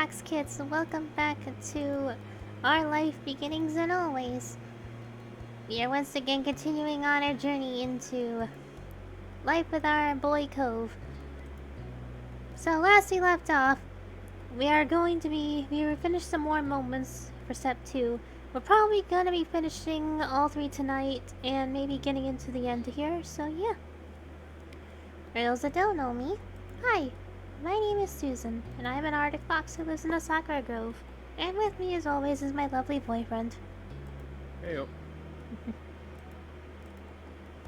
Relax, kids. Welcome back to our life beginnings and always. We are once again continuing on our journey into life with our boy Cove. So last we left off, we finished some more moments for step 2. We're probably gonna be finishing all 3 tonight and maybe getting into the end here, so yeah. For those that don't know me, hi, my name is Susan, and I am an Arctic fox who lives in a sakura grove. And with me, as always, is my lovely boyfriend. Heyo.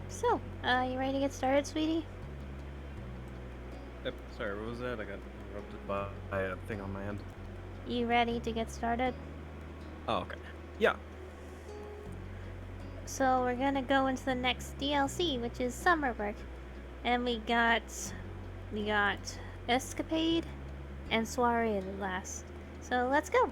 So, you ready to get started, sweetie? Yep, sorry, what was that? I got interrupted by a thing on my end. You ready to get started? Oh, okay. Yeah. So, we're gonna go into the next DLC, which is Summer Work. And we got Escapade and Soiree at last. So, let's go!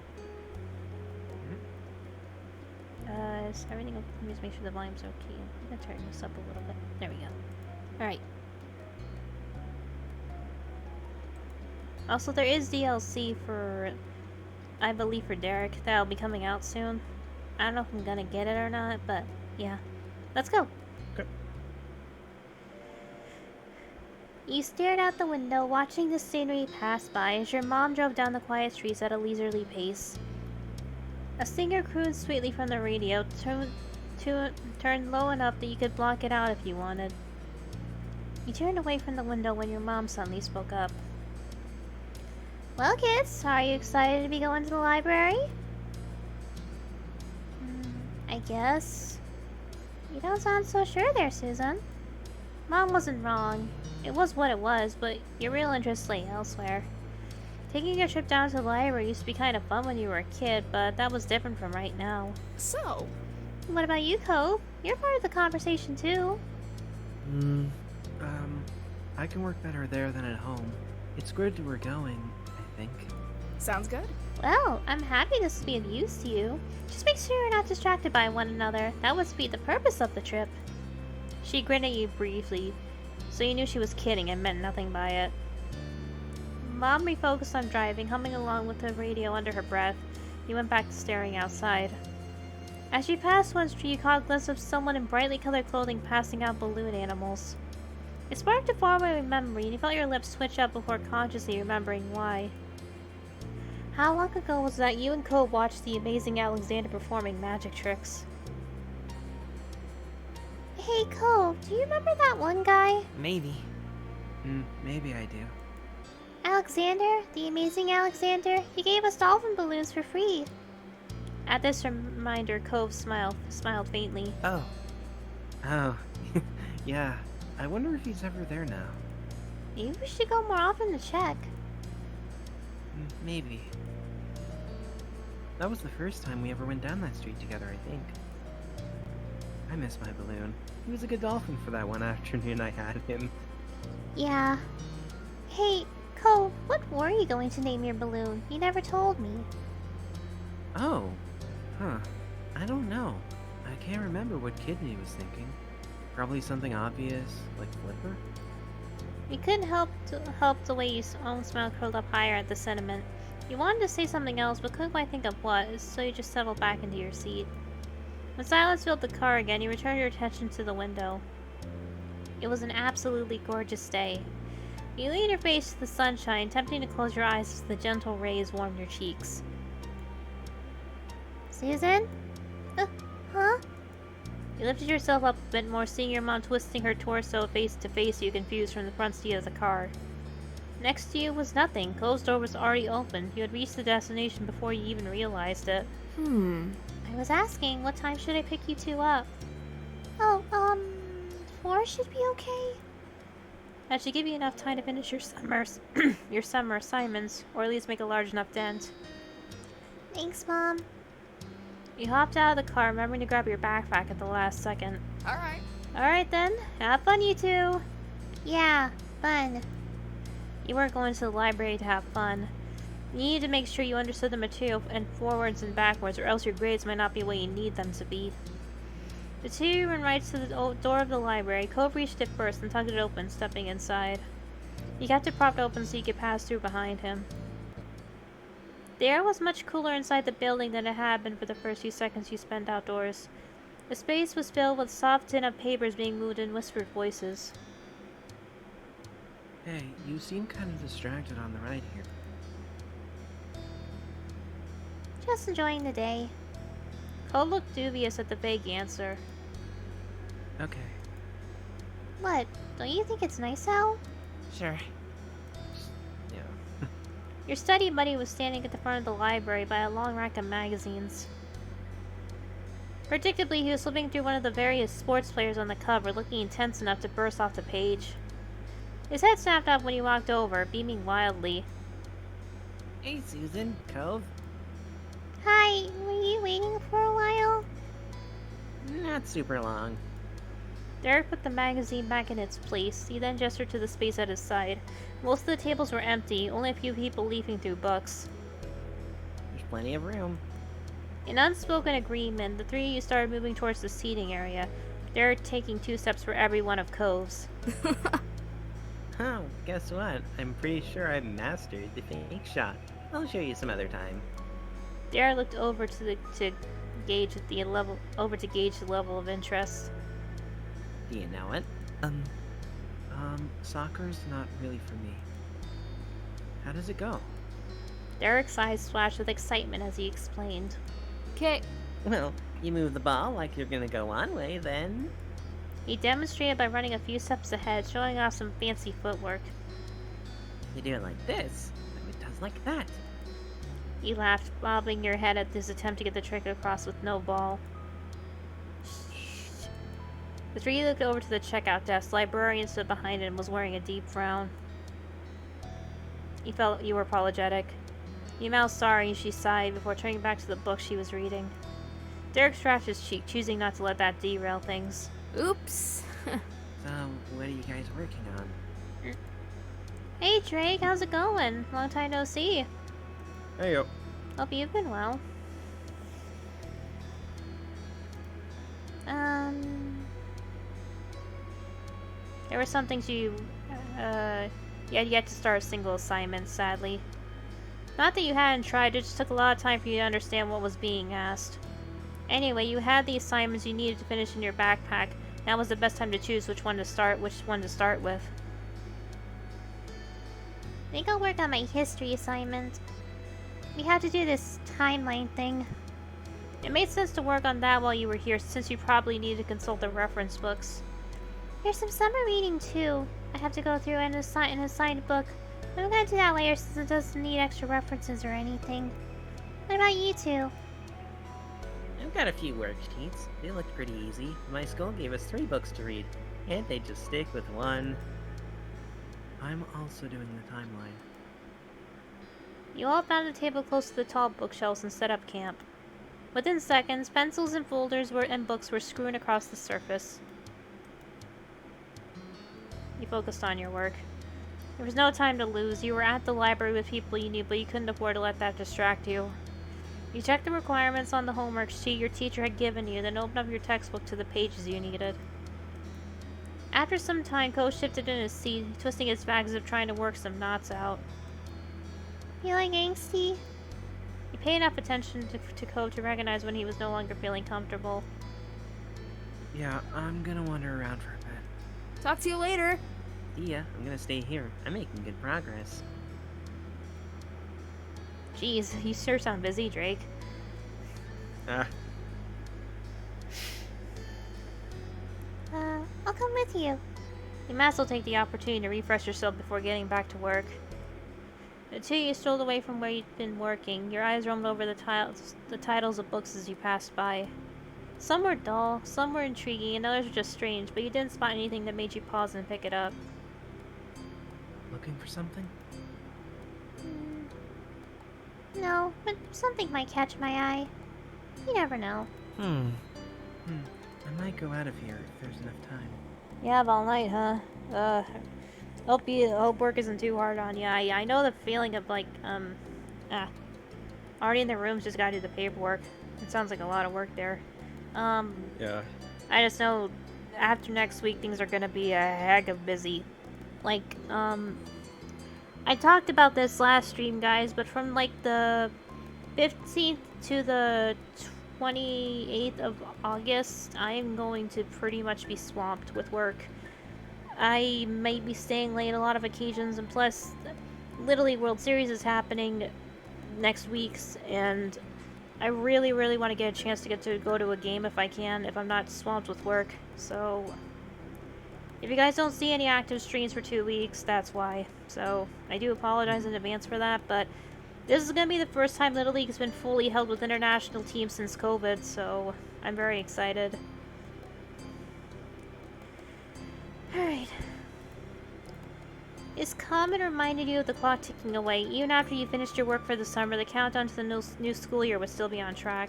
Is everything okay? Let me just make sure the volume's okay. I'm gonna turn this up a little bit. There we go. Alright. Also, there is DLC for, I believe, for Derek that'll be coming out soon. I don't know if I'm gonna get it or not, but yeah. Let's go! Okay. You stared out the window, watching the scenery pass by as your mom drove down the quiet streets at a leisurely pace. A singer crooned sweetly from the radio, turned low enough that you could block it out if you wanted. You turned away from the window when your mom suddenly spoke up. Well, kids, are you excited to be going to the library? I guess. You don't sound so sure there, Susan. Mom wasn't wrong. It was what it was, but your real interests lay elsewhere. Taking a trip down to the library used to be kind of fun when you were a kid, but that was different from right now. So? What about you, Cove? You're part of the conversation, too. I can work better there than at home. It's good we're going, I think. Sounds good. Well, I'm happy this will be of use to you. Just make sure you're not distracted by one another. That would be the purpose of the trip. She grinned at you briefly, so you knew she was kidding and meant nothing by it. Mom refocused on driving, humming along with the radio under her breath. You went back to staring outside. As you passed one street, you caught a glimpse of someone in brightly colored clothing passing out balloon animals. It sparked a faraway memory, and you felt your lips twitch up before consciously remembering why. How long ago was that you and Cove watched the amazing Alexander performing magic tricks? Hey, Cove, do you remember that one guy? Maybe. Maybe I do. Alexander, the amazing Alexander, he gave us dolphin balloons for free. At this reminder, Cove smiled faintly. Oh, yeah. I wonder if he's ever there now. Maybe we should go more often to check. Maybe. That was the first time we ever went down that street together, I think. I miss my balloon. He was a good dolphin for that one afternoon I had him. Yeah. Hey, Cove, what were you going to name your balloon? You never told me. Oh. Huh. I don't know. I can't remember what Kidney was thinking. Probably something obvious, like Flipper? You couldn't help the way your own smile curled up higher at the sentiment. You wanted to say something else, but couldn't quite think of what, so you just settled back into your seat. When silence filled the car again, you returned your attention to the window. It was an absolutely gorgeous day. You leaned your face to the sunshine, tempting to close your eyes as the gentle rays warmed your cheeks. Susan? Huh? You lifted yourself up a bit more, seeing your mom twisting her torso face to face you confused from the front seat of the car. Next to you was nothing. Cove's door was already open. You had reached the destination before you even realized it. I was asking, what time should I pick you two up? Oh, 4 should be okay. That should give you enough time to finish your summer assignments, or at least make a large enough dent. Thanks, Mom. You hopped out of the car, remembering to grab your backpack at the last second. Alright. Alright then, have fun, you two! Yeah, fun. You weren't going to the library to have fun. You needed to make sure you understood the material and forwards and backwards, or else your grades might not be what you need them to be. The two ran right to the door of the library. Cove reached it first and tugged it open, stepping inside. You kept it propped open so you could pass through behind him. The air was much cooler inside the building than it had been for the first few seconds you spent outdoors. The space was filled with soft din of papers being moved in whispered voices. Hey, you seem kind of distracted on the ride here. Just enjoying the day. Cole looked dubious at the vague answer. Okay. What? Don't you think it's nice out? Sure. Yeah. Your study buddy was standing at the front of the library by a long rack of magazines. Predictably, he was flipping through one of the various sports players on the cover, looking intense enough to burst off the page. His head snapped up when he walked over, beaming wildly. Hey, Susan. Cove? Hi, were you waiting for a while? Not super long. Derek put the magazine back in its place. He then gestured to the space at his side. Most of the tables were empty, only a few people leafing through books. There's plenty of room. In unspoken agreement, the three of you started moving towards the seating area, Derek taking 2 steps for every one of Cove's. Oh, guess what? I'm pretty sure I've mastered the fake shot. I'll show you some other time. Derek looked over to gauge the level of interest. Do you know it? Soccer's not really for me. How does it go? Derek's eyes flashed with excitement as he explained. Okay. Well, you move the ball like you're gonna go one way, then... He demonstrated by running a few steps ahead, showing off some fancy footwork. You do it like this, then it does like that. He laughed, bobbing your head at his attempt to get the trick across with no ball. The three looked over to the checkout desk. The librarian stood behind it and was wearing a deep frown. He felt you were apologetic. You mouthed sorry, and she sighed before turning back to the book she was reading. Derek scratched his cheek, choosing not to let that derail things. Oops. So, what are you guys working on? Hey Drake, how's it going? Long time no see. Hey yo. Hope you've been well. There were some things you had yet to start a single assignment, sadly. Not that you hadn't tried, it just took a lot of time for you to understand what was being asked. Anyway, you had the assignments you needed to finish in your backpack. Now was the best time to choose which one to start with. I think I'll work on my history assignment. We had to do this timeline thing. It made sense to work on that while you were here, since you probably needed to consult the reference books. There's some summer reading too. I have to go through an assigned book. But I'm gonna do that later since it doesn't need extra references or anything. What about you two? I've got a few worksheets. They looked pretty easy. My school gave us 3 books to read. Can't they just stick with one? I'm also doing the timeline. You all found a table close to the tall bookshelves and set up camp. Within seconds, pencils and folders and books were strewn across the surface. You focused on your work. There was no time to lose. You were at the library with people you knew, but you couldn't afford to let that distract you. You checked the requirements on the homework sheet your teacher had given you, then opened up your textbook to the pages you needed. After some time, Ko shifted in his seat, twisting his back as if trying to work some knots out. Feeling angsty? You paid enough attention to Ko to recognize when he was no longer feeling comfortable. Yeah, I'm gonna wander around for a bit. Talk to you later. See ya, I'm gonna stay here. I'm making good progress. Jeez, you sure sound busy, Drake. Ah, I'll come with you. You might as well take the opportunity to refresh yourself before getting back to work. The two of you strolled away from where you'd been working. Your eyes roamed over the titles of books as you passed by. Some were dull, some were intriguing, and others were just strange, but you didn't spot anything that made you pause and pick it up. Looking for something? No, but something might catch my eye. You never know. I might go out of here if there's enough time. You have all night, huh? Hope work isn't too hard on you. I know the feeling of already in the rooms, just gotta do the paperwork. It sounds like a lot of work there. yeah. I just know after next week things are gonna be a heck of busy. I talked about this last stream, guys, but from the 15th to the 28th of August, I'm going to pretty much be swamped with work. I may be staying late a lot of occasions, and plus, Little League World Series is happening next week's, and I really, really want to get a chance to get to go to a game if I can, if I'm not swamped with work. So, if you guys don't see any active streams for 2 weeks, that's why. So, I do apologize in advance for that, but this is going to be the first time Little League has been fully held with international teams since COVID, so I'm very excited. Alright. Is Common reminded you of the clock ticking away? Even after you finished your work for the summer, the countdown to the new school year would still be on track.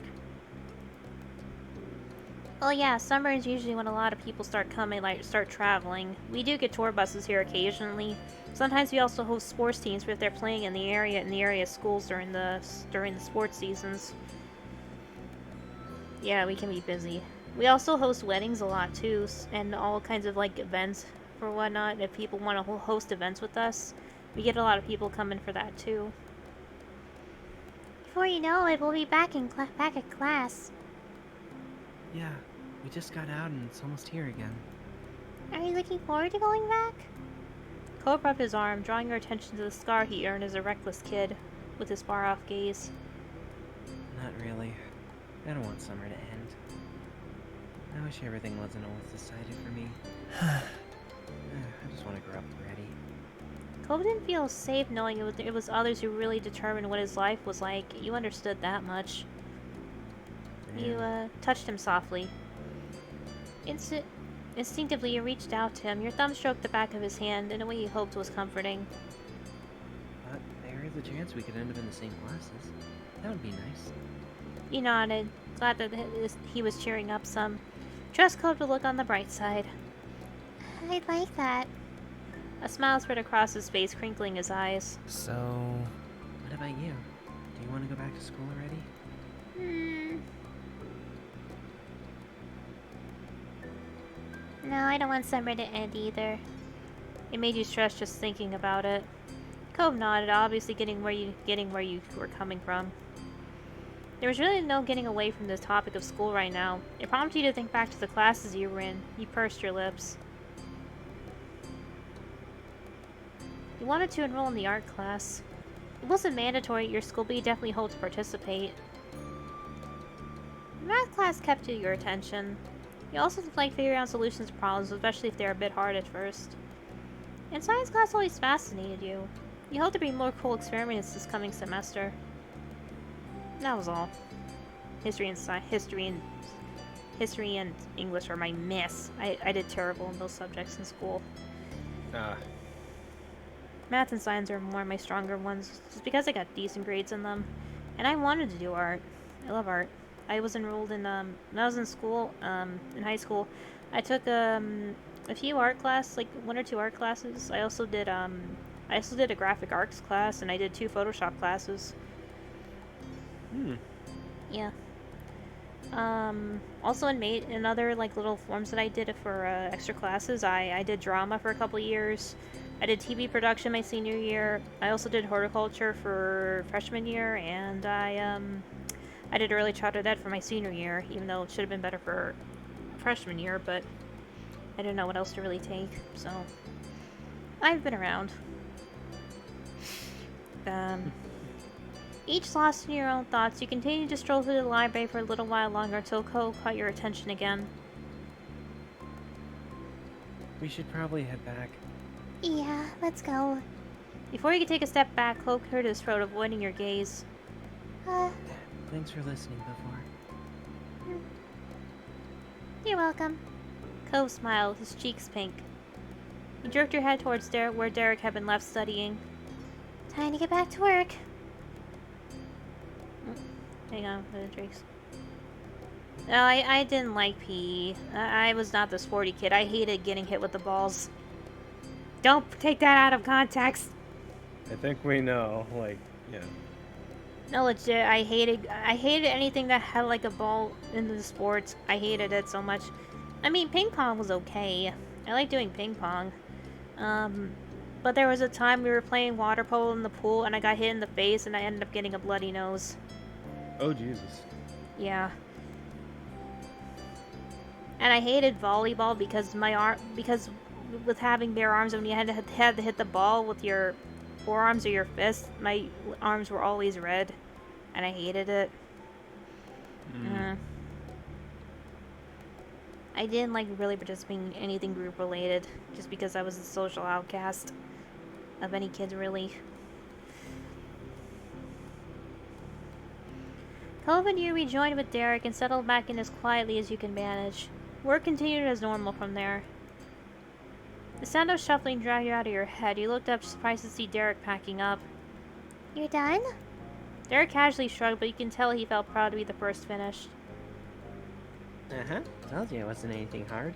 Well, yeah, summer is usually when a lot of people start coming, like, start traveling. We do get tour buses here occasionally. Sometimes we also host sports teams if they're playing in the area schools during the sports seasons. Yeah, we can be busy. We also host weddings a lot too, and all kinds of like events for whatnot. If people want to host events with us, we get a lot of people coming for that too. Before you know it, we'll be back at class. Yeah, we just got out and it's almost here again. Are you looking forward to going back? Cole rubbed his arm, drawing her attention to the scar he earned as a reckless kid, with his far-off gaze. Not really. I don't want summer to end. I wish everything wasn't always decided for me. I just want to grow up already. Cole didn't feel safe knowing it was others who really determined what his life was like. You understood that much. Yeah. You, touched him softly. Instinctively, you reached out to him. Your thumb stroked the back of his hand in a way you hoped was comforting. But there is a chance we could end up in the same classes. That would be nice. You nodded, glad that he was cheering up some. Trust Cole to look on the bright side. I'd like that. A smile spread across his face, crinkling his eyes. So... What about you? Do you want to go back to school already? No, I don't want summer to end either. It made you stressed just thinking about it. Cove nodded, obviously getting where you were coming from. There was really no getting away from the topic of school right now. It prompted you to think back to the classes you were in. You pursed your lips. You wanted to enroll in the art class. It wasn't mandatory at your school, but you definitely hoped to participate. The math class kept your attention. You also liked figuring out solutions to problems, especially if they were a bit hard at first. And science class always fascinated you. You hoped to bring more cool experiments this coming semester. That was all. History and English are my mess. I did terrible in those subjects in school. Math and science are more my stronger ones, just because I got decent grades in them. And I wanted to do art. I love art. I was enrolled in, when I was in school, in high school, I took, a few art classes, like 1 or 2 art classes. I also did a graphic arts class, and I did 2 Photoshop classes. Yeah. Also in other, like, little forms that I did for, extra classes, I did drama for a couple years. I did TV production my senior year. I also did horticulture for freshman year, and I did early childhood ed for my senior year, even though it should have been better for freshman year, but I didn't know what else to really take, so I've been around. Each lost in your own thoughts, you continued to stroll through the library for a little while longer until Cole caught your attention again. We should probably head back. Yeah, let's go. Before you could take a step back, Cole cleared his throat, avoiding your gaze. Thanks for listening before. You're welcome. Cove smiled, his cheeks pink. He jerked your head towards where Derek had been left studying. Time to get back to work. Hang on, for the drinks. No, I didn't like PE. I was not the sporty kid. I hated getting hit with the balls. Don't take that out of context. I think we know, like, yeah. No, legit, I hated anything that had like a ball in the sports. I hated it so much. I mean, ping pong was okay. I like doing ping pong. But there was a time we were playing water polo in the pool and I got hit in the face and I ended up getting a bloody nose. Oh, Jesus. Yeah. And I hated volleyball because because with having bare arms, when you had to hit the ball with your forearms or your fists, my arms were always red, and I hated it. Mm. I didn't like really participate in anything group related, just because I was a social outcast of any kids really. Calvin, you rejoined with Derek and settled back in as quietly as you can manage. Work continued as normal from there. The sound of shuffling dragged you out of your head. You looked up, surprised to see Derek packing up. You're done? Derek casually shrugged, but you can tell he felt proud to be the first finished. Uh-huh. Told you it wasn't anything hard.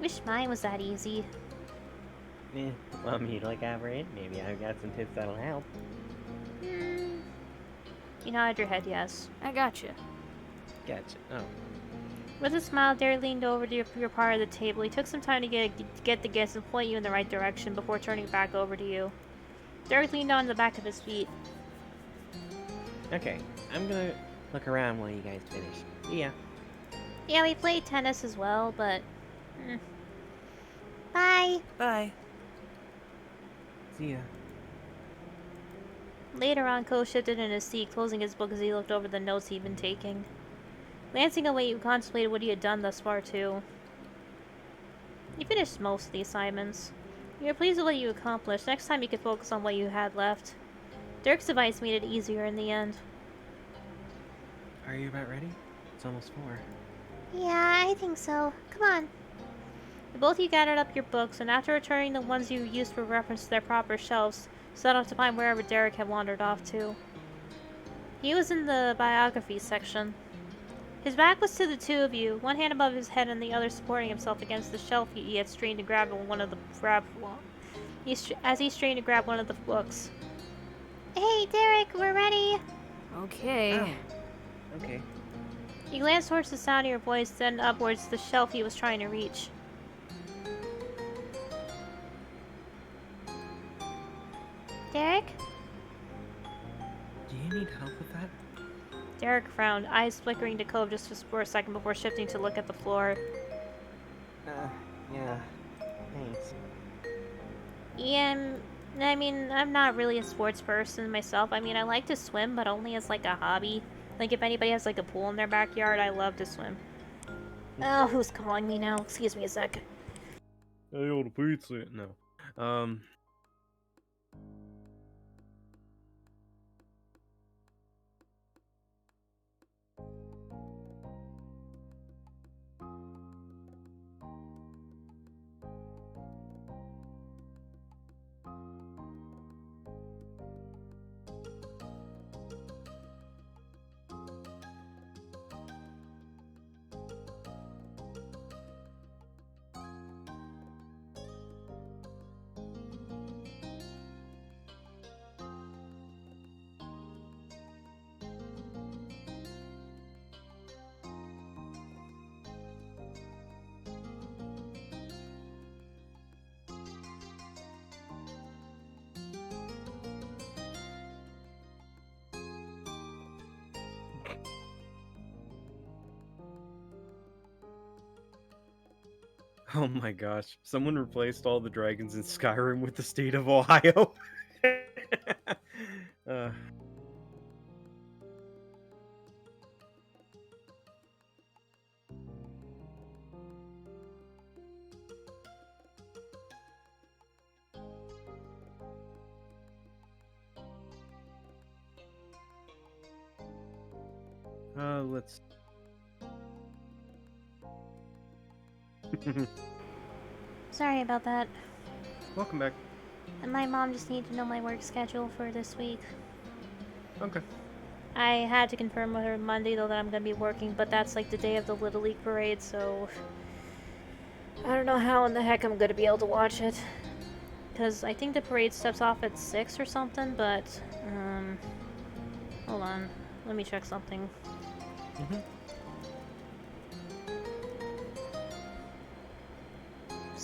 Wish mine was that easy. Eh, want me to look over it? Maybe I've got some tips that'll help. You nodded your head yes. I gotcha. Gotcha. Oh. With a smile, Derek leaned over to your part of the table. He took some time to get the guess and point you in the right direction before turning back over to you. Derek leaned on the back of his feet. Okay, I'm gonna look around while you guys finish. Yeah. Yeah, we played tennis as well, but... Bye! Bye. See ya. Later on, Ko shifted in his seat, closing his book as he looked over the notes he'd been taking. Glancing away, you contemplated what he had done thus far, too. You finished most of the assignments. You were pleased with what you accomplished. Next time you could focus on what you had left. Derek's advice made it easier in the end. Are you about ready? It's almost 4. Yeah, I think so. Come on. Both of you gathered up your books, and after returning the ones you used for reference to their proper shelves, set off to find wherever Derek had wandered off to. He was in the biography section. His back was to the two of you, one hand above his head and the other supporting himself against the shelf he had strained to grab one of the as he strained to grab one of the books. Hey, Derek, we're ready. Okay. Oh. Okay. He glanced towards the sound of your voice, then upwards to the shelf he was trying to reach. Derek? Do you need help with that? Derek frowned, eyes flickering to Cove just for a second before shifting to look at the floor. Yeah. Thanks. Yeah, I mean, I'm not really a sports person myself. I mean, I like to swim, but only as like a hobby. Like if anybody has like a pool in their backyard, I love to swim. Oh, who's calling me now? Excuse me a sec. Hey, old pizza. No. Oh my gosh. Someone replaced all the dragons in Skyrim with the state of Ohio. uh, let's... Sorry about that. Welcome back. And my mom just needed to know my work schedule for this week. Okay. I had to confirm with her Monday, though, that I'm gonna be working, but that's like the day of the Little League parade, so... I don't know how in the heck I'm gonna be able to watch it. Because I think the parade steps off at 6 or something, but... Hold on. Let me check something.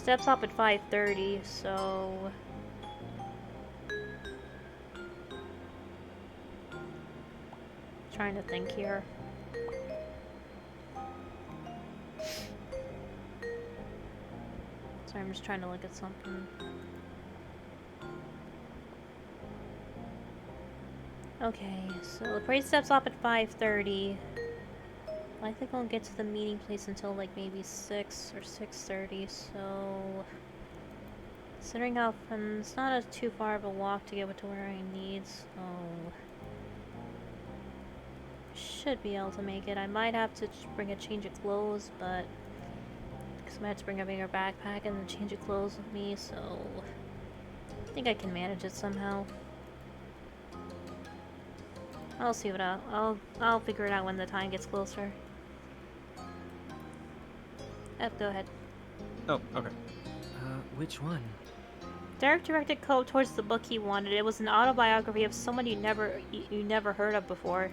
Steps off at 5:30, so... trying to think here. Sorry, I'm just trying to look at something. Okay, so the parade steps off at 5:30. Likely won't get to the meeting place until like maybe 6 or 6:30, so... Considering how it's not too far of a walk to get to where I need, so... Should be able to make it. I might have to just bring a change of clothes, but... Because I might have to bring a bigger backpack and a change of clothes with me, so... I think I can manage it somehow. I'll see what I'll figure it out when the time gets closer. Go ahead. Oh, okay. Which one? Derek directed Cove towards the book he wanted. It was an autobiography of someone you never heard of before.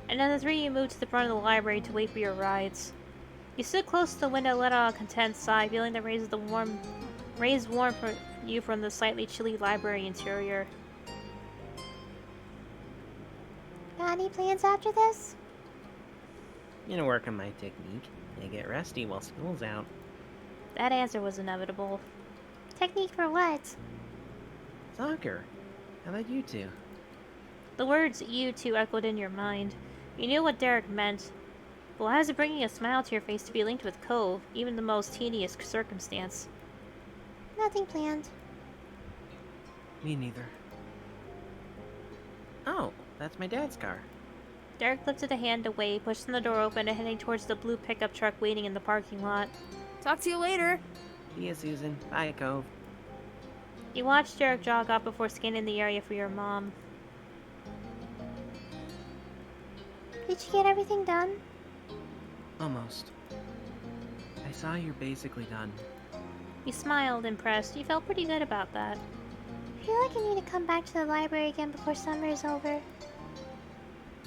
And then the three of you moved to the front of the library to wait for your rides. You stood close to the window, let out a content sigh, feeling the rays warm for you from the slightly chilly library interior. Got any plans after this? Gonna work on my technique and get rusty while school's out. That answer was inevitable. Technique for what? Soccer. How about you two? The words "you two" echoed in your mind. You knew what Derek meant. But why was it bringing a smile to your face to be linked with Cove, even the most tedious circumstance? Nothing planned. Me neither. Oh, that's my dad's car. Derek lifted a hand away, pushing the door open and heading towards the blue pickup truck waiting in the parking lot. Talk to you later. See ya, Susan. Bye, Cove. You watched Derek jog off before scanning the area for your mom. Did you get everything done? Almost. I saw you're basically done. You smiled, impressed. You felt pretty good about that. I feel like I need to come back to the library again before summer is over.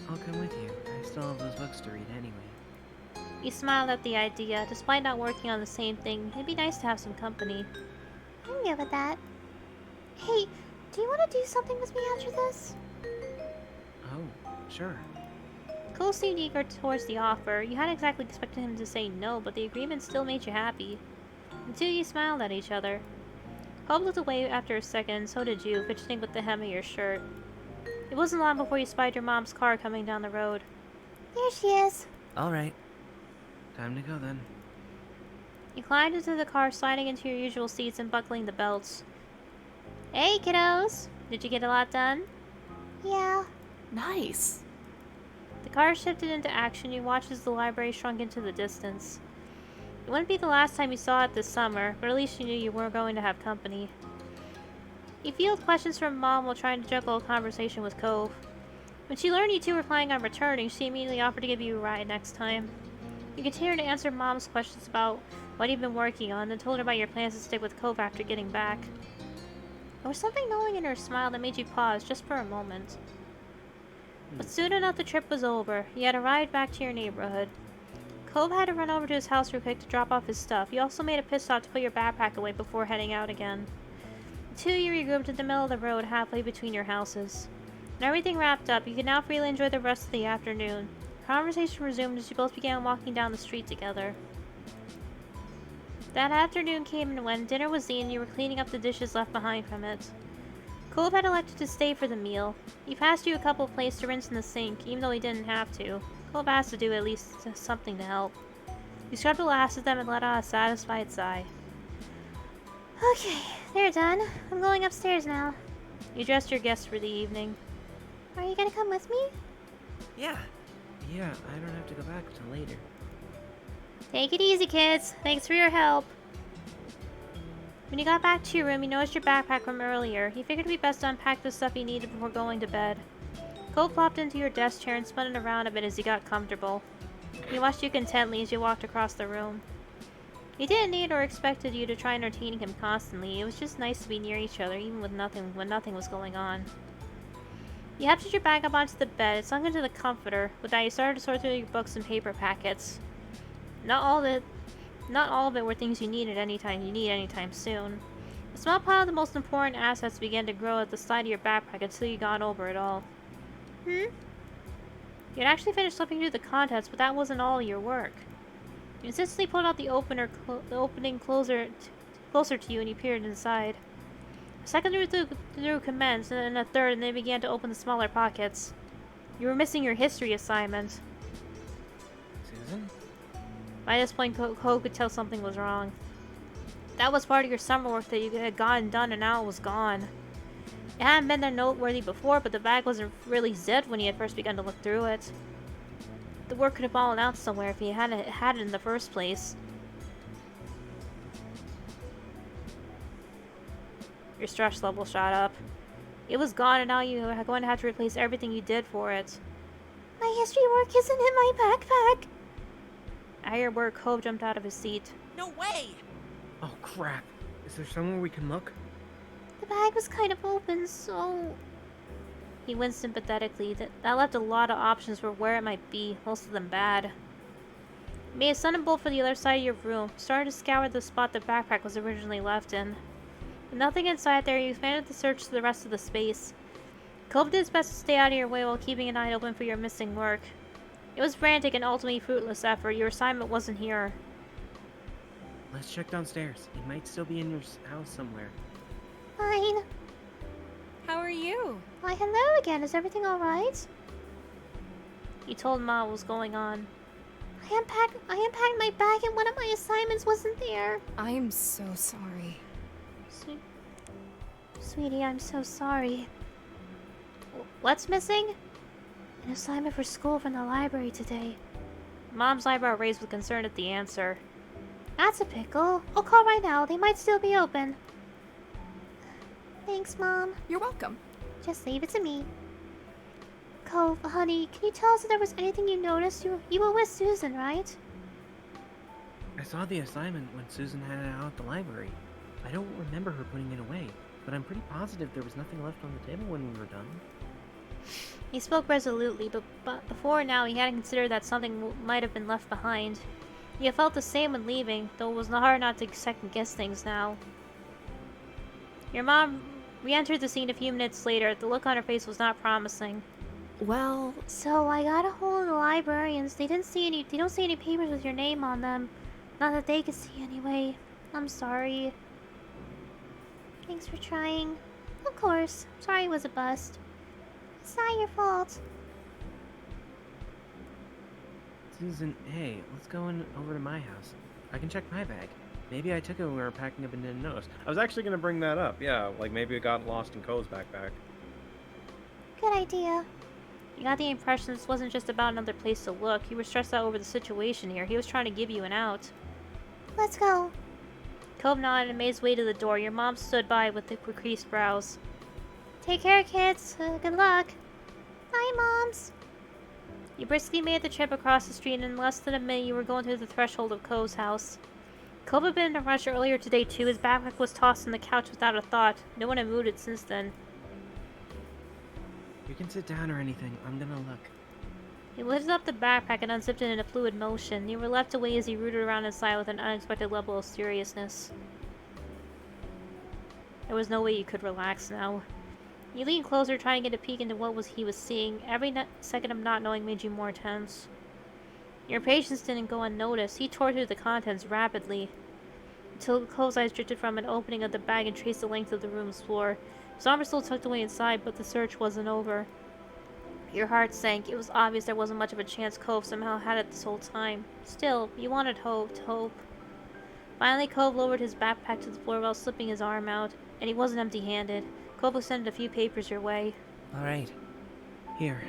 I'll come with you. I still have those books to read anyway. You smiled at the idea. Despite not working on the same thing, it'd be nice to have some company. I'm good with that. Hey, do you want to do something with me after this? Oh, sure. Cole seemed eager towards the offer. You hadn't exactly expected him to say no, but the agreement still made you happy. The two of you smiled at each other. Cole looked away after a second, and so did you, fidgeting with the hem of your shirt. It wasn't long before you spied your mom's car coming down the road. There she is. Alright. Time to go then. You climbed into the car, sliding into your usual seats and buckling the belts. Hey, kiddos! Did you get a lot done? Yeah. Nice. The car shifted into action. You watched as the library shrunk into the distance. It wouldn't be the last time you saw it this summer, but at least you knew you were going to have company. You fielded questions from Mom while trying to juggle a conversation with Cove. When she learned you two were planning on returning, she immediately offered to give you a ride next time. You continued to answer Mom's questions about what you've been working on, and told her about your plans to stick with Cove after getting back. There was something knowing in her smile that made you pause just for a moment. But soon enough the trip was over. You had arrived back to your neighborhood. Cove had to run over to his house real quick to drop off his stuff. You also made a pit stop to put your backpack away before heading out again. The two of you regrouped in the middle of the road halfway between your houses. When everything wrapped up, you could now freely enjoy the rest of the afternoon. Conversation resumed as you both began walking down the street together. That afternoon came and went. Dinner was eaten, you were cleaning up the dishes left behind from it. Cove had elected to stay for the meal. He passed you a couple of plates to rinse in the sink, even though he didn't have to. Cove asked to do at least something to help. You scrubbed the last of them and let out a satisfied sigh. Okay, they're done. I'm going upstairs now. You dressed your guests for the evening. Are you gonna come with me? Yeah. Yeah, I don't have to go back till later. Take it easy, kids. Thanks for your help. When you got back to your room, you noticed your backpack from earlier. You figured it'd be best to unpack the stuff you needed before going to bed. Cole plopped into your desk chair and spun it around a bit as he got comfortable. He watched you contently as you walked across the room. He didn't need or expected you to try entertaining him constantly. It was just nice to be near each other, even when nothing was going on. You hefted your bag up onto the bed and sunk into the comforter. With that, you started to sort through your books and paper packets. Not all of it were things you needed anytime soon. A small pile of the most important assets began to grow at the side of your backpack until you got over it all. You had actually finished flipping through the contents, but that wasn't all your work. You insistently pulled out the opening closer to you, and you peered inside. A second through commenced, and then a third, and they began to open the smaller pockets. You were missing your history assignment. Susan? By this point, Ko could tell something was wrong. That was part of your summer work that you had gotten done, and now it was gone. It hadn't been that noteworthy before, but the bag wasn't really zipped when you had first begun to look through it. The work could have fallen out somewhere if you hadn't had it in the first place. Your stress level shot up. It was gone, and now you are going to have to replace everything you did for it. My history work isn't in my backpack. At your word, Cove jumped out of his seat. No way! Oh crap. Is there somewhere we can look? The bag was kind of open, so... He winced sympathetically. That left a lot of options for where it might be, most of them bad. You made a sudden bolt for the other side of your room, started to scour the spot the backpack was originally left in. With nothing inside there, you expanded the search to the rest of the space. Cove did his best to stay out of your way while keeping an eye open for your missing work. It was frantic and ultimately fruitless effort. Your assignment wasn't here. Let's check downstairs. It might still be in your house somewhere. Fine. How are you? Why, hello again. Is everything alright? He told Ma what was going on. I unpacked my bag and one of my assignments wasn't there. I am so sorry. Sweetie, I'm so sorry. What's missing? An assignment for school from the library today. Mom's eyebrow raised with concern at the answer. That's a pickle. I'll call right now. They might still be open. Thanks, Mom. You're welcome. Just leave it to me. Cove, honey, can you tell us if there was anything you noticed? You were with Susan, right? I saw the assignment when Susan had it out at the library. I don't remember her putting it away, but I'm pretty positive there was nothing left on the table when we were done. He spoke resolutely, but before now he hadn't considered that something might have been left behind. He had felt the same when leaving, though it was hard not to second-guess things now. Your mom re-entered the scene a few minutes later. The look on her face was not promising. Well, So I got a hold of the librarians. They don't see any papers with your name on them. Not that they could see anyway. I'm sorry. Thanks for trying. Of course. Sorry it was a bust. It's not your fault. Susan, hey, let's go over to my house. I can check my bag. Maybe I took it when we were packing up and didn't notice. I was actually gonna bring that up. Yeah, like maybe it got lost in Ko's backpack. Good idea. You got the impression this wasn't just about another place to look. He was stressed out over the situation here. He was trying to give you an out. Let's go. Cove nodded and made his way to the door. Your mom stood by with the creased brows. Take care, kids. Good luck. Bye, Moms. You briskly made the trip across the street, and in less than a minute you were going through the threshold of Cove's house. Cove had been in a rush earlier today, too. His backpack was tossed on the couch without a thought. No one had moved it since then. You can sit down or anything. I'm gonna look. He lifted up the backpack and unzipped it in a fluid motion. You were left away as he rooted around inside with an unexpected level of seriousness. There was no way you could relax now. You leaned closer, trying to get a peek into what he was seeing. Every second of not knowing made you more tense. Your patience didn't go unnoticed. He tore through the contents rapidly, until Cole's eyes drifted from an opening of the bag and traced the length of the room's floor. His arm was still tucked away inside, but the search wasn't over. Your heart sank. It was obvious there wasn't much of a chance Cove somehow had it this whole time. Still, you wanted hope. Finally, Cove lowered his backpack to the floor while slipping his arm out, and he wasn't empty-handed. Cove extended a few papers your way. Alright. Here.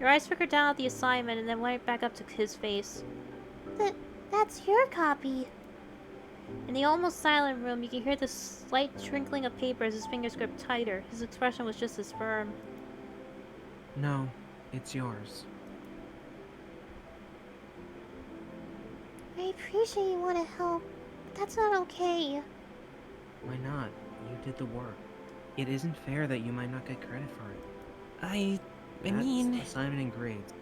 Your eyes flickered down at the assignment and then went back up to his face. That's your copy. In the almost silent room, you could hear the slight trickling of paper as his fingers gripped tighter. His expression was just as firm. No, it's yours. I appreciate you want to help, but that's not okay. Why not? You did the work. It isn't fair that you might not get credit for it. I mean... assignment and grades.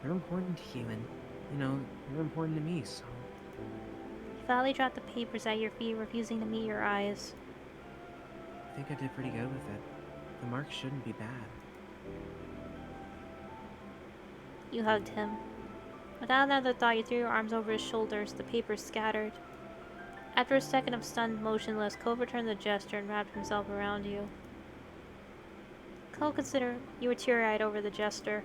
They're important to you, and, you know, you're important to me, so... He finally dropped the papers at your feet, refusing to meet your eyes. I think I did pretty good with it. The marks shouldn't be bad. You hugged him. Without another thought, you threw your arms over his shoulders, the papers scattered. After a second of stunned motionless, Cole returned the gesture and wrapped himself around you. Cole considered you were teary-eyed over the gesture.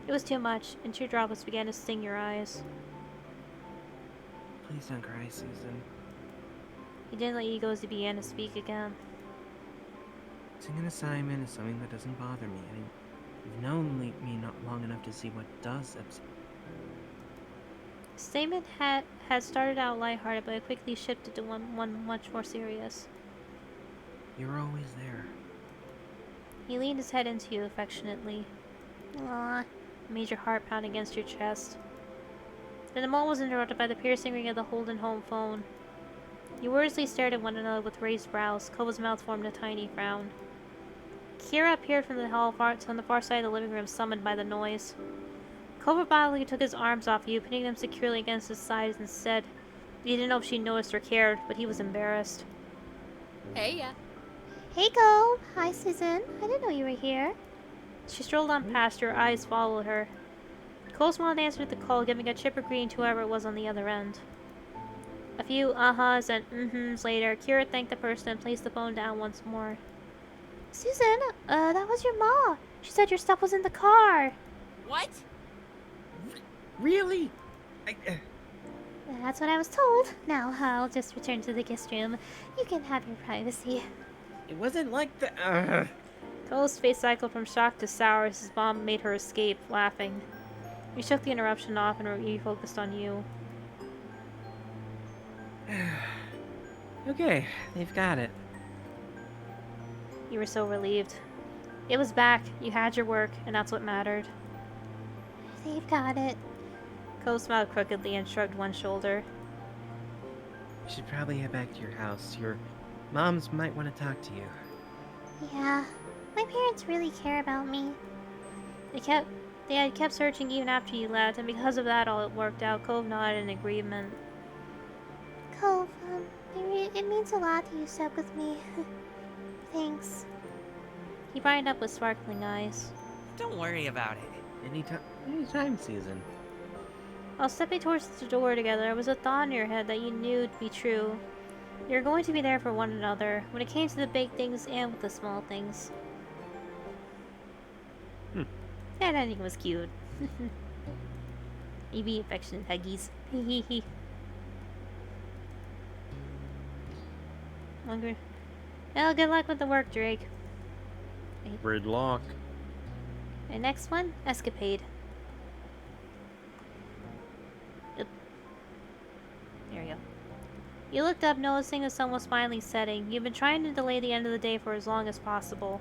It was too much, and teardrops began to sting your eyes. Please don't cry, Susan. He didn't let you go as he began to speak again. Missing an assignment is something that doesn't bother me. You've known me not long enough to see what does upset. His statement had started out lighthearted, but it quickly shifted to one much more serious. You're always there. He leaned his head into you affectionately. Aw. Made your heart pound against your chest. Then the moment was interrupted by the piercing ring of the Holden home phone. You wordlessly stared at one another with raised brows. Kova's mouth formed a tiny frown. Kira appeared from the hall on the far side of the living room, summoned by the noise. Kova bodily took his arms off you, pinning them securely against his sides, and said he didn't know if she noticed or cared, but he was embarrassed. Hey, yeah. Hey, Go. Hi, Susan. I didn't know you were here. She strolled on past, her eyes followed her. Cole smiled and answered the call, giving a chipper greeting to whoever it was on the other end. A few uh-huhs and mm-hms later, Kira thanked the person and placed the phone down once more. Susan, that was your ma. She said your stuff was in the car. What? Really? That's what I was told. Now, I'll just return to the guest room. You can have your privacy. It wasn't like the. Cole's face cycled from shock to sour as his mom made her escape, laughing. You shook the interruption off and refocused on you. Okay, they've got it. You were so relieved. It was back, you had your work, and that's what mattered. They've got it. Cole smiled crookedly and shrugged one shoulder. You should probably head back to your house. Your moms might want to talk to you. Yeah, my parents really care about me. They had kept searching even after you left, and because of that all it worked out. Cove nodded in agreement. Cove, it means a lot that you stuck with me. Thanks. He brightened up with sparkling eyes. Don't worry about it. Anytime, Susan. While stepping towards the door together, there was a thought in your head that you knew to be true. You're going to be there for one another, when it came to the big things and with the small things. That ending was cute. You be affectionate huggies. Hee. Well, good luck with the work, Drake. Gridlock. And next one, escapade. Yep. There we go. You looked up, noticing the sun was finally setting. You've been trying to delay the end of the day for as long as possible.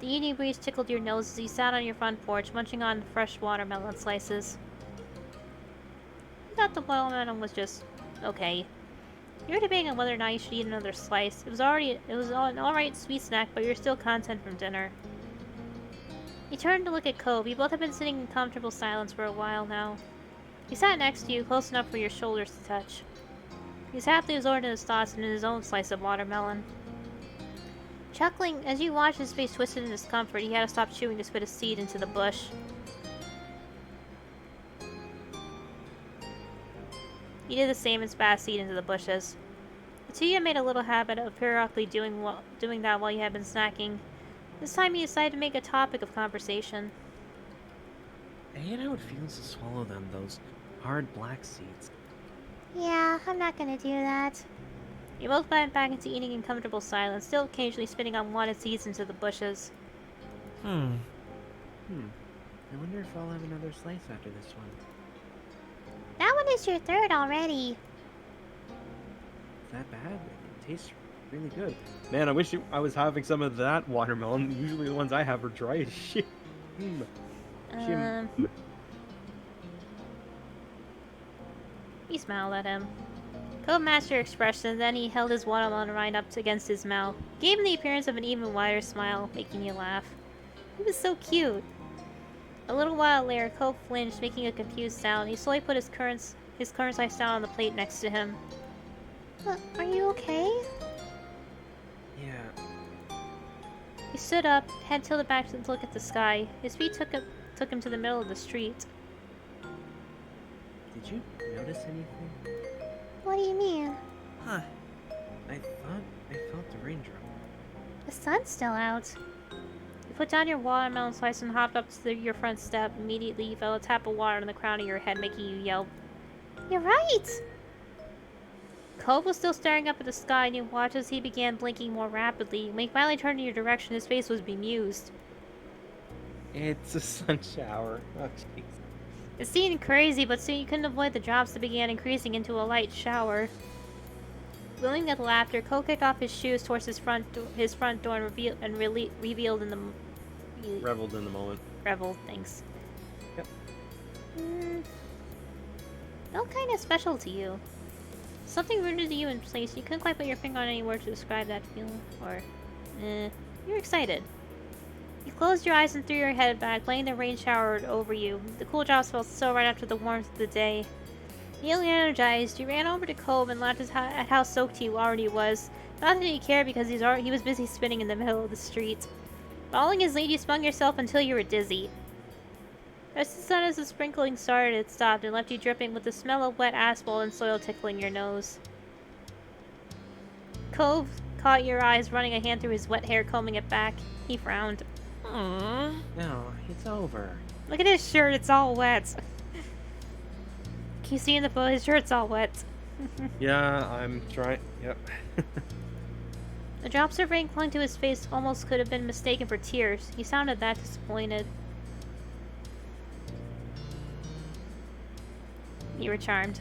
The evening breeze tickled your nose as you sat on your front porch, munching on fresh watermelon slices. You thought the watermelon was just okay. You were debating on whether or not you should eat another slice. It was an alright sweet snack, but you're still content from dinner. You turned to look at Cove. You both have been sitting in comfortable silence for a while now. He sat next to you, close enough for your shoulders to touch. He's happily absorbed in his thoughts and in his own slice of watermelon. Chuckling, as you watched his face twisted in discomfort, he had to stop chewing to spit a seed into the bush. He did the same and spat a seed into the bushes. The two of you made a little habit of periodically doing that while you had been snacking. This time you decided to make a topic of conversation. I hate how it feels to swallow them, those hard black seeds. Yeah, I'm not gonna do that. You both went back into eating in comfortable silence, still occasionally spitting unwanted seeds into the bushes. I wonder if I'll have another slice after this one. That one is your third already. Is that bad? It tastes really good. Man, I wish I was having some of that watermelon. Usually the ones I have are dry as shit. You smiled at him. Cove matched your expression, then he held his watermelon rind up against his mouth, gave him the appearance of an even wider smile, making you laugh. He was so cute. A little while later, Cove flinched, making a confused sound. He slowly put his current slice down on the plate next to him. Are you okay? Yeah. He stood up, head tilted back to look at the sky. His feet took him to the middle of the street. Did you notice anything? What do you mean? Huh. I thought I felt the raindrop. The sun's still out. You put down your watermelon slice and hopped up to your front step. Immediately, you felt a tap of water on the crown of your head, making you yelp. You're right! Cove was still staring up at the sky, and you watched as he began blinking more rapidly. When he finally turned in your direction, his face was bemused. It's a sun shower. Oh, jeez. It seemed crazy, but soon you couldn't avoid the drops that began increasing into a light shower. Willing at laughter, Cole kicked off his shoes towards his front door and revealed in the... Reveled in the moment. Reveled, thanks. Yep. Felt kind of special to you. Something rooted to you in place. You couldn't quite put your finger on any word to describe that feeling. Or, you're excited. You closed your eyes and threw your head back, letting the rain shower over you. The cool drops felt so right after the warmth of the day. Feeling energized, you ran over to Cove and laughed at how soaked he already was. Not that he cared because he was busy spinning in the middle of the street. Following his lead, you spun yourself until you were dizzy. Just as soon as the sprinkling started, it stopped and left you dripping with the smell of wet asphalt and soil tickling your nose. Cove caught your eyes, running a hand through his wet hair, combing it back. He frowned. Aww. No, it's over. Look at his shirt, it's all wet. Can you see in the photo his shirt's all wet? Yeah, I'm trying. Yep. The drops of rain clung to his face, almost could have been mistaken for tears. He sounded that disappointed. You were charmed.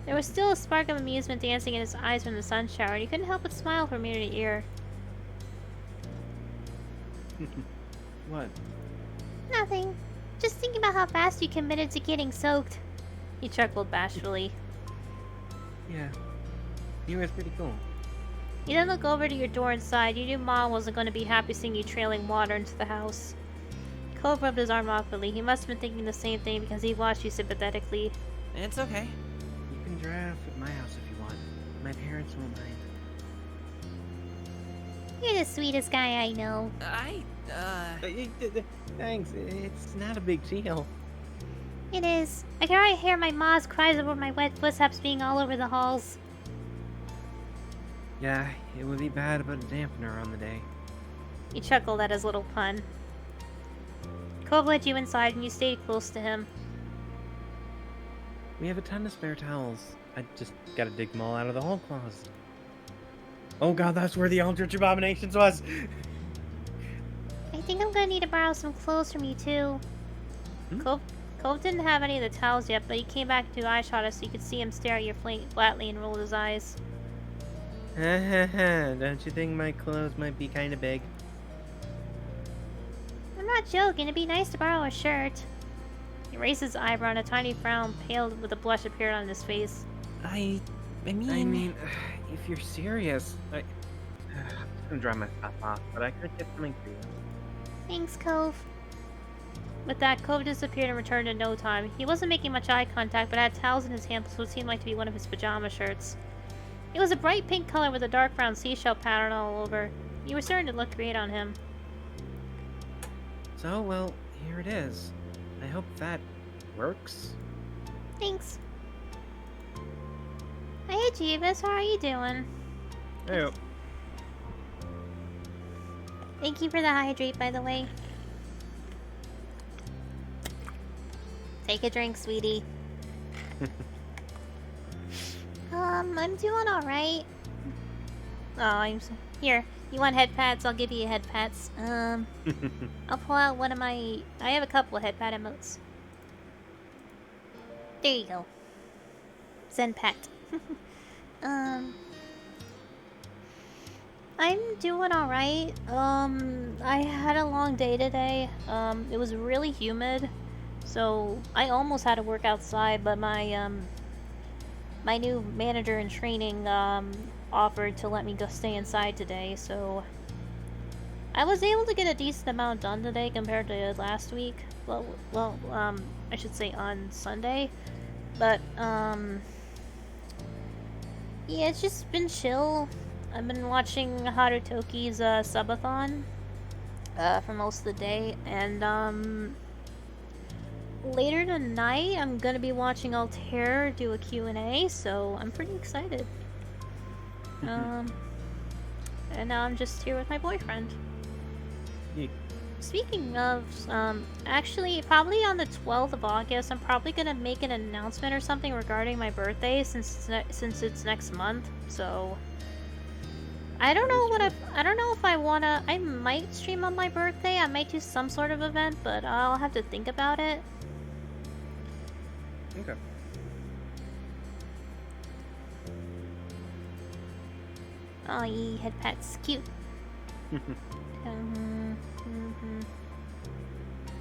There was still a spark of amusement dancing in his eyes from the sun shower, and you couldn't help but smile from ear to ear. What? Nothing. Just thinking about how fast you committed to getting soaked. He chuckled bashfully. Yeah. You were pretty cool. You then looked over to your door inside. You knew Mom wasn't going to be happy seeing you trailing water into the house. Cove rubbed his arm awkwardly. He must have been thinking the same thing because he watched you sympathetically. It's okay. You can dry off at my house if you want. My parents won't mind. You're the sweetest guy I know. Thanks. It's not a big deal. It is. I can already hear my ma's cries over my wet footsteps being all over the halls. Yeah, it would be bad about a dampener on the day. He chuckled at his little pun. Cove led you inside and you stayed close to him. We have a ton of spare towels. I just gotta dig them all out of the hall closet. Oh god, that's where the Eldritch Abominations was! I think I'm gonna need to borrow some clothes from you too. Cove didn't have any of the towels yet, but he came back to eye shot us so you could see him stare at you flatly and roll his eyes. Don't you think my clothes might be kind of big? I'm not joking. It'd be nice to borrow a shirt. He raised his eyebrow and a tiny frown, paled with a blush, appeared on his face. I mean, if you're serious, I'm just gonna dry my stuff off, but I could get something for you. Thanks, Cove. With that, Cove disappeared and returned in no time. He wasn't making much eye contact, but had towels in his hand, so it seemed like to be one of his pajama shirts. It was a bright pink color with a dark brown seashell pattern all over. You were starting to look great on him. So, well, here it is. I hope that works. Thanks. Hey, Jeebus, how are you doing? Hey, Thank you for the hydrate, by the way. Take a drink, sweetie. I'm doing alright. Oh, here. You want head pats? I'll give you head pats. I'll pull out one of my... I have a couple of head pat emotes. There you go. Zen pat. I'm doing alright. I had a long day today. It was really humid. So, I almost had to work outside, but my new manager in training, offered to let me go stay inside today, so... I was able to get a decent amount done today compared to last week. Well, I should say on Sunday. But, yeah, it's just been chill. I've been watching Harutoki's, subathon, for most of the day, and, later tonight, I'm gonna be watching Altair do a Q&A, so I'm pretty excited. And now I'm just here with my boyfriend. Yeah. Speaking of, actually, probably on the 12th of August, I'm probably gonna make an announcement or something regarding my birthday since it's next month. So I don't know I don't know if I wanna. I might stream on my birthday. I might do some sort of event, but I'll have to think about it. Okay. Oh, ye head pets, cute.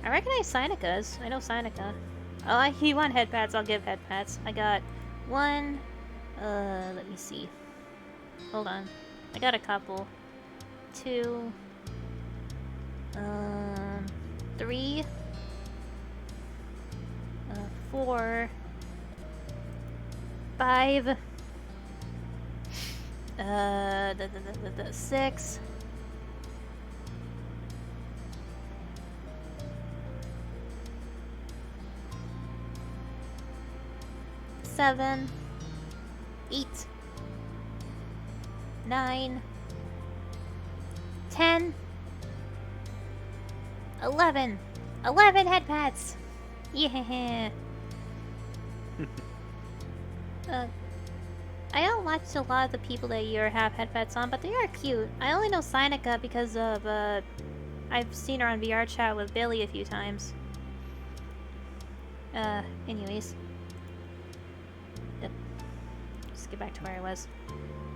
I recognize Seneca's. I know Seneca. Oh, he want head pats. I'll give head pats. I got one. Let me see. Hold on. I got a couple. 2. 3. 4. 5. 6. 7. 8. 9. 10. 11. 11 head pats! Yeah! I don't watch a lot of the people that you have head pats on, but they are cute. I only know Seneca because of, I've seen her on VR chat with Billy a few times. Anyways. Let's get back to where I was.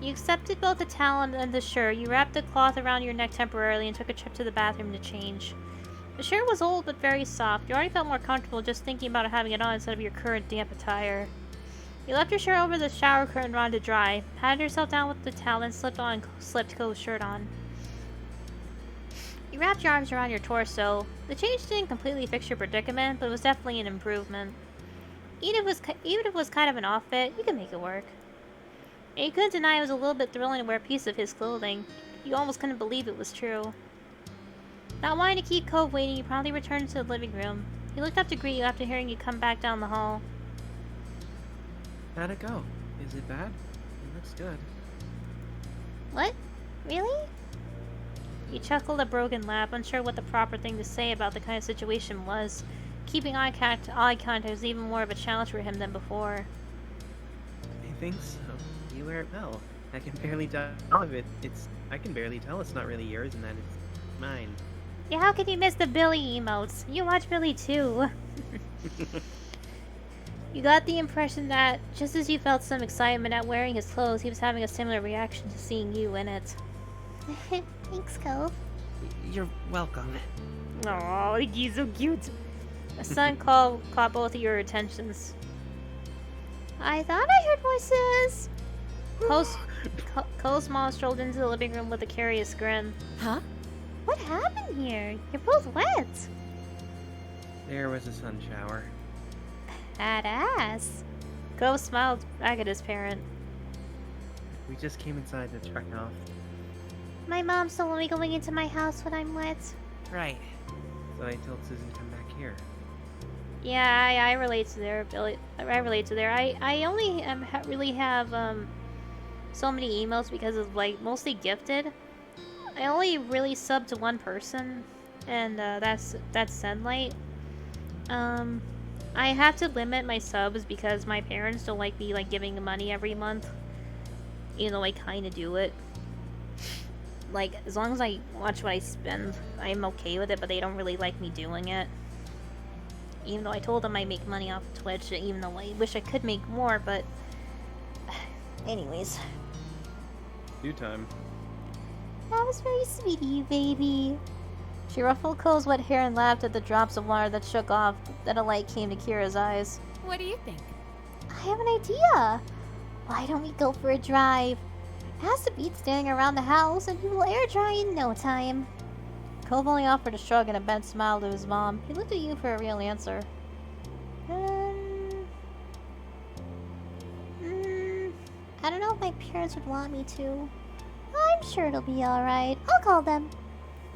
You accepted both the towel and the shirt. You wrapped the cloth around your neck temporarily and took a trip to the bathroom to change. The shirt was old but very soft. You already felt more comfortable just thinking about having it on instead of your current damp attire. You left your shirt over the shower curtain rod to dry, patted yourself down with the towel, and slipped Co's shirt on. You wrapped your arms around your torso. The change didn't completely fix your predicament, but it was definitely an improvement. Even if it was kind of an off fit, you could make it work. And you couldn't deny it was a little bit thrilling to wear a piece of his clothing. You almost couldn't believe it was true. Not wanting to keep Cove waiting, you promptly returned to the living room. He looked up to greet you after hearing you come back down the hall. How'd it go? Is it bad? It looks good. What? Really? He chuckled a broken laugh, unsure what the proper thing to say about the kind of situation was. Keeping eye contact was even more of a challenge for him than before. I think so. You wear it well. I can barely tell if I can barely tell it's not really yours and that it's mine. Yeah, how could you miss the Billy emotes? You watch Billy too. You got the impression that, just as you felt some excitement at wearing his clothes, he was having a similar reaction to seeing you in it. Thanks, Cove. You're welcome. Oh, he's so cute. A sudden call caught both of your attentions. I thought I heard voices. Cole's mom strolled into the living room with a curious grin. Huh? What happened here? You're both wet. There was a sun shower. Badass. Cole smiled back at his parent. We just came inside to check off. My mom's don't want me going into my house when I'm wet. Right. So I told Susan to come back here. Yeah, I relate to there, Billy. I relate to there. I only really have so many emails because of like mostly gifted. I only really sub to one person, and that's Sunlight. I have to limit my subs because my parents don't like me like giving money every month. Even though I kind of do it. Like as long as I watch what I spend, I'm okay with it. But they don't really like me doing it. Even though I told them I make money off of Twitch, even though I wish I could make more, but anyways. Due time. That was very sweet of you, baby. She ruffled Cole's wet hair and laughed at the drops of water that shook off. Then a light came to Kira's eyes. What do you think? I have an idea. Why don't we go for a drive? It has to beat standing around the house, and we will air dry in no time. Cove only offered a shrug and a bent smile to his mom. He looked at you for a real answer. I don't know if my parents would want me to. I'm sure it'll be alright. I'll call them.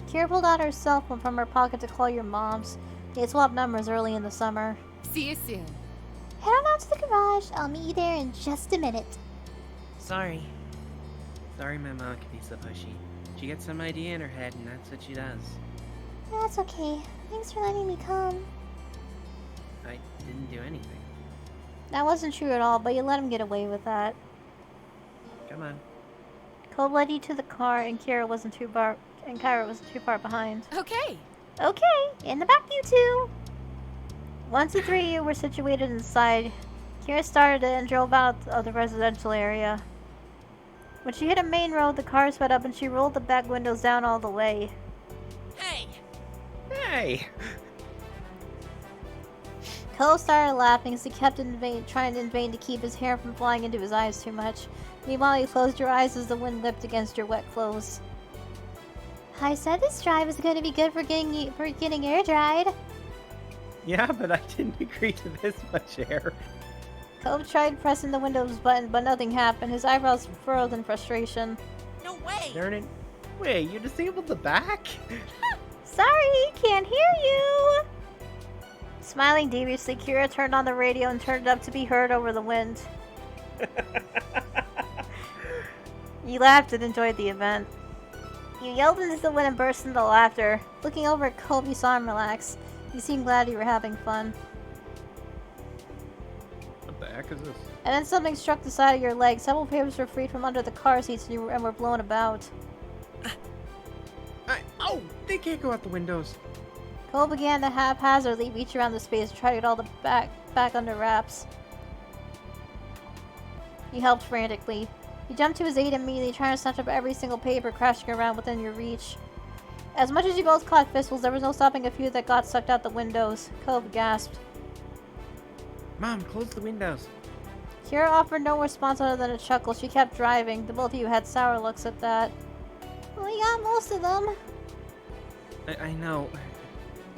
Kira pulled out her cell phone from her pocket to call your moms. They swap numbers early in the summer. See you soon. Head on out to the garage. I'll meet you there in just a minute. Sorry. Sorry my mom can be so pushy. She gets some idea in her head and that's what she does. That's okay. Thanks for letting me come. I didn't do anything. That wasn't true at all, but you let him get away with that. Come on. Cole led you to the car, and Kyra wasn't too far behind. Okay. Okay, in the back, you two. Once the three of you were situated inside, Kyra started it and drove out of the residential area. When she hit a main road, the car sped up and she rolled the back windows down all the way. Hey! Hey! Cole started laughing as he kept trying in vain to keep his hair from flying into his eyes too much. Meanwhile, you closed your eyes as the wind lipped against your wet clothes. I said this drive is going to be good for getting air dried. Yeah, but I didn't agree to this much air. Cove tried pressing the Windows button, but nothing happened. His eyebrows furrowed in frustration. No way! Darn it. Wait, you disabled the back? Sorry, can't hear you! Smiling deviously, Kira turned on the radio and turned it up to be heard over the wind. You laughed and enjoyed the event. You yelled into the wind and burst into laughter. Looking over at Cove, you saw him relax. You seemed glad you were having fun. What the heck is this? And then something struck the side of your leg. Several papers were freed from under the car seats and were blown about. Oh! They can't go out the windows. Cole began to haphazardly reach around the space to try to get all the back under wraps. You helped frantically. You jumped to his aid immediately, trying to snatch up every single paper crashing around within your reach. As much as you both caught fistfuls, there was no stopping a few that got sucked out the windows. Cove gasped. Mom, close the windows. Kira offered no response other than a chuckle. She kept driving. The both of you had sour looks at that. We got most of them. I know.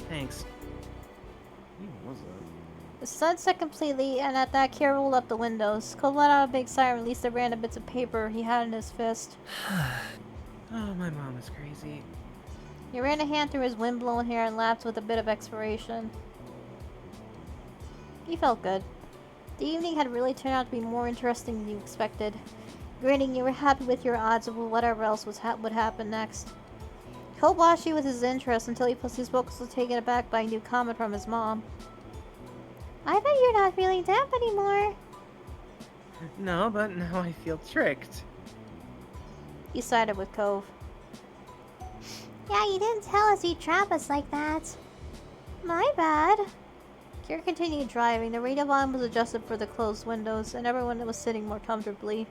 Thanks. What was that? The sun set completely, and at that, Kira rolled up the windows. Cole let out a big sigh and released the random bits of paper he had in his fist. Oh, my mom is crazy. He ran a hand through his wind-blown hair and laughed with a bit of expiration. He felt good. The evening had really turned out to be more interesting than you expected. Grinning, you were happy with your odds of whatever else would happen next. Cole watched you with his interest until his focus was taken aback by a new comment from his mom. I bet you're not feeling damp anymore. No, but now I feel tricked. He sided with Cove. Yeah, you didn't tell us you'd trap us like that. My bad. Kira continued driving. The radio volume was adjusted for the closed windows, and everyone was sitting more comfortably.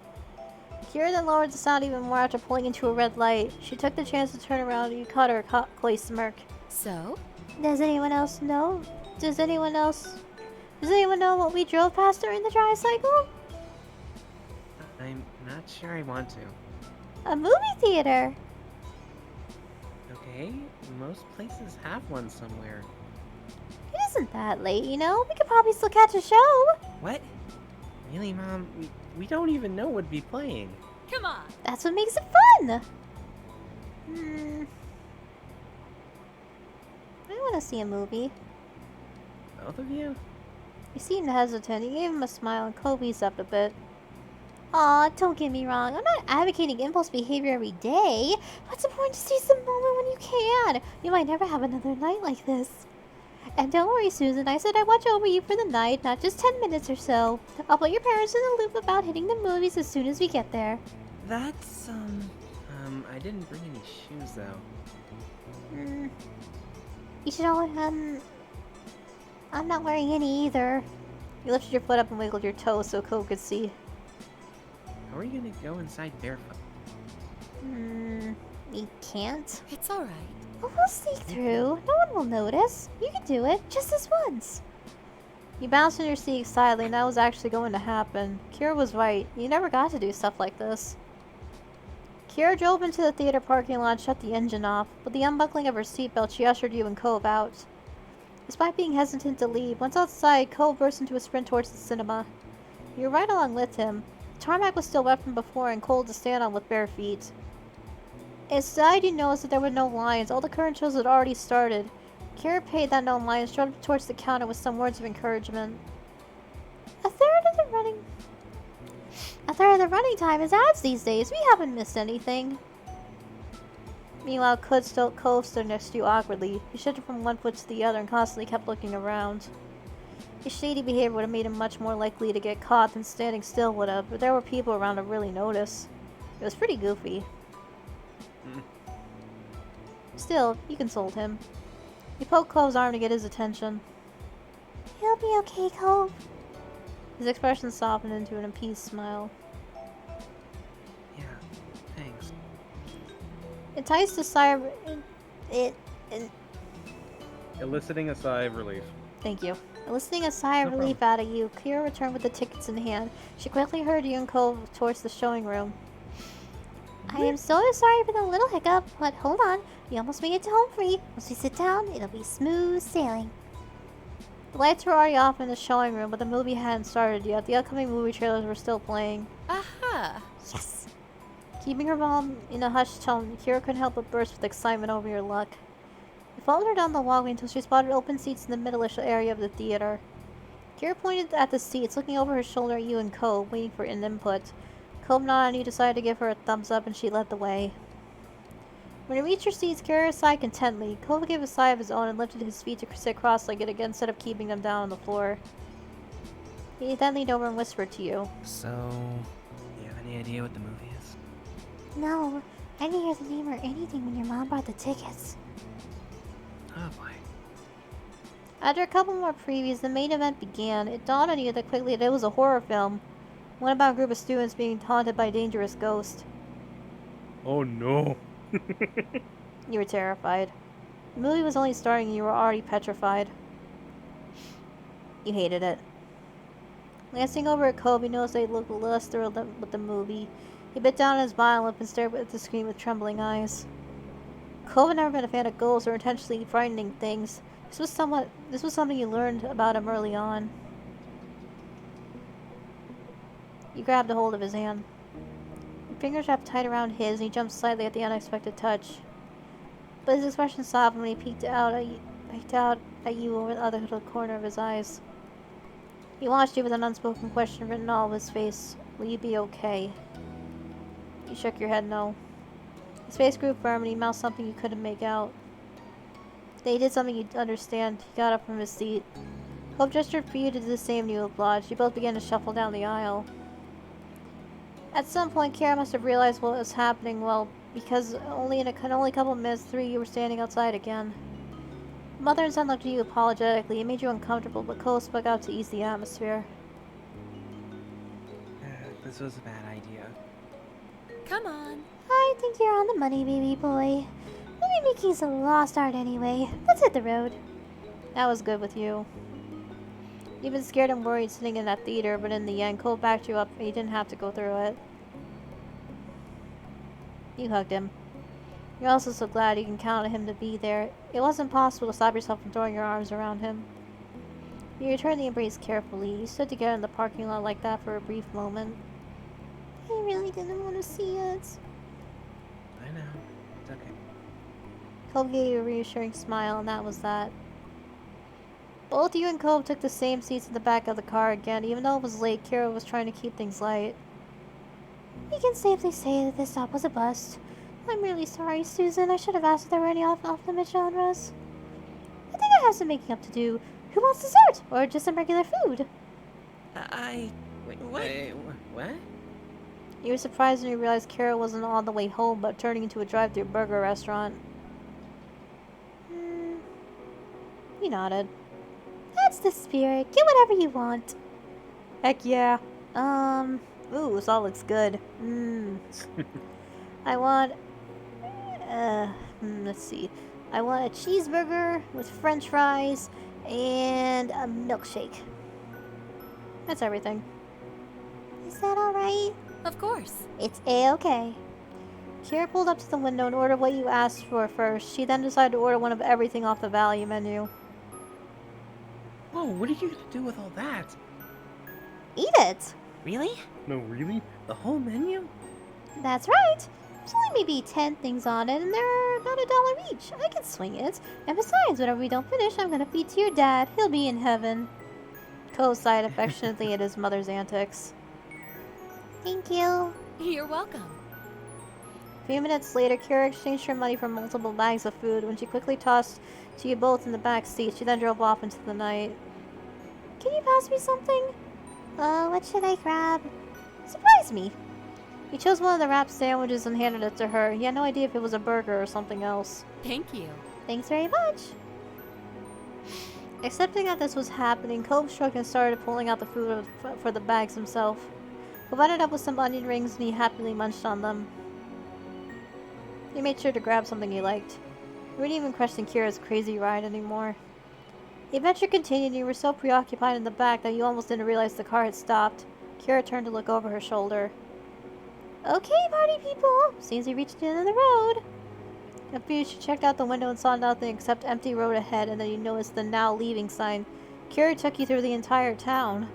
Kira then lowered the sound even more after pulling into a red light. She took the chance to turn around and you caught her coy smirk. So? Does anyone else know? Does anyone know what we drove past during the tricycle? I'm not sure I want to. A movie theater. Okay, most places have one somewhere. It isn't that late, you know? We could probably still catch a show. What? Really, Mom? We don't even know what'd be playing. Come on. That's what makes it fun. I want to see a movie. Both of you? You seemed hesitant. You gave him a smile and Cove eased up a bit. Aw, don't get me wrong. I'm not advocating impulse behavior every day. But it's important to seize the moment when you can. You might never have another night like this. And don't worry, Susan. I said I'd watch over you for the night, not just 10 minutes or so. I'll put your parents in the loop about hitting the movies as soon as we get there. That's, I didn't bring any shoes, though. You should all, I'm not wearing any either. You lifted your foot up and wiggled your toes so Cole could see. How are you gonna go inside barefoot? We can't. It's alright. Well, we'll sneak through. No one will notice. You can do it, just this once. You bounced in your seat excitedly, and that was actually going to happen. Kira was right. You never got to do stuff like this. Kira drove into the theater parking lot and shut the engine off. With the unbuckling of her seatbelt, she ushered you and Cove out. Despite being hesitant to leave, once outside, Cove burst into a sprint towards the cinema. You were right along with him. The tarmac was still wet from before and cold to stand on with bare feet. Inside, you noticed that there were no lines. All the current shows had already started. Kira paid that no mind and strode towards the counter with some words of encouragement. A third of the running time is ads these days. We haven't missed anything. Meanwhile, Cove stood next to you awkwardly. He shifted from one foot to the other and constantly kept looking around. His shady behavior would have made him much more likely to get caught than standing still would have, but there were people around to really notice. It was pretty goofy. Still, you consoled him. He poked Cove's arm to get his attention. You'll be okay, Cove. His expression softened into an appeased smile. Yeah, thanks. Enticed a sigh of... Eliciting a sigh of relief. Thank you. Eliciting a sigh of No relief out of you, Kira returned with the tickets in hand. She quickly hurried you and Cove towards the showing room. I am so sorry for the little hiccup, but hold on. We almost made it to home free. Once we sit down, it'll be smooth sailing. The lights were already off in the showing room, but the movie hadn't started yet. The upcoming movie trailers were still playing. Aha! Yes. Keeping her mom in a hushed tone, Kira couldn't help but burst with excitement over your luck. You followed her down the walkway until she spotted open seats in the middle-ish area of the theater. Kira pointed at the seats, looking over her shoulder at you and Cove, waiting for an input. Cove nodded and you decided to give her a thumbs up and she led the way. When you reached your seats, Kira sighed contently. Cove gave a sigh of his own and lifted his feet to sit cross-legged again instead of keeping them down on the floor. He then leaned over and whispered to you. So, do you have any idea what the movie is? No, I didn't hear the name or anything when your mom bought the tickets. Oh boy. After a couple more previews, the main event began. It dawned on you that quickly that it was a horror film. One about a group of students being haunted by a dangerous ghost. Oh no. You were terrified. The movie was only starting and you were already petrified. You hated it. Glancing over at Cove, he noticed they looked less thrilled with the movie. He bit down his bile lip and stared at the screen with trembling eyes. Cove had never been a fan of ghosts or intentionally frightening things. This was something you learned about him early on. You grabbed a hold of his hand. Your fingers wrapped tight around his, and he jumped slightly at the unexpected touch. But his expression softened when he peeked out at you over the other corner of his eyes. He watched you with an unspoken question written all over his face. Will you be okay? You shook your head no. His face grew firm and he mouthed something you couldn't make out. Then he did something you'd understand. He got up from his seat. Hope gestured for you to do the same and you obliged. You both began to shuffle down the aisle. At some point, Kara must have realized what was happening, well, because only a couple of minutes, three you were standing outside again. Mother and son looked at you apologetically. It made you uncomfortable, but Cole spoke out to ease the atmosphere. This was a bad idea. Come on. I think you're on the money, baby boy. Movie making's a lost art anyway. Let's hit the road. That was good with you. You've been scared and worried sitting in that theater, but in the end, Cole backed you up and you didn't have to go through it. You hugged him. You're also so glad you can count on him to be there. It wasn't possible to stop yourself from throwing your arms around him. You returned the embrace carefully. You stood together in the parking lot like that for a brief moment. I really didn't want to see it. I know. It's okay. Cove gave you a reassuring smile, and that was that. Both you and Cove took the same seats in the back of the car again. Even though it was late, Kira was trying to keep things light. We can safely say that this stop was a bust. I'm really sorry, Susan. I should have asked if there were any off-limit genres. I think I have some making up to do. Who wants dessert? Or just some regular food? Wait, what? You were surprised when you realized Kara wasn't on the way home, but turning into a drive-thru burger restaurant. You nodded. That's the spirit. Get whatever you want. Heck yeah. Ooh, this all looks good. I want, let's see. I want a cheeseburger with french fries and a milkshake. That's everything. Is that alright? Of course. It's A-okay. Kira pulled up to the window and ordered what you asked for first. She then decided to order one of everything off the value menu. Whoa, what are you gonna do with all that? Eat it. Really? No, really? The whole menu? That's right. There's only maybe 10 things on it, and they're about $1 each. I can swing it. And besides, whatever we don't finish, I'm gonna feed to your dad. He'll be in heaven. Cole sighed affectionately at his mother's antics. Thank you. You're welcome. A few minutes later, Kira exchanged her money for multiple bags of food. When she quickly tossed to you both in the back seat, she then drove off into the night. Can you pass me something? What should I grab? Surprise me! He chose one of the wrapped sandwiches and handed it to her. He had no idea if it was a burger or something else. Thank you. Thanks very much. Accepting that this was happening, Cope shrugged and started pulling out the food for the bags himself. He ended up with some onion rings and he happily munched on them. He made sure to grab something he liked. He wouldn't even question Kira's crazy ride anymore. The adventure continued and you were so preoccupied in the back that you almost didn't realize the car had stopped. Kira turned to look over her shoulder. Okay, party people. Seems we reached the end of the road. Confused, she checked out the window and saw nothing except empty road ahead, and then you noticed the now leaving sign. Kira took you through the entire town.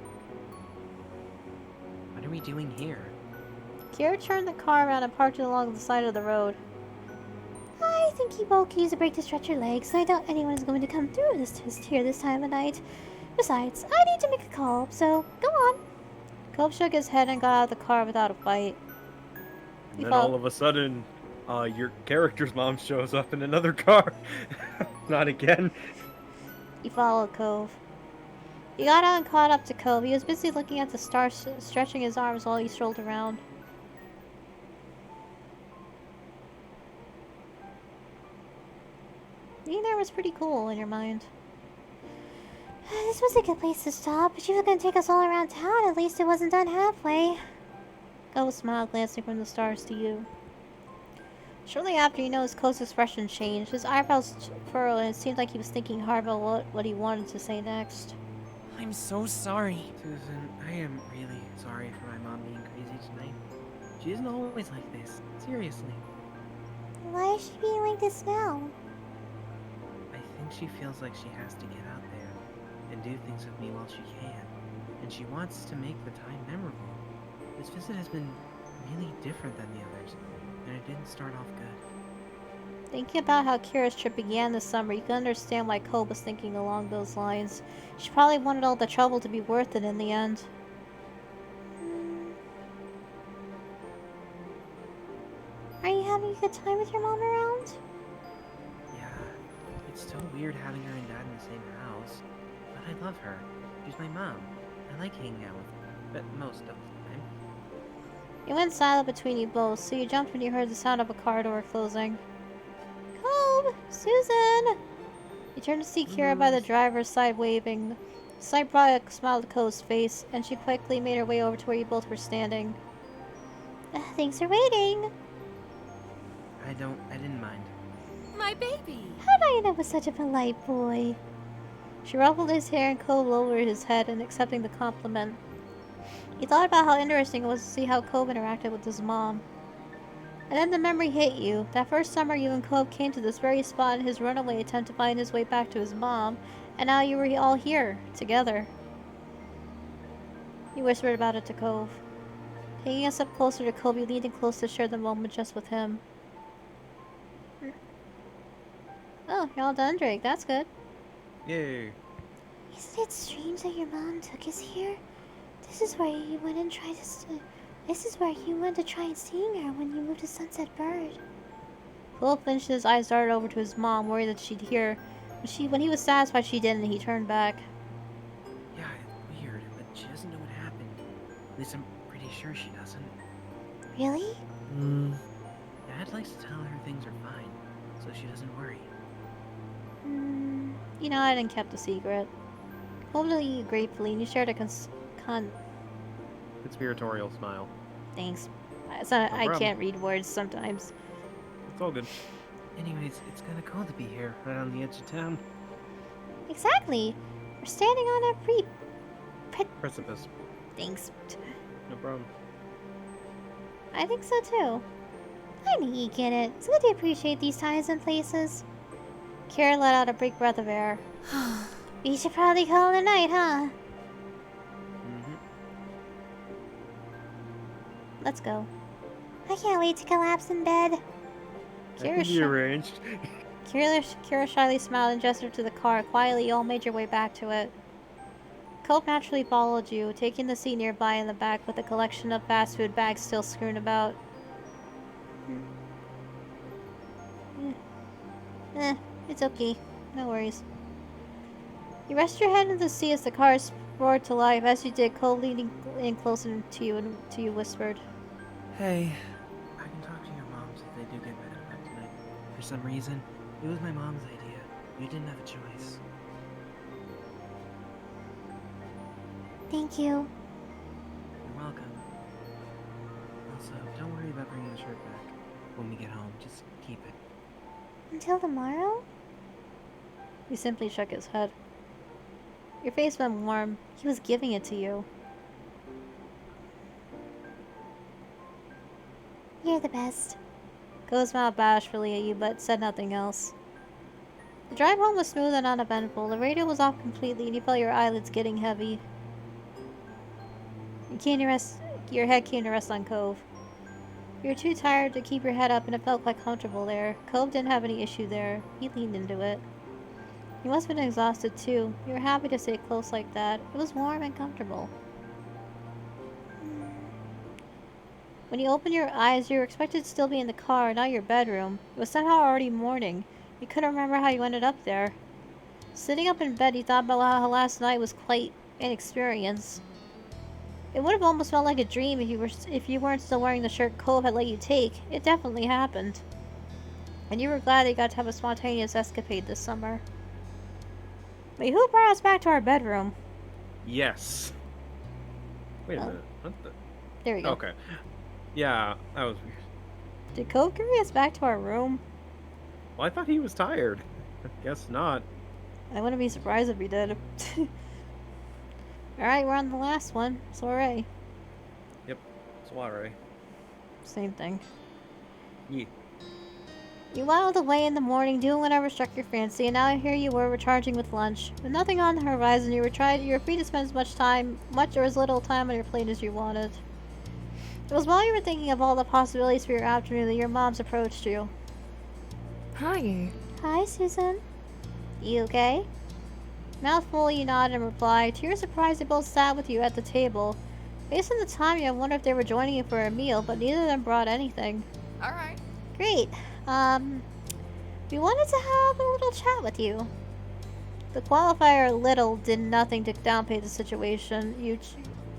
What are we doing here? Kira turned the car around and parked it along the side of the road. I think you both could use a break to stretch your legs. I doubt anyone is going to come through this test here this time of night. Besides, I need to make a call, so go on. Cope shook his head and got out of the car without a fight. And then all of a sudden, your character's mom shows up in another car. Not again. He followed Cove. He got out and caught up to Cove. He was busy looking at the stars, stretching his arms while he strolled around. Being there was pretty cool in your mind. This was a good place to stop, but you were going to take us all around town. At least it wasn't done halfway. Cove smiled, glancing from the stars to you. Shortly after, you noticed Cove's expression changed. His eyebrows furrowed, and it seemed like he was thinking hard about what he wanted to say next. I'm so sorry. Susan, I am really sorry for my mom being crazy tonight. She isn't always like this. Seriously. Why is she being like this now? I think she feels like she has to get out there and do things with me while she can. And she wants to make the time memorable. This visit has been really different than the others, and it didn't start off good. Thinking about how Kira's trip began this summer, you can understand why Cove was thinking along those lines. She probably wanted all the trouble to be worth it in the end. Are you having a good time with your mom around? Yeah, it's so weird having her and Dad in the same house, but I love her. She's my mom. I like hanging out with her, but most of the time. It went silent between you both, so you jumped when you heard the sound of a car door closing. Cove! Susan! You turned to see Kira by the driver's side waving. The sight brought a smile to Cove's face, and she quickly made her way over to where you both were standing. Thanks for waiting. I didn't mind. My baby. How do I end up with such a polite boy? She ruffled his hair and Cove lowered his head in accepting the compliment. He thought about how interesting it was to see how Cove interacted with his mom. And then the memory hit you. That first summer you and Cove came to this very spot in his runaway attempt to find his way back to his mom, and now you were all here, together. You whispered about it to Cove. Taking a step closer to Cove, you leaned in close to share the moment just with him. Oh, you're all done, Drake. That's good. Yay. Isn't it strange that your mom took us here? This is where you went and tried to. This is where you went to try and seeing her when you moved to Sunset Bird. Philip flinched, his eyes darted over to his mom, worried that she'd hear. When he was satisfied she didn't, he turned back. Yeah, it's weird, but she doesn't know what happened. At least I'm pretty sure she doesn't. Really? Dad likes to tell her things are fine, so she doesn't worry. You know, I didn't kept a secret. Holding you gratefully, and you shared a Conspiratorial smile. Thanks. I problem. can't read words sometimes. It's all good. Anyways, it's kinda cool to be here, right on the edge of town. Exactly. We're standing on a Precipice. Thanks. No problem. I think so too. I know you get it. It's good to appreciate these times and places. Kira let out a big breath of air. We should probably call it a night, huh? Let's go. I can't wait to collapse in bed. That can be arranged. Kira shyly smiled and gestured to the car. Quietly, you all made your way back to it. Cope naturally followed you, taking the seat nearby in the back with a collection of fast food bags still strewn about. It's okay. No worries. You rest your head into the seat as the car roared to life. As you did, Cole leaning in closer to you and whispered, Hey, I can talk to your moms if they do get mad about tonight. For some reason, it was my mom's idea. You didn't have a choice. Thank you. You're welcome. Also, don't worry about bringing the shirt back. When we get home, just keep it. Until tomorrow? He simply shook his head. Your face went warm. He was giving it to you. You're the best. Ko smiled bashfully at you, but said nothing else. The drive home was smooth and uneventful. The radio was off completely, and you felt your eyelids getting heavy. Your head came to rest on Cove. You were too tired to keep your head up, and it felt quite comfortable there. Cove didn't have any issue there. He leaned into it. You must have been exhausted too. You were happy to stay close like that. It was warm and comfortable. When you opened your eyes, you were expected to still be in the car, not your bedroom. It was somehow already morning. You couldn't remember how you ended up there. Sitting up in bed, you thought about how last night was quite an experience. It would have almost felt like a dream if you weren't still wearing the shirt Cove had let you take. It definitely happened. And you were glad that you got to have a spontaneous escapade this summer. Wait, who brought us back to our bedroom? Yes. Wait a minute. What the? There we go. Okay. Yeah, that was weird. Did Cove carry us back to our room? Well, I thought he was tired. Guess not. I wouldn't be surprised if he did. Alright, we're on the last one. Soiree. Yep. Soiree. Same thing. Yeah. You waddled away in the morning, doing whatever struck your fancy, and now here you were recharging with lunch. With nothing on the horizon, you were free to spend as much or as little time on your plate as you wanted. It was while you were thinking of all the possibilities for your afternoon that your moms approached you. Hi. Hi, Susan. You okay? Mouthful, you nodded in reply. To your surprise, they both sat with you at the table. Based on the time, I wondered if they were joining you for a meal, but neither of them brought anything. Alright. Great. We wanted to have a little chat with you. The qualifier little did nothing to downplay the situation.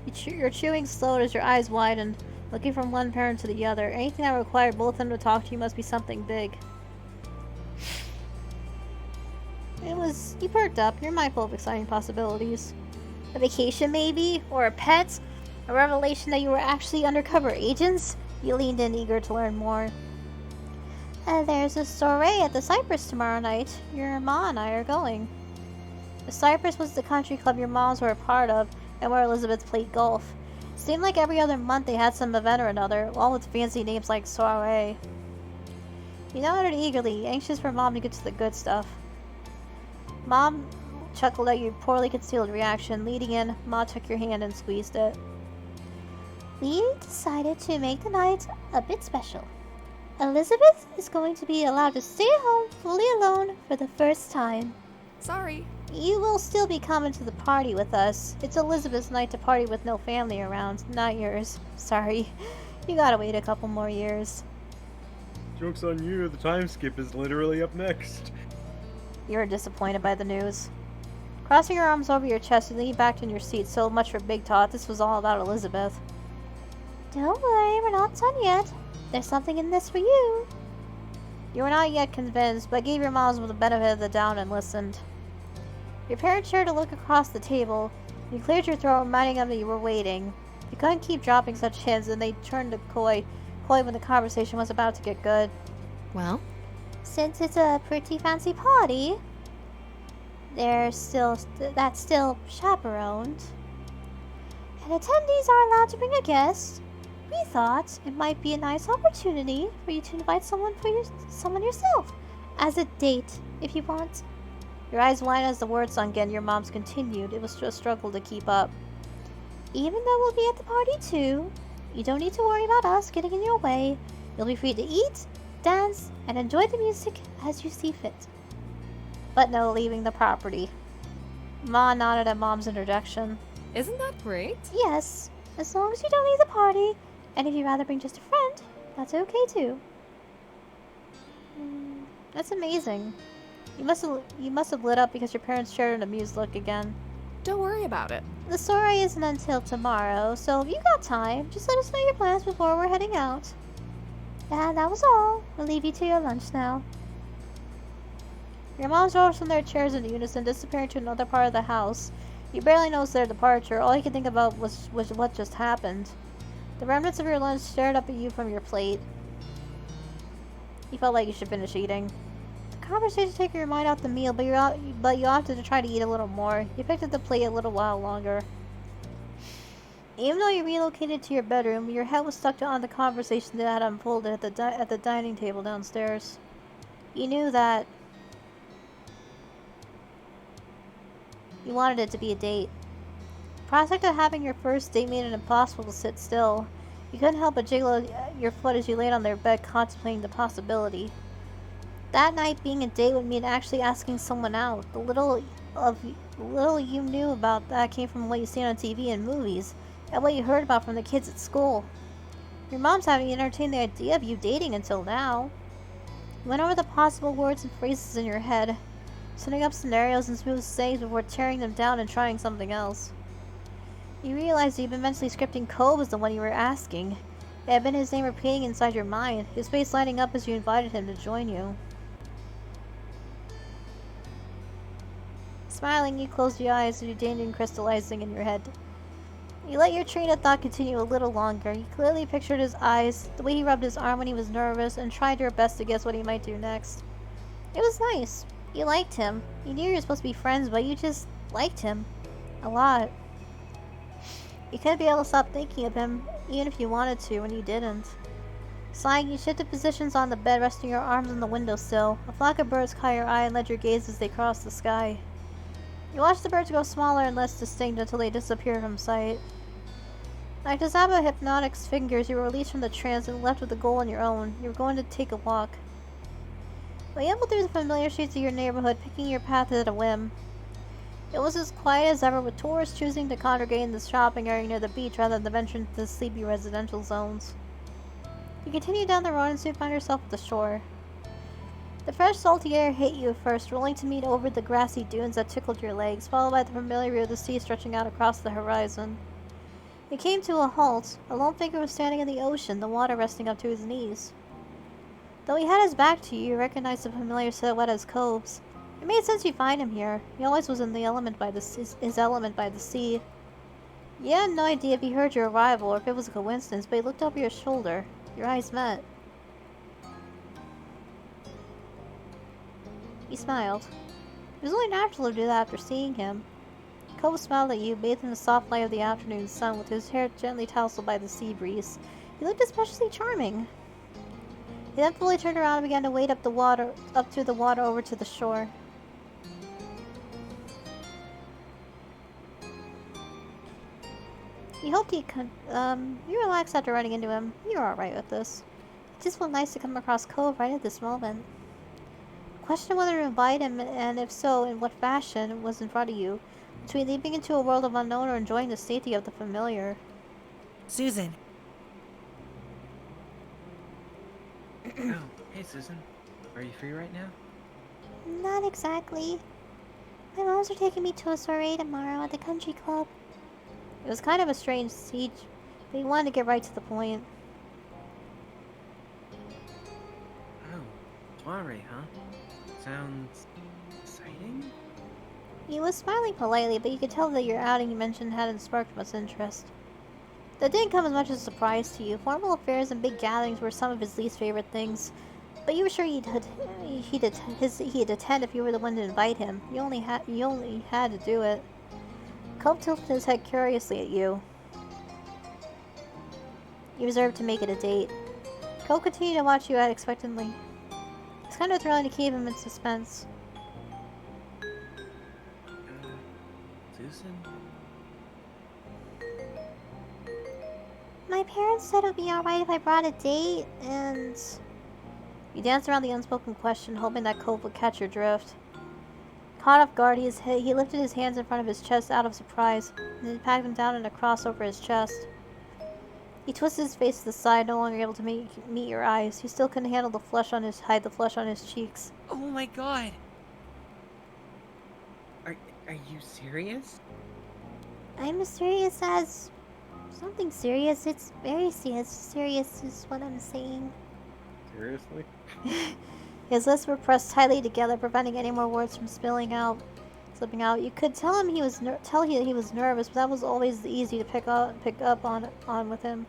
You're chewing slow as your eyes widened, looking from one parent to the other. Anything that required both of them to talk to you must be something big. You perked up. You're mindful of exciting possibilities. A vacation, maybe? Or a pet? A revelation that you were actually undercover agents? You leaned in, eager to learn more. There's a soiree at the Cypress tomorrow night. Your ma and I are going. The Cypress was the country club your moms were a part of, and where Elizabeth played golf. It seemed like every other month they had some event or another, all with fancy names like soiree. You nodded eagerly, anxious for Mom to get to the good stuff. Mom chuckled at your poorly concealed reaction. Leading in, Ma took your hand and squeezed it. We decided to make the night a bit special. Elizabeth is going to be allowed to stay home fully alone for the first time. Sorry. You will still be coming to the party with us. It's Elizabeth's night to party with no family around, not yours. Sorry. You gotta wait a couple more years. Joke's on you, the time skip is literally up next. You were disappointed by the news. Crossing your arms over your chest, you leaned back in your seat. So much for Big Tot. This was all about Elizabeth. Don't worry, we're not done yet. There's something in this for you. You were not yet convinced, but gave your moms the benefit of the doubt and listened. Your parents shared a look across the table. You cleared your throat, reminding them that you were waiting. You couldn't keep dropping such hints, and they turned to coy when the conversation was about to get good. Well? Since it's a pretty fancy party, that's still chaperoned. And attendees are allowed to bring a guest. We thought it might be a nice opportunity for you to invite someone yourself as a date, if you want. Your eyes widened as the words sunk in. Your moms continued. It was a struggle to keep up. Even though we'll be at the party too, You don't need to worry about us getting in your way. You'll be free to eat, dance, and enjoy the music as you see fit. But no leaving the property. Ma nodded at Mom's interjection. Isn't that great? Yes, as long as you don't leave the party, and if you'd rather bring just a friend, that's okay too. That's amazing. You must have lit up because your parents shared an amused look again. Don't worry about it. The story isn't until tomorrow, so if you got time, just let us know your plans before we're heading out. And that was all. We'll leave you to your lunch now. Your moms rose from their chairs in unison, disappearing to another part of the house. You barely noticed their departure. All you could think about was what just happened. The remnants of your lunch stared up at you from your plate. You felt like you should finish eating. The conversation took your mind off the meal, but you opted to try to eat a little more. You picked up the plate a little while longer. Even though you relocated to your bedroom, your head was stuck on the conversation that had unfolded at the dining table downstairs. You knew that you wanted it to be a date. The prospect of having your first date made it impossible to sit still. You couldn't help but jiggle your foot as you laid on their bed, contemplating the possibility. That night being a date would mean actually asking someone out. The little you knew about that came from what you seen on TV and movies, and what you heard about from the kids at school. Your mom's having entertained the idea of you dating until now. You went over the possible words and phrases in your head, setting up scenarios and smooth sayings before tearing them down and trying something else. You realized that you'd been mentally scripting Cove as the one you were asking. It had been his name repeating inside your mind, his face lighting up as you invited him to join you. Smiling, you closed your eyes as your daydream crystallizing in your head. You let your train of thought continue a little longer. You clearly pictured his eyes, the way he rubbed his arm when he was nervous, and tried your best to guess what he might do next. It was nice. You liked him. You knew you were supposed to be friends, but you just liked him. A lot. You couldn't be able to stop thinking of him, even if you wanted to, and you didn't. Sighing, you shifted positions on the bed, resting your arms on the windowsill. A flock of birds caught your eye and led your gaze as they crossed the sky. You watched the birds grow smaller and less distinct until they disappeared from sight. Like the zap of hypnotic's fingers, you were released from the trance and left with a goal on your own. You were going to take a walk. You ambled through the familiar streets of your neighborhood, picking your path at a whim. It was as quiet as ever, with tourists choosing to congregate in the shopping area near the beach rather than venture into the sleepy residential zones. You continued down the road and soon found yourself at the shore. The fresh, salty air hit you at first, rolling to meet over the grassy dunes that tickled your legs, followed by the familiar view of the sea stretching out across the horizon. You came to a halt. A lone figure was standing in the ocean, the water resting up to his knees. Though he had his back to you, you recognized the familiar silhouette as Cove's. It made sense you find him here. He always was in his element by the sea. You had no idea if he heard your arrival or if it was a coincidence, but he looked over your shoulder. Your eyes met. He smiled. It was only natural to do that after seeing him. Cove smiled at you, bathed in the soft light of the afternoon sun, with his hair gently tousled by the sea breeze. He looked especially charming. He then fully turned around and began to wade up through the water over to the shore. You hoped he could, you relaxed after running into him. You're alright with this. It just felt nice to come across Cove right at this moment. The question of whether to invite him, and if so, in what fashion, was in front of you, between leaping into a world of unknown or enjoying the safety of the familiar. Susan. Oh, hey Susan. Are you free right now? Not exactly. My moms are taking me to a soiree tomorrow at the country club. It was kind of a strange speech, but he wanted to get right to the point. Oh, soiree, huh? Sounds exciting? He was smiling politely, but you could tell that your outing you mentioned hadn't sparked much interest. That didn't come as much as a surprise to you. Formal affairs and big gatherings were some of his least favorite things, but you were sure he'd attend if you were the one to invite him. You only had to do it. Cove tilted his head curiously at you. You reserved to make it a date. Cove continued to watch you out expectantly. It's kind of thrilling to keep him in suspense. Susan? My parents said it would be alright if I brought a date, and... You danced around the unspoken question, hoping that Cove would catch your drift. Caught off guard, he lifted his hands in front of his chest out of surprise, and then packed them down in a cross over his chest. He twisted his face to the side, no longer able to meet your eyes. He still couldn't handle hide the flush on his cheeks. Oh my god. Are you serious? I'm as serious as... something serious. It's very serious. Serious is what I'm saying. Seriously? His lips were pressed tightly together, preventing any more words from slipping out. You could tell he was nervous, but that was always easy to pick up on with him.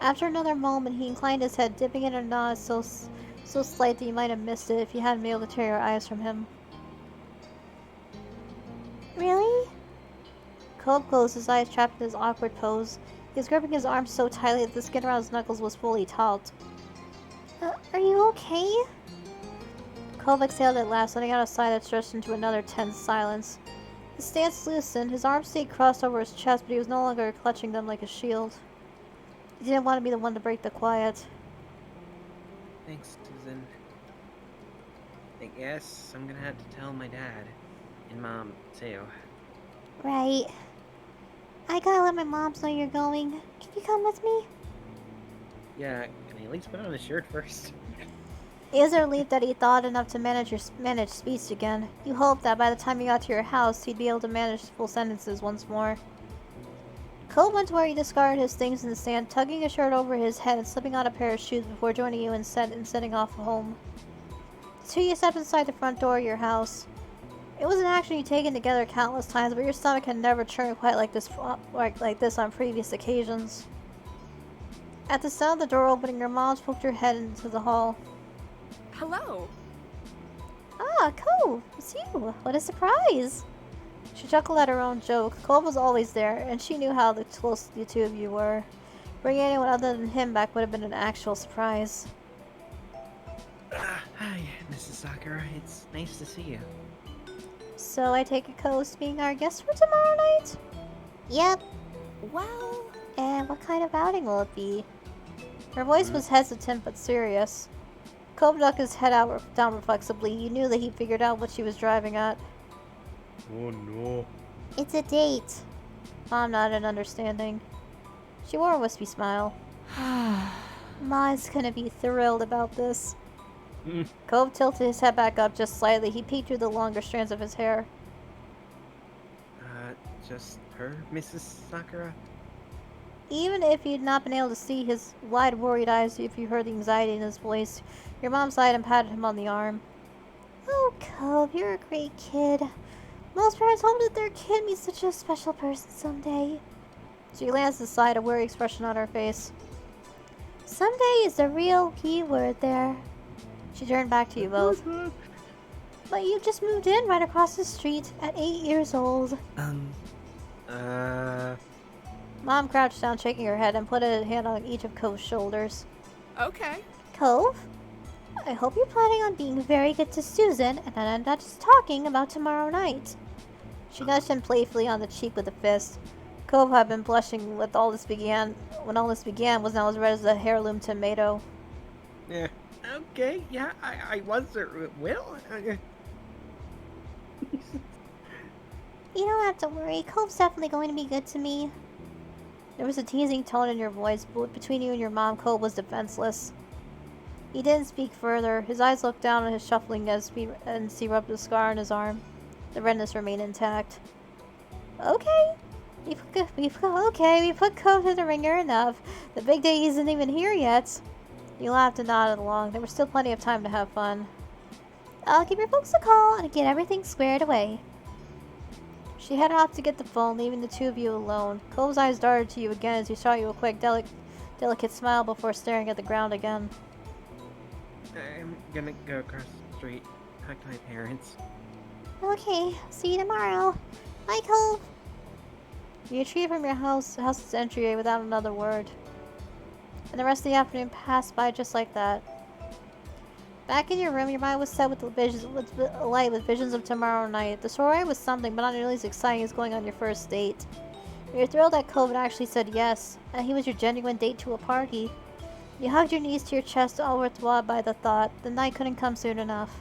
After another moment, he inclined his head, dipping in a nod so slight that you might have missed it if you hadn't been able to tear your eyes from him. Really? Cove closed his eyes, trapped in his awkward pose. He was gripping his arms so tightly that the skin around his knuckles was fully taut. Are you okay? Cove exhaled at last, letting out a sigh that stretched into another tense silence. His stance loosened, his arms stayed crossed over his chest, but he was no longer clutching them like a shield. He didn't want to be the one to break the quiet. Thanks, Susan. I guess I'm gonna have to tell my dad. And Mom, too. Right. I gotta let my moms know you're going. Can you come with me? Yeah, can I at least put on a shirt first? He was a relief that he thought enough to manage speech again. You hoped that by the time you got to your house, he'd be able to manage full sentences once more. Cole went to where he discarded his things in the sand, tugging his shirt over his head and slipping on a pair of shoes before joining you and setting off home. The two of you stepped inside the front door of your house. It was an action you'd taken together countless times, but your stomach had never churned quite like this on previous occasions. At the sound of the door opening, your mom poked her head into the hall. Hello. Ah, Cole, it's you. What a surprise. She chuckled at her own joke. Cole was always there, and she knew how close the two of you were. Bringing anyone other than him back would have been an actual surprise. Hi, Mrs. Sakura. It's nice to see you. So I take it Cole's being our guest for tomorrow night? Yep. Well, And what kind of outing will it be? Her voice was hesitant but serious. Cole ducked his head down reflexively. You knew that he figured out what she was driving at. Oh no. It's a date. Mom nodded understanding. She wore a wispy smile. Ma's gonna be thrilled about this. Cove tilted his head back up just slightly. He peeked through the longer strands of his hair. Just her, Mrs. Sakura? Even if you'd not been able to see his wide, worried eyes, if you heard the anxiety in his voice, your mom sighed and patted him on the arm. Oh, Cove, you're a great kid. Most parents hope that their kid meets such a special person someday. She glanced aside, a worried expression on her face. Someday is the real key word there. She turned back to you both. But you just moved in right across the street at 8 years old. Mom crouched down, shaking her head, and put a hand on each of Cove's shoulders. okay. Cove, I hope you're planning on being very good to Susan and not just talking about tomorrow night. She nudged him playfully on the cheek with a fist. Cove had been blushing when all this began was now as red as a heirloom tomato. Yeah. Okay, yeah, I was Will. You don't have to worry. Cove's definitely going to be good to me. There was a teasing tone in your voice, but between you and your mom, Cove was defenseless. He didn't speak further. His eyes looked down at his shuffling as he rubbed the scar on his arm. The redness remained intact. Okay. We put Cove in the ringer enough. The big day isn't even here yet. You laughed and nodded along. There was still plenty of time to have fun. I'll give your folks a call and get everything squared away. She headed off to get the phone, leaving the two of you alone. Cove's eyes darted to you again as he shot you a quick, delicate smile before staring at the ground again. I'm gonna go across the street, talk to my parents. Okay, see you tomorrow. Bye, Cove. You retreated from your house's entryway without another word. And the rest of the afternoon passed by just like that. Back in your room, your mind was set with visions of tomorrow night. The story was something, but not nearly as exciting as going on your first date. You're thrilled that Coven actually said yes, and he was your genuine date to a party. You hugged your knees to your chest, all worthwhile by the thought the night couldn't come soon enough.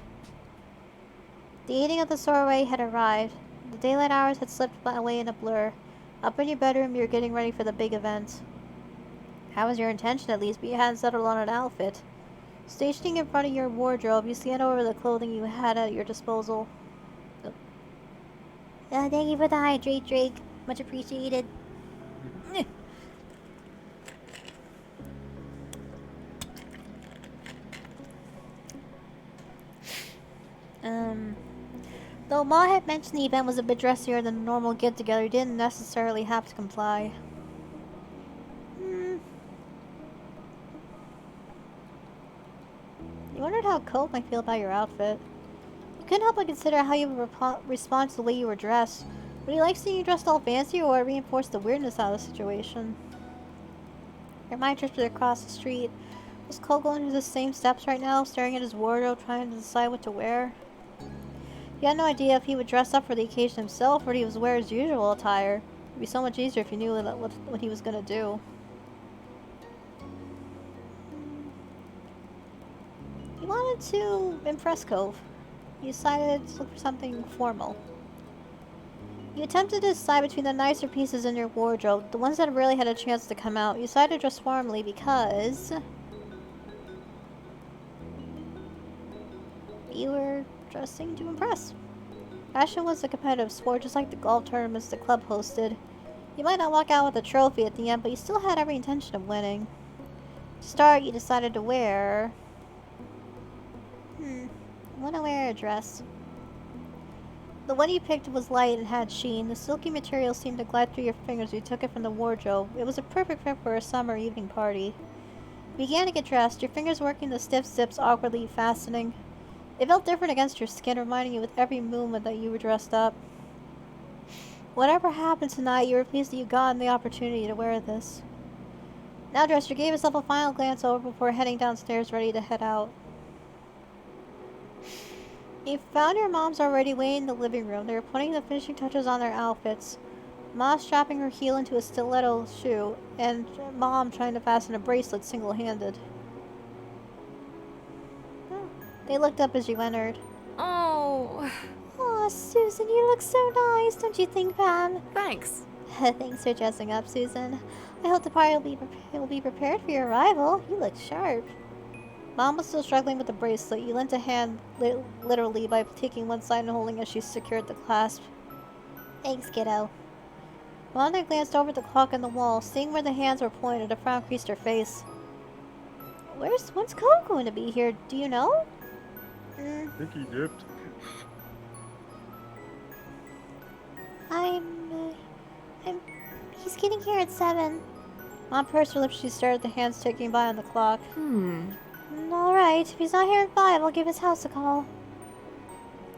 The evening of the soiree had arrived. The daylight hours had slipped away in a blur. Up in your bedroom, you were getting ready for the big event. That was your intention, at least, but you hadn't settled on an outfit. Stationing in front of your wardrobe, you scanned over the clothing you had at your disposal. Thank you for the hydrate, Drake. Much appreciated. Though Ma had mentioned the event was a bit dressier than a normal get-together, you didn't necessarily have to comply. You wondered how Colt might feel about your outfit. You couldn't help but consider how you would respond to the way you were dressed. Would he like seeing you dressed all fancy, or would it reinforce the weirdness out of the situation? Your mind drifted across the street. Was Colt going through the same steps right now, staring at his wardrobe, trying to decide what to wear? He had no idea if he would dress up for the occasion himself, or if he was wear his usual attire. It would be so much easier if he knew what he was going to do. He wanted to impress Cove. He decided to look for something formal. You attempted to decide between the nicer pieces in your wardrobe, the ones that really had a chance to come out. You decided to dress formally because you were dressing to impress. Fashion was a competitive sport, just like the golf tournaments the club hosted. You might not walk out with a trophy at the end, but you still had every intention of winning. To start, you decided to wear... I want to wear a dress. The one you picked was light and had sheen. The silky material seemed to glide through your fingers as you took it from the wardrobe. It was a perfect fit for a summer evening party. You began to get dressed, your fingers working the stiff zips awkwardly fastening. It felt different against your skin, reminding you with every movement that you were dressed up. Whatever happened tonight, you were pleased that you got the opportunity to wear this. Now dressed, you gave yourself a final glance over before heading downstairs, ready to head out. You found your moms already waiting in the living room. They were putting the finishing touches on their outfits. Ma strapping her heel into a stiletto shoe, and Mom trying to fasten a bracelet single-handed. They looked up as you entered. Oh. Aw, Susan, you look so nice, don't you think, Pam? Thanks. Thanks for dressing up, Susan. I hope the party will be prepared for your arrival. You look sharp. Mom was still struggling with the bracelet. You lent a hand, literally, by taking one side and holding as she secured the clasp. Thanks, kiddo. Wanda glanced over at the clock on the wall. Seeing where the hands were pointed, a frown creased her face. When's Cole going to be here? Do you know? I think he dipped. He's getting here at 7. Mom pursed her lips. She stared at the hands ticking by on the clock. Alright, if he's not here at 5, I'll give his house a call.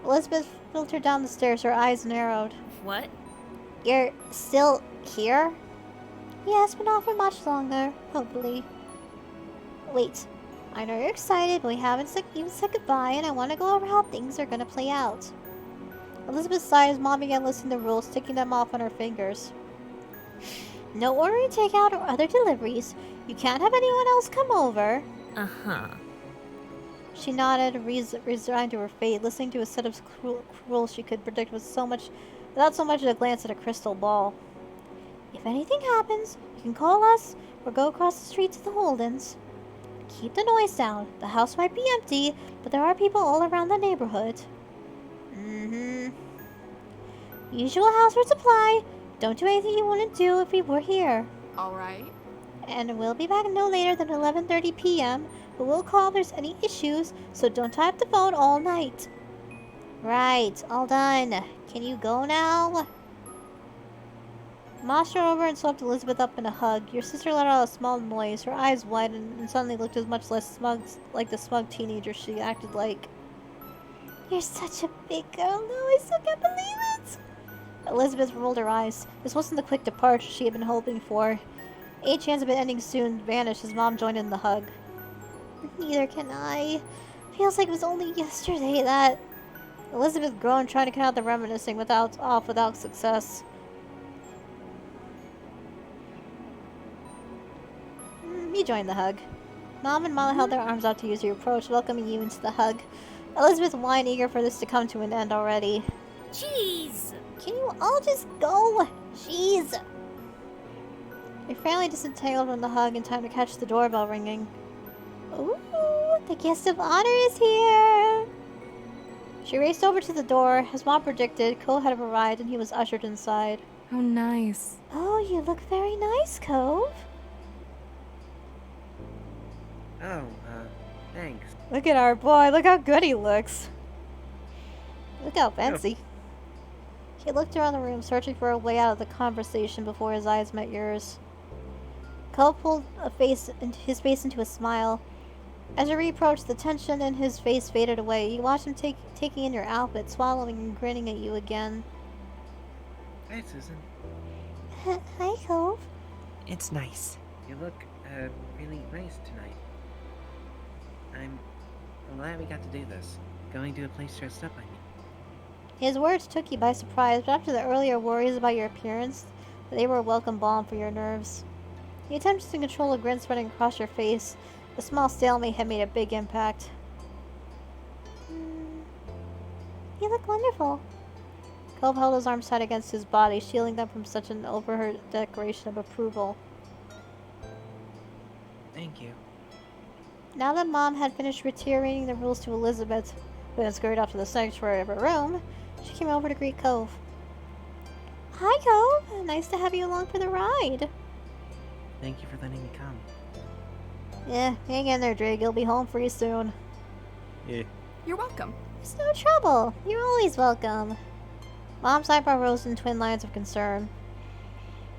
Elizabeth filtered down the stairs, her eyes narrowed. What? You're still here? Yes, but not for much longer, hopefully. Wait, I know you're excited, but we haven't even said goodbye, and I want to go over how things are going to play out. Elizabeth sighed as Mom began listing the rules, ticking them off on her fingers. No ordering takeout or other deliveries. You can't have anyone else come over. Uh-huh. She nodded, resigned to her fate, listening to a set of rules she could predict without so much as a glance at a crystal ball. If anything happens, you can call us or go across the street to the Holdens. Keep the noise down. The house might be empty, but there are people all around the neighborhood. Usual household supply. Don't do anything you wouldn't do if we were here. All right. And we'll be back no later than 11:30 p.m., but we'll call if there's any issues, so don't type the phone all night. Right, all done. Can you go now? Ma strode over and swept Elizabeth up in a hug. Your sister let out a small noise. Her eyes widened and suddenly looked as much less smug, like the smug teenager she acted like. You're such a big girl now, I still can't believe it! Elizabeth rolled her eyes. This wasn't the quick departure she had been hoping for. Any chance of it ending soon vanished as Mom joined in the hug. Neither can I. Feels like it was only yesterday that... Elizabeth groaned, trying to cut out the reminiscing without success. join the hug. Mom and Mala held their arms out to use your approach, welcoming you into the hug. Elizabeth whined, eager for this to come to an end already. Jeez! Can you all just go? Jeez! Your family disentangled from the hug in time to catch the doorbell ringing. Ooh, the guest of honor is here! She raced over to the door. As Mom predicted, Cove had arrived and he was ushered inside. Oh, nice. Oh, you look very nice, Cove. Oh, thanks. Look at our boy. Look how good he looks. Look how fancy. He looked around the room, searching for a way out of the conversation before his eyes met yours. Cole pulled his face into a smile. As you reapproached, the tension in his face faded away. You watched him taking in your outfit, swallowing and grinning at you again. Hi, Susan. Hi, Cove. It's nice. You look, really nice tonight. I'm glad we got to do this. Going to a place dressed up, I mean. His words took you by surprise, but after the earlier worries about your appearance, they were a welcome balm for your nerves. You attempted to control a grin spreading across your face. The small stalemate had made a big impact. You look wonderful. Cove held his arms tight against his body, shielding them from such an overheard declaration of approval. Thank you. Now that Mom had finished reiterating the rules to Elizabeth, who had scurried off to the sanctuary of her room, she came over to greet Cove. Hi, Cove. Nice to have you along for the ride. Thank you for letting me come. Yeah, hang in there, Drake. You'll be home pretty soon. Yeah. You're welcome. It's no trouble. You're always welcome. Mom's eyebrow rose in twin lines of concern.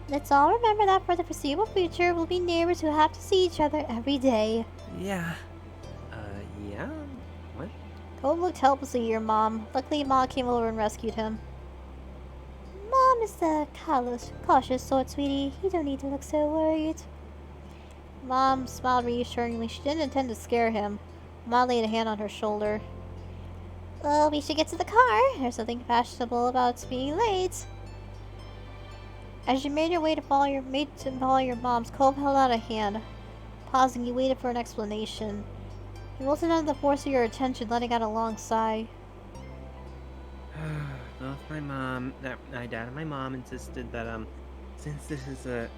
Let's all remember that for the foreseeable future, we'll be neighbors who have to see each other every day. Yeah. Yeah? What? Cove looked helplessly at your mom. Luckily, Ma came over and rescued him. Mom is the cautious sort, sweetie. You don't need to look so worried. Mom smiled reassuringly. She didn't intend to scare him. Ma laid a hand on her shoulder. Well, we should get to the car. There's something fashionable about being late. As you made your way to follow your mom's, Cove held out a hand. Pausing, you waited for an explanation. He wilted under the force of your attention, letting out a long sigh. Both my dad and my mom insisted that, since this is a...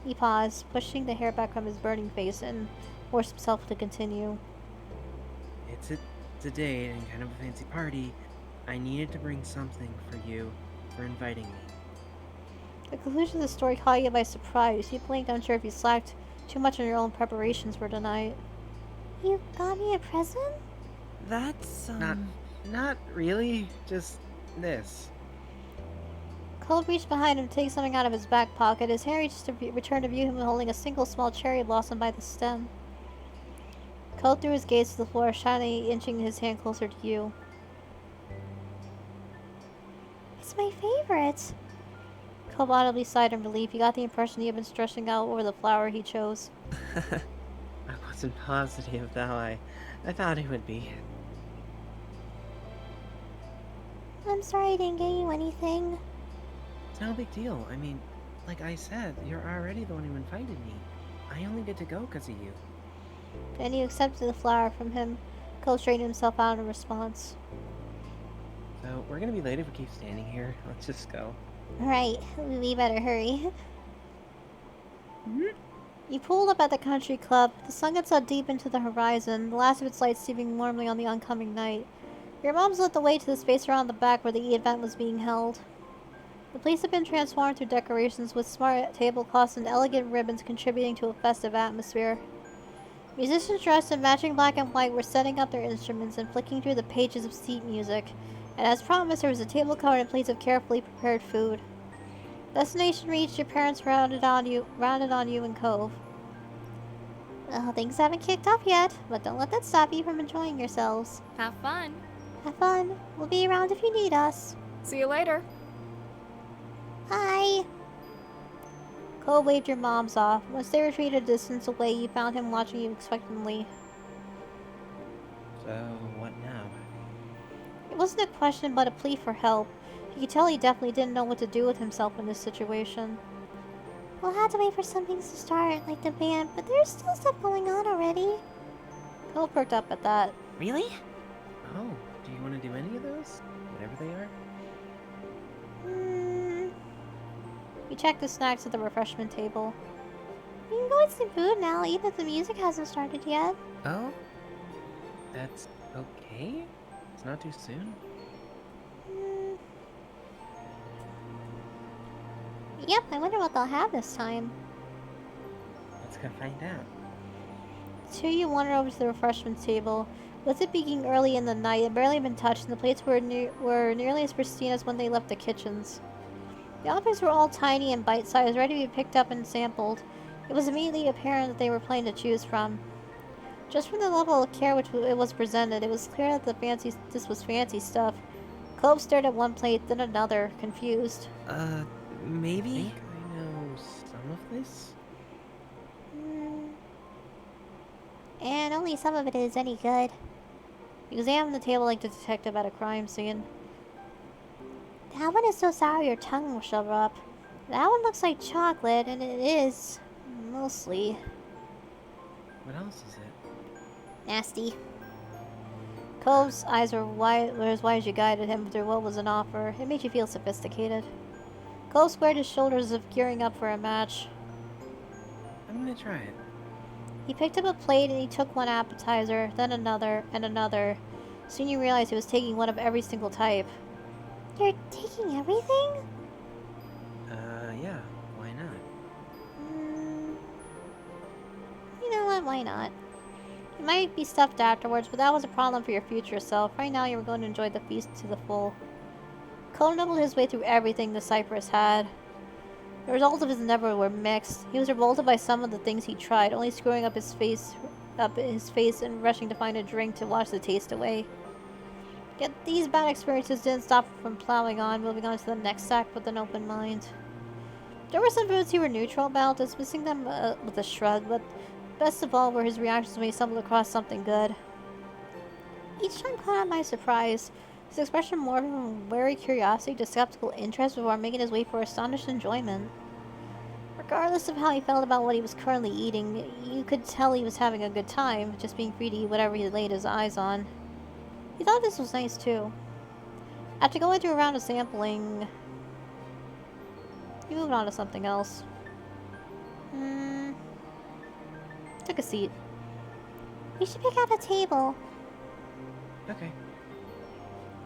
He paused, pushing the hair back from his burning face, and forced himself to continue. It's a date and kind of a fancy party. I needed to bring something for you for inviting me. The conclusion of the story caught you by surprise. You blinked, unsure if you slacked too much on your own preparations for tonight. You got me a present? That's, Not really, just this. Cole reached behind him to take something out of his back pocket. His hand reached to return to view him holding a single small cherry blossom by the stem. Cole threw his gaze to the floor, shyly inching his hand closer to you. It's my favorite. Cole audibly sighed in relief. He got the impression he had been stressing out over the flower he chose. I wasn't positive, though. I thought it would be. I'm sorry I didn't get you anything. It's no big deal. I mean, like I said, you're already the one who invited me. I only get to go because of you. Then you accepted the flower from him. Cole straightened himself out in response. So, we're gonna be late if we keep standing here. Let's just go. Right, we better hurry. You pulled up at the country club. The sun had set deep into the horizon, the last of its light steaming warmly on the oncoming night. Your mom's led the way to the space around the back where the event was being held. The place had been transformed through decorations with smart tablecloths and elegant ribbons contributing to a festive atmosphere. Musicians dressed in matching black and white were setting up their instruments and flicking through the pages of sheet music, and as promised, there was a table covered in plates of carefully prepared food. Destination reached, your parents rounded on you and Cove. Well, things haven't kicked off yet, but don't let that stop you from enjoying yourselves. Have fun. Have fun. We'll be around if you need us. See you later. Bye. Cole waved your moms off. Once they retreated a distance away, you found him watching you expectantly. So, what now? It wasn't a question, but a plea for help. You could tell he definitely didn't know what to do with himself in this situation. We'll have to wait for some things to start, like the band, but there's still stuff going on already. Cole perked up at that. Really? Oh, do you want to do any of those? Whatever they are? You checked the snacks at the refreshment table. We can go get some food now, even if the music hasn't started yet. Oh? That's okay? It's not too soon? Yep, I wonder what they'll have this time. Let's go find out. The two of you wander over to the refreshment table. With it being early in the night, it had barely been touched, and the plates were nearly as pristine as when they left the kitchens. The objects were all tiny and bite-sized, ready to be picked up and sampled. It was immediately apparent that they were plenty to choose from. Just from the level of care which it was presented, it was clear that this was fancy stuff. Cove stared at one plate, then another, confused. I Maybe? think I know some of this? And only some of it is any good. You examined the table like the detective at a crime scene. That one is so sour your tongue will shrivel up. That one looks like chocolate, and it is. Mostly. What else is it? Nasty. Cove's eyes were as wide as you guided him through what was an offer. It made you feel sophisticated. Cove squared his shoulders as if gearing up for a match. I'm gonna try it. He picked up a plate and he took one appetizer, then another, and another. Soon you realized he was taking one of every single type. You're taking everything? Yeah. Why not? You know what, why not? You might be stuffed afterwards, but that was a problem for your future self. Right now you were going to enjoy the feast to the full. Cole nibbled his way through everything the Cypress had. The results of his endeavor were mixed. He was revolted by some of the things he tried, only screwing up his face and rushing to find a drink to wash the taste away. Yet these bad experiences didn't stop him from plowing on, moving on to the next sack with an open mind. There were some foods he were neutral about, dismissing them with a shrug, but best of all were his reactions when he stumbled across something good. Each time caught him by surprise, his expression morphed from wary curiosity to skeptical interest before making his way for astonished enjoyment. Regardless of how he felt about what he was currently eating, you could tell he was having a good time, just being free to eat whatever he laid his eyes on. He thought this was nice too. After going through a round of sampling, he moved on to something else. Took a seat. We should pick out a table. Okay.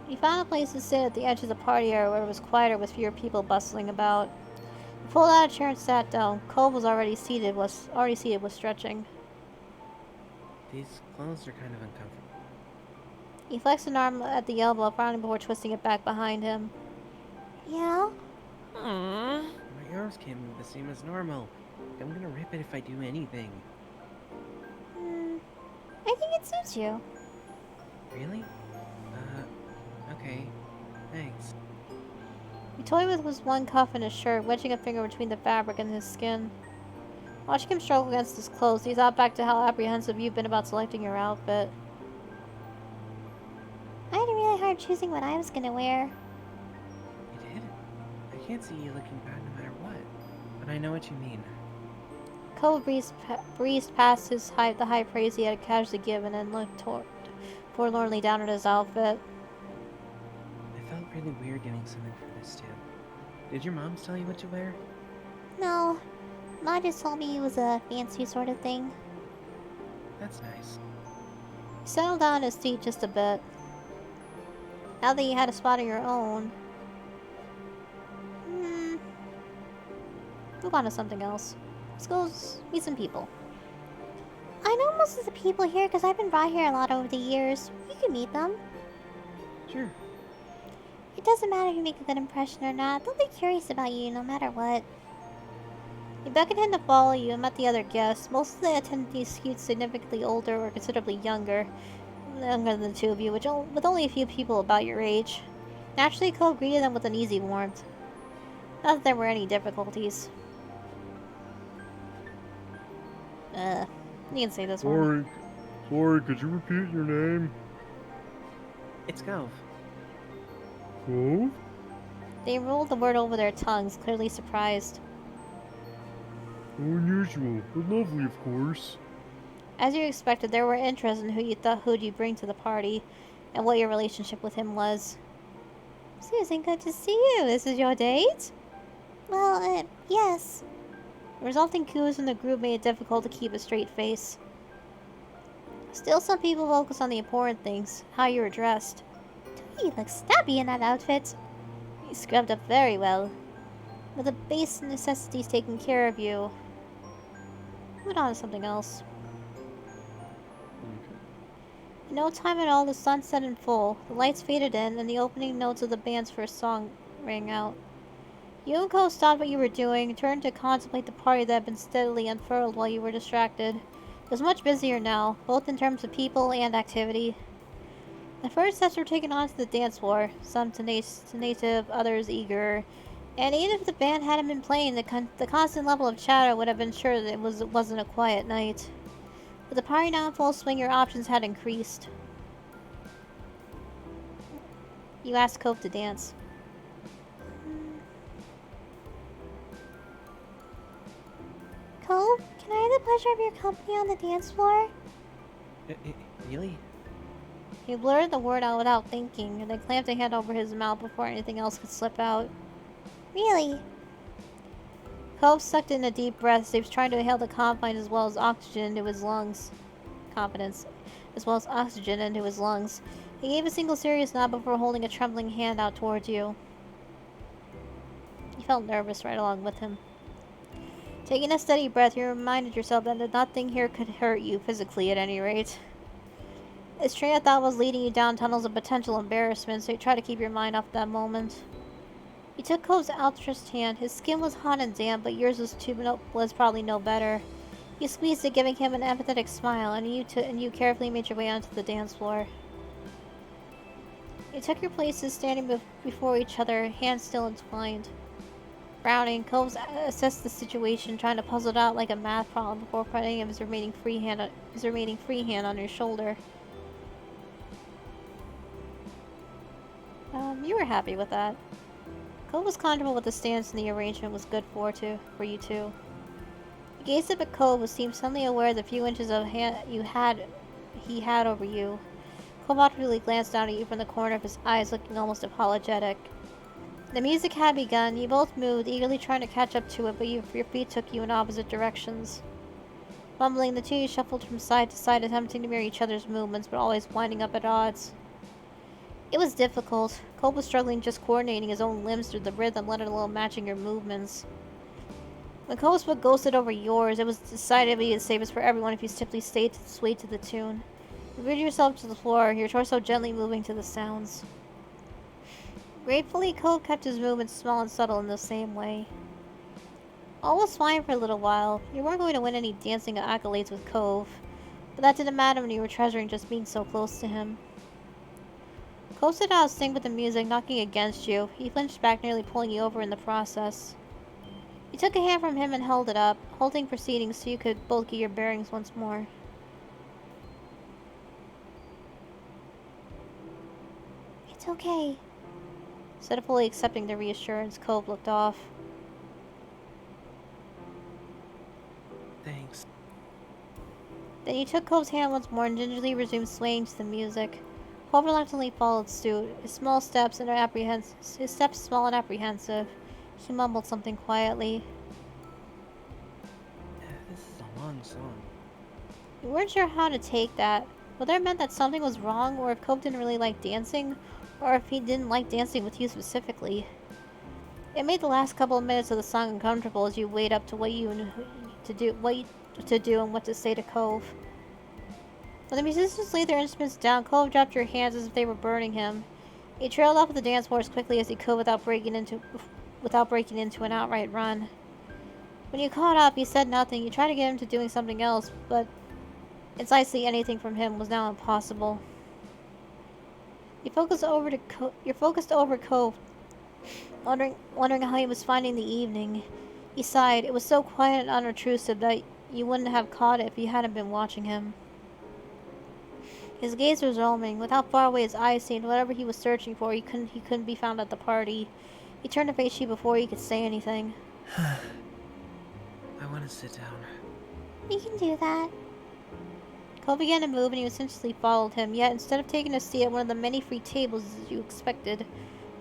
He found a place to sit at the edge of the party area where it was quieter with fewer people bustling about. He pulled out a chair and sat down. Cole was already seated with stretching. These clothes are kind of uncomfortable. He flexed an arm at the elbow, frowning before twisting it back behind him. Yeah? Aww. My arms can't move the same as normal. I'm gonna rip it if I do anything. I think it suits you. Really? Okay. Thanks. He toyed with his one cuff in his shirt, wedging a finger between the fabric and his skin. Watching him struggle against his clothes, he thought back to how apprehensive you've been about selecting your outfit. I had a really hard choosing what I was gonna wear. You did? I can't see you looking bad no matter what. But I know what you mean. Cole breezed past the high praise he had casually given and looked forlornly down at his outfit. I felt really weird doing something for this too. Did your mom tell you what to wear? No. Ma just told me it was a fancy sort of thing. That's nice. He settled down in his seat just a bit. Now that you had a spot of your own, move on to something else. Let's go meet some people. I know most of the people here because I've been brought here a lot over the years. You can meet them. Sure. It doesn't matter if you make a good impression or not. They'll be curious about you no matter what. You beckoned him to follow you and met the other guests. Most of the attendees skewed significantly older or considerably younger than the two of you, with only a few people about your age. Naturally, Cole greeted them with an easy warmth. Not that there were any difficulties. You can say this one. Sorry, could you repeat your name? It's Gove. Cove? They rolled the word over their tongues, clearly surprised. Unusual, but lovely, of course. As you expected, there were interests in who'd you bring to the party, and what your relationship with him was. Susan, good to see you. This is your date? Well, yes. The resulting coups in the group made it difficult to keep a straight face. Still, some people focus on the important things, how you were dressed. You look stabby in that outfit. You scrubbed up very well. With the base necessities taken care of you. Moving on to something else. In no time at all, the sun set in full. The lights faded in, and the opening notes of the band's first song rang out. You and Cole stopped what you were doing, turned to contemplate the party that had been steadily unfurled while you were distracted. It was much busier now, both in terms of people and activity. The first steps were taken onto the dance floor, some tentative, others eager. And even if the band hadn't been playing, the constant level of chatter would have been sure that it wasn't a quiet night. With the party now in full swing, your options had increased. You asked Cope to dance. Cole, can I have the pleasure of your company on the dance floor? Really? He blurted the word out without thinking, and then clamped a hand over his mouth before anything else could slip out. Really? Cope sucked in a deep breath as he was trying to inhale the confines as well as oxygen into his lungs. Confidence, as well as oxygen into his lungs. He gave a single serious nod before holding a trembling hand out towards you. You felt nervous right along with him. Taking a steady breath, you reminded yourself that nothing here could hurt you, physically at any rate. This train of thought was leading you down tunnels of potential embarrassment, so you tried to keep your mind off that moment. You took Cove's outstretched hand. His skin was hot and damp, but yours was probably no better. You squeezed it, giving him an empathetic smile, and you carefully made your way onto the dance floor. You took your places, standing before each other, hands still entwined. Frowning, Cove assessed the situation, trying to puzzle it out like a math problem before putting his remaining free hand on your shoulder. You were happy with that. Cove was comfortable with the stance, and the arrangement was good for you two. You gazed up at Cove, who seemed suddenly aware of the few inches of hand he had over you. Cove awkwardly glanced down at you from the corner of his eyes, looking almost apologetic. The music had begun. You both moved, eagerly trying to catch up to it, but your feet took you in opposite directions. Mumbling, the two of you shuffled from side to side, attempting to mirror each other's movements, but always winding up at odds. It was difficult. Cole was struggling just coordinating his own limbs through the rhythm, let alone matching your movements. When Cole's foot ghosted over yours, it was decided to be the safest for everyone if you simply swayed to the tune. You reared yourself to the floor, your torso gently moving to the sounds. Gratefully, Cole kept his movements small and subtle in the same way. All was fine for a little while. You weren't going to win any dancing accolades with Cove, but that didn't matter when you were treasuring just being so close to him. Cove stood out of sync with the music, knocking against you. He flinched back, nearly pulling you over in the process. You took a hand from him and held it up, halting proceedings so you could both get your bearings once more. It's okay. Instead of fully accepting the reassurance, Cove looked off. Thanks. Then you took Cove's hand once more and gingerly resumed swaying to the music. Cove reluctantly followed suit, his steps small and apprehensive. He mumbled something quietly. This is a long song. You weren't sure how to take that, whether it meant that something was wrong, or if Cove didn't really like dancing, or if he didn't like dancing with you specifically. It made the last couple of minutes of the song uncomfortable as you weighed up to what to do and what to say to Cove. When the musicians laid their instruments down, Cove dropped your hands as if they were burning him. He trailed off the dance floor as quickly as he could without breaking into an outright run. When you caught up, he said nothing. You tried to get him to doing something else, but precisely anything from him was now impossible. You focused over Cove, wondering how he was finding the evening. He sighed. It was so quiet and unobtrusive that you wouldn't have caught it if you hadn't been watching him. His gaze was roaming. With how far away his eyes seemed, whatever he was searching for, he couldn't be found at the party. He turned to face you before he could say anything. I want to sit down. We can do that. Cole began to move and he essentially followed him, yet instead of taking a seat at one of the many free tables as you expected,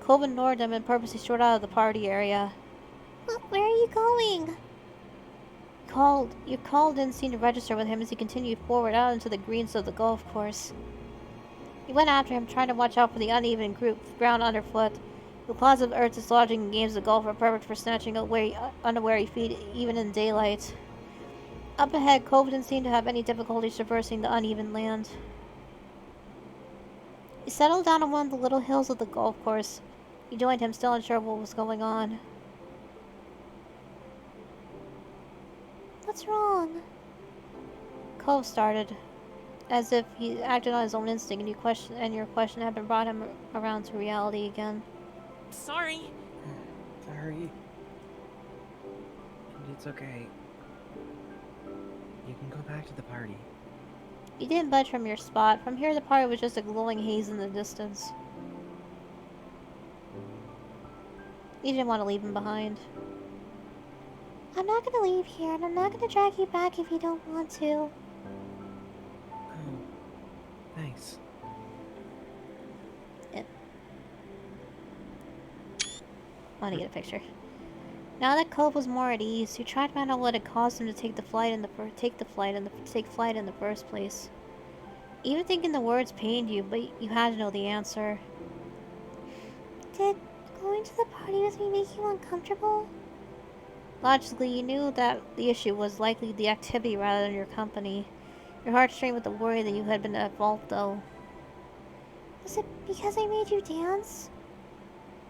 Cole ignored them and purposely strode out of the party area. Where are you going? You called didn't seem to register with him as he continued forward out into the greens of the golf course. He went after him, trying to watch out for the uneven ground underfoot. The clods of earth dislodging in games of golf are perfect for snatching unawary feet even in daylight. Up ahead, Cove didn't seem to have any difficulty traversing the uneven land. He settled down on one of the little hills of the golf course. He joined him, still unsure what was going on. What's wrong? Cove started, as if he acted on his own instinct, and your question had been brought him around to reality again. Sorry. Sorry. It's okay. You can go back to the party. You didn't budge from your spot. From here, the party was just a glowing haze in the distance. You didn't want to leave him behind. I'm not gonna leave here, and I'm not gonna drag you back if you don't want to. Oh, thanks. Want to get a picture. Now that Cove was more at ease, he tried to find out what had caused him to take flight in the first place. Even thinking the words pained you, but you had to know the answer. Did going to the party with me make you uncomfortable? Logically, you knew that the issue was likely the activity rather than your company. Your heart strained with the worry that you had been at fault, though. Was it because I made you dance?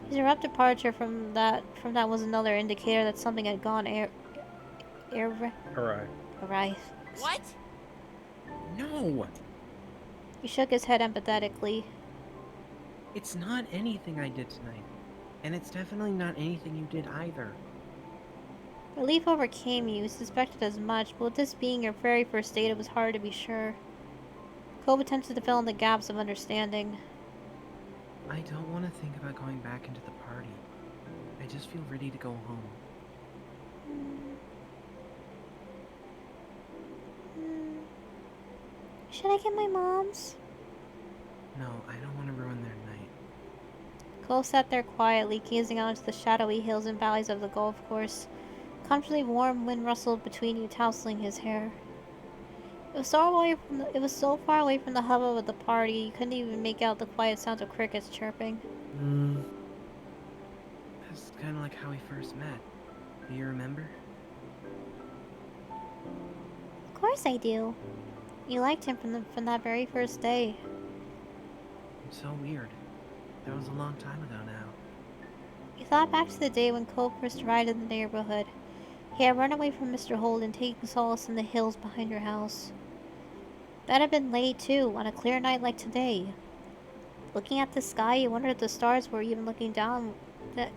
His abrupt departure from that was another indicator that something had gone awry. What? No! He shook his head empathetically. It's not anything I did tonight. And it's definitely not anything you did either. Relief overcame you. You suspected as much, but with this being your very first date, it was hard to be sure. Cove attempted to fill in the gaps of understanding. I don't want to think about going back into the party. I just feel ready to go home. Should I get my mom's? No, I don't want to ruin their night. Cole sat there quietly, gazing out into the shadowy hills and valleys of the golf course. Comfortably warm wind rustled between you, tousling his hair. It was so far away from the hubbub of the party, you couldn't even make out the quiet sounds of crickets chirping. That's kind of like how we first met. Do you remember? Of course I do. You liked him from that very first day. It's so weird. That was a long time ago now. You thought back to the day when Cole first arrived in the neighborhood. He had run away from Mr. Holden, taking solace in the hills behind your house. That had been late, too, on a clear night like today. Looking at the sky, you wondered if the stars were even looking down, that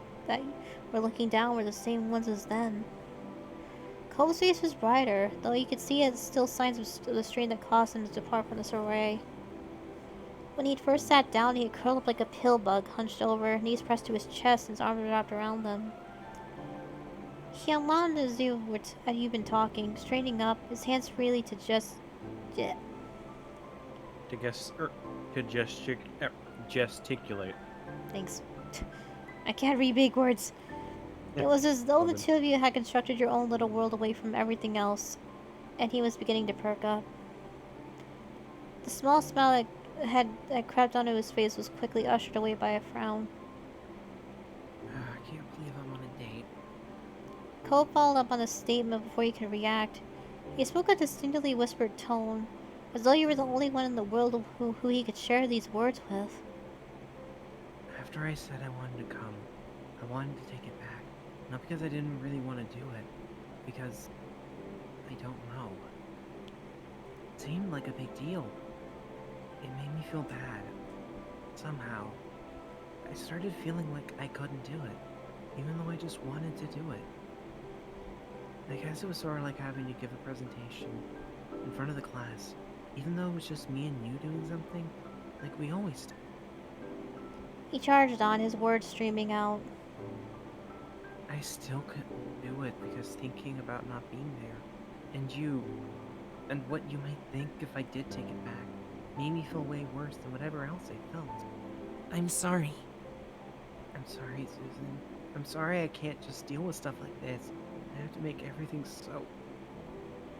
were looking down were the same ones as then. Cole's face was brighter, though you could see it still signs of the strain that caused him to depart from the soiree. When he'd first sat down, he had curled up like a pill bug, hunched over, knees pressed to his chest, and his arms wrapped around them. He unwound as you'd been talking, straightening up, his hands freely to gesticulate. Thanks. I can't read big words. It was as though the two of you had constructed your own little world away from everything else, and he was beginning to perk up. The small smile that crept onto his face was quickly ushered away by a frown. I can't believe I'm on a date. Cole followed up on the statement before he could react. He spoke a distinctly whispered tone, as though you were the only one in the world who he could share these words with. After I said I wanted to come, I wanted to take it back. Not because I didn't really want to do it, because I don't know. It seemed like a big deal. It made me feel bad. Somehow, I started feeling like I couldn't do it, even though I just wanted to do it. I guess it was sort of like having to give a presentation in front of the class, even though it was just me and you doing something, like we always do. He charged on, his words streaming out. I still couldn't do do it because thinking about not being there, and you, and what you might think if I did take it back, made me feel way worse than whatever else I felt. I'm sorry. I'm sorry, Susan. I'm sorry I can't just deal with stuff like this. I have to make everything so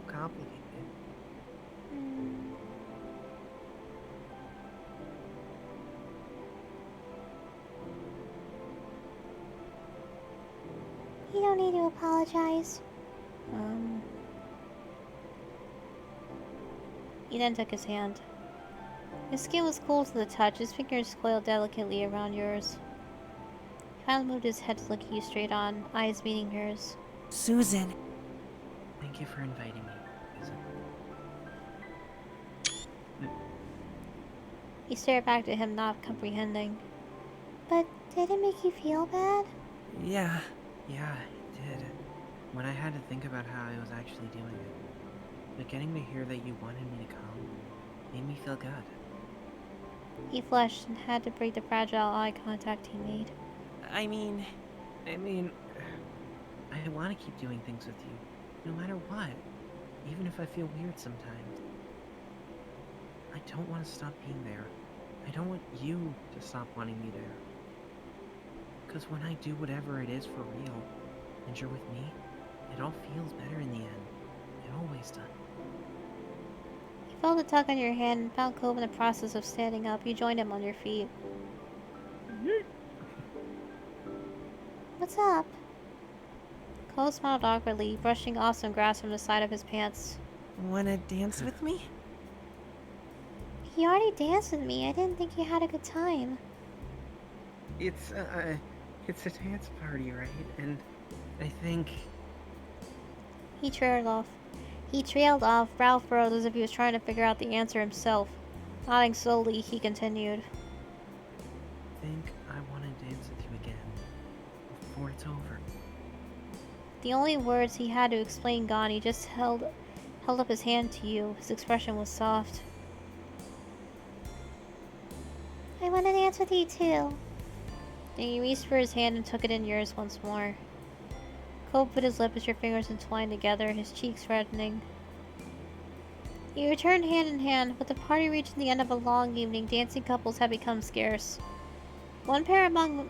complicated. You don't need to apologize. He then took his hand. His skin was cool to the touch, his fingers coiled delicately around yours. He finally moved his head to look you straight on, eyes meeting yours. Susan. Thank you for inviting me, Susan. He stared back at him, not comprehending. But did it make you feel bad? Yeah. Yeah, it did. When I had to think about how I was actually doing it. But getting to hear that you wanted me to come made me feel good. He flushed and had to break the fragile eye contact he made. I mean, I want to keep doing things with you, no matter what. Even if I feel weird sometimes. I don't want to stop being there. I don't want you to stop wanting me there. Because when I do whatever it is for real, and you're with me, it all feels better in the end. It always does. He felt a tug on your hand and found Cove in the process of standing up. You joined him on your feet. What's up? Cove smiled awkwardly, brushing off some grass from the side of his pants. wanna dance with me? You already danced with me. I didn't think you had a good time. It's a dance party, right? And I think... He trailed off, brow furrowed as if he was trying to figure out the answer himself. Nodding slowly, he continued. I think I want to dance with you again. Before it's over. The only words he had to explain gone, he just held up his hand to you. His expression was soft. I want to dance with you too. Then he reached for his hand and took it in yours once more. Cove bit his lip as your fingers entwined together, his cheeks reddening. You returned hand in hand. With the party reaching the end of a long evening, dancing couples had become scarce. One pair among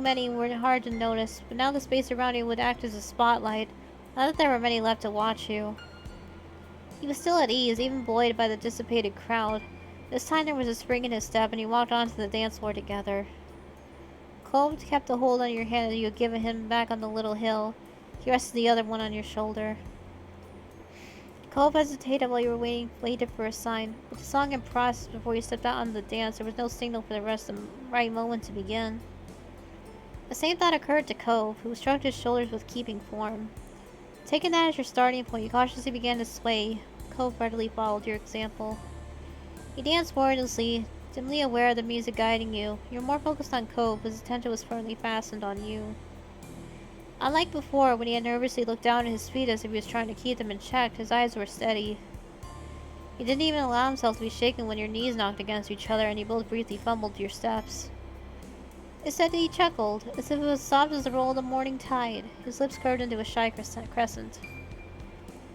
many were hard to notice, but now the space around you would act as a spotlight. Not that there were many left to watch you. He was still at ease, even buoyed by the dissipated crowd. This time there was a spring in his step, and he walked onto the dance floor together. Cove kept a hold on your hand that you had given him back on the little hill. He rested the other one on your shoulder. Cove hesitated while you were waited for a sign. With the song in process before you stepped out on the dance, there was no signal for the right moment to begin. The same thought occurred to Cove, who shrugged his shoulders with keeping form. Taking that as your starting point, you cautiously began to sway. Cove readily followed your example. You danced wordlessly, dimly aware of the music guiding you. You were more focused on Cove, his attention was firmly fastened on you. Unlike before, when he had nervously looked down at his feet as if he was trying to keep them in check, his eyes were steady. He didn't even allow himself to be shaken when your knees knocked against each other and you both briefly fumbled your steps. Instead, he chuckled, as if it was soft as the roll of the morning tide. His lips curved into a shy crescent.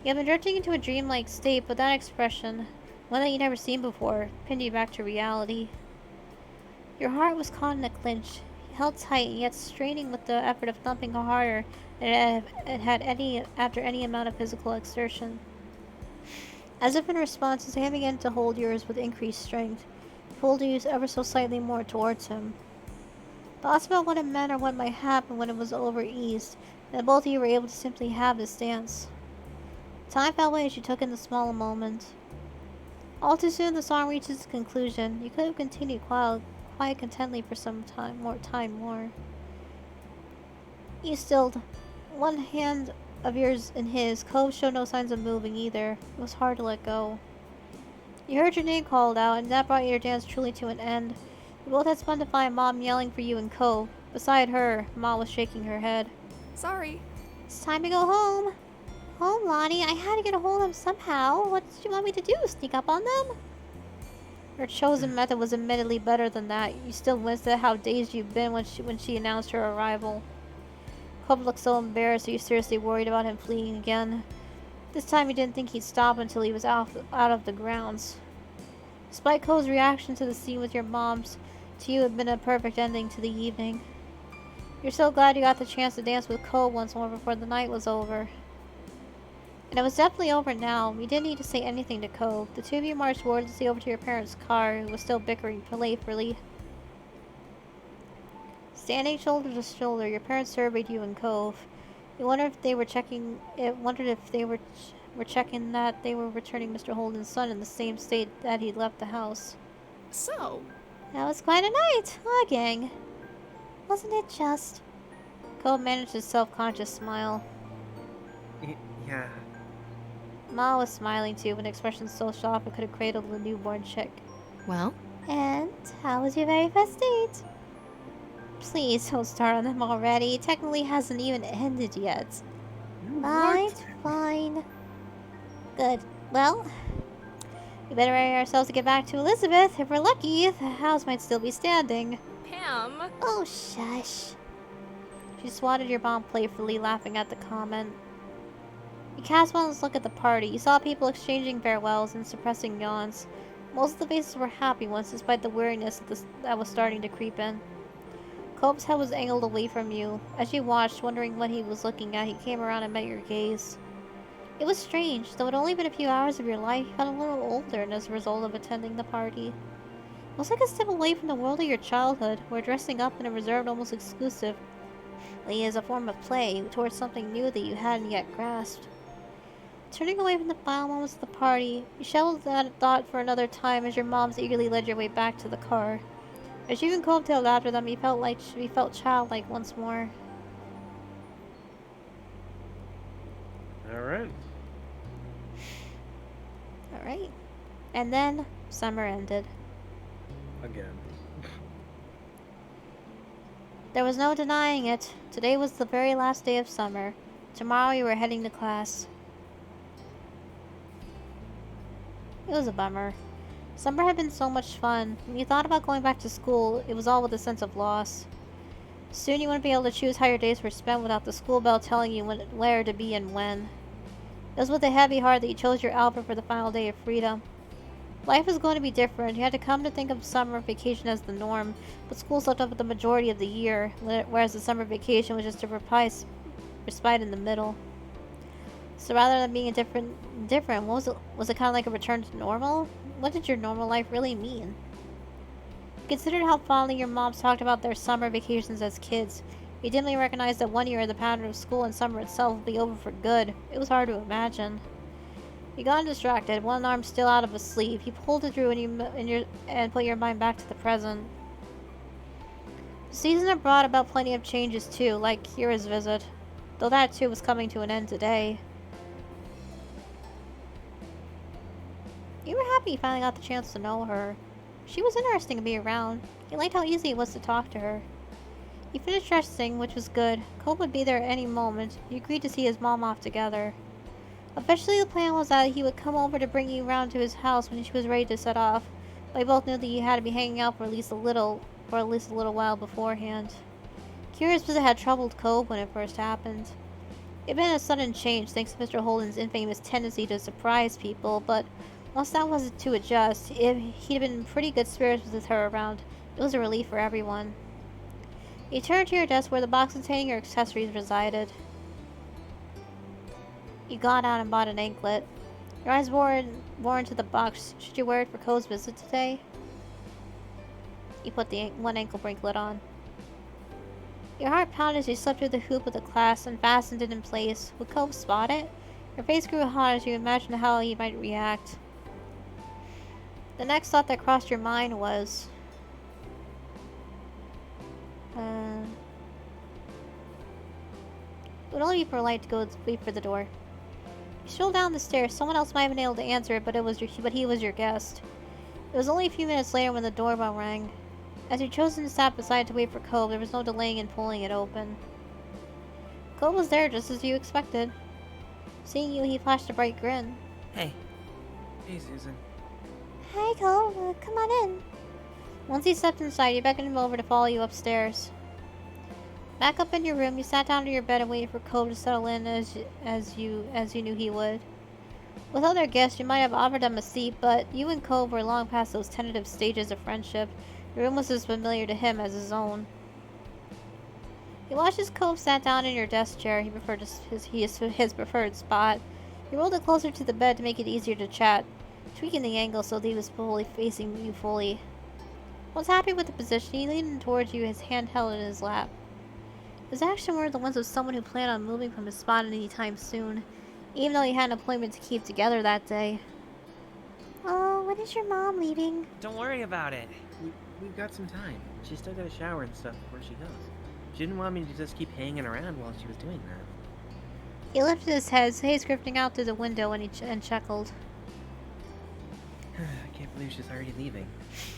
You had been drifting into a dreamlike state, but that expression, one that you'd never seen before, pinned you back to reality. Your heart was caught in a clinch, held tight, yet straining with the effort of thumping harder than it had after any amount of physical exertion. As if in response, his hand began to hold yours with increased strength. He pulled you ever so slightly more towards him. Thoughts about what it meant or what might happen when it was over eased, and both of you were able to simply have this dance. Time fell away as you took in the small moment. All too soon, the song reached its conclusion. You could have continued quite contently for some time more. You stilled, one hand of yours in his. Cove showed no signs of moving either. It was hard to let go. You heard your name called out, and that brought your dance truly to an end. You both had spun to find Mom yelling for you and Cove. Beside her, Ma was shaking her head. Sorry. It's time to go home. Home, Lonnie. I had to get a hold of them somehow. What did you want me to do? Sneak up on them? Her chosen method was admittedly better than that. You still winced at how dazed you'd been when she announced her arrival. Cobb looked so embarrassed. Are you seriously worried about him fleeing again? This time he didn't think he'd stop until he was out of the grounds. Despite Cole's reaction to the scene with your moms, to you had been a perfect ending to the evening. You're so glad you got the chance to dance with Cole once more before the night was over. And it was definitely over now. You didn't need to say anything to Cove. The two of you marched wordlessly over to your parents' car, who was still bickering playfully. Standing shoulder to shoulder, your parents surveyed you and Cove. You wondered if they were checking. Were checking that they were returning Mr. Holden's son in the same state that he'd left the house. So, That was quite a night, huh, gang? Wasn't it just? Cove managed a self-conscious smile. Yeah. Ma was smiling too, with an expression so soft it could have cradled a newborn chick. well, And how was your very first date? Please don't start on them already. It technically hasn't even ended yet. Right, fine. Good. Well, we better ready ourselves to get back to Elizabeth. If we're lucky, the house might still be standing. Pam. Oh, shush. She swatted your mom playfully, laughing at the comment. You cast one last look at the party. You saw people exchanging farewells and suppressing yawns. Most of the faces were happy ones, despite the weariness that was starting to creep in. Cope's head was angled away from you. As you watched, wondering what he was looking at, he came around and met your gaze. It was strange. Though it had only been a few hours of your life, you felt a little older as a result of attending the party. It was like a step away from the world of your childhood, where dressing up in a reserved, almost exclusively as a form of play towards something new that you hadn't yet grasped. Turning away from the final moments of the party, you shoveled that thought for another time as your moms eagerly led your way back to the car. As you and Cole tailed after them, you felt childlike once more. Alright. Alright. And then, summer ended. Again. There was no denying it. Today was the very last day of summer. Tomorrow you were heading to class. It was a bummer. Summer had been so much fun. When you thought about going back to school, it was all with a sense of loss. Soon you wouldn't be able to choose how your days were spent without the school bell telling you where to be and when. It was with a heavy heart that you chose your outfit for the final day of freedom. Life was going to be different. You had to come to think of summer vacation as the norm, but school slept up the majority of the year, whereas the summer vacation was just a respite in the middle. So rather than being different, what was it? Was it kind of like a return to normal? What did your normal life really mean? You considered how fondly your moms talked about their summer vacations as kids. You dimly recognized that one year in the pattern of school and summer itself would be over for good. It was hard to imagine. You got distracted, one arm still out of a sleeve. You pulled it through and put your mind back to the present. The season had brought about plenty of changes too, like Kira's visit, though that too was coming to an end today. You were happy you finally got the chance to know her. She was interesting to be around. You liked how easy it was to talk to her. You finished dressing, which was good. Cole would be there at any moment. You agreed to see his mom off together. Officially, the plan was that he would come over to bring you around to his house when she was ready to set off, but you both knew that you had to be hanging out for at least a little while beforehand. Kira's visit had troubled Cole when it first happened. It had been a sudden change thanks to Mr. Holden's infamous tendency to surprise people, but once that wasn't to adjust, he'd been in pretty good spirits with her around. It was a relief for everyone. You turned to your desk where the box containing your accessories resided. You got out and bought an anklet. Your eyes wore into the box. Should you wear it for Cole's visit today? You put the one ankle bracelet on. Your heart pounded as you slipped through the hoop of the clasp and fastened it in place. Would Cole spot it? Your face grew hot as you imagined how he might react. The next thought that crossed your mind was... it would only be polite to go wait for the door. You strolled down the stairs. Someone else might have been able to answer it, but he was your guest. It was only a few minutes later when the doorbell rang. As you chosen to stop beside to wait for Cole, there was no delaying in pulling it open. Cole was there just as you expected. Seeing you, he flashed a bright grin. Hey. Hey, Susan. Hi, Cole. Come on in. Once he stepped inside, you beckoned him over to follow you upstairs. Back up in your room, you sat down to your bed and waited for Cove to settle in as you knew he would. With other guests, you might have offered him a seat, but you and Cove were long past those tentative stages of friendship. Your room was as familiar to him as his own. He watched as Cove sat down in your desk chair. He preferred his preferred spot. He rolled it closer to the bed to make it easier to chat, tweaking the angle so that he was fully facing you fully. Once happy with the position, he leaned towards you, his hand held in his lap. His actions were the ones of someone who planned on moving from his spot any time soon, even though he had an appointment to keep together that day. Oh, when is your mom leaving? Don't worry about it. We've got some time. She's still got a shower and stuff before she goes. She didn't want me to just keep hanging around while she was doing that. He lifted his head, his haze drifting out through the window, and chuckled. I can't believe she's already leaving.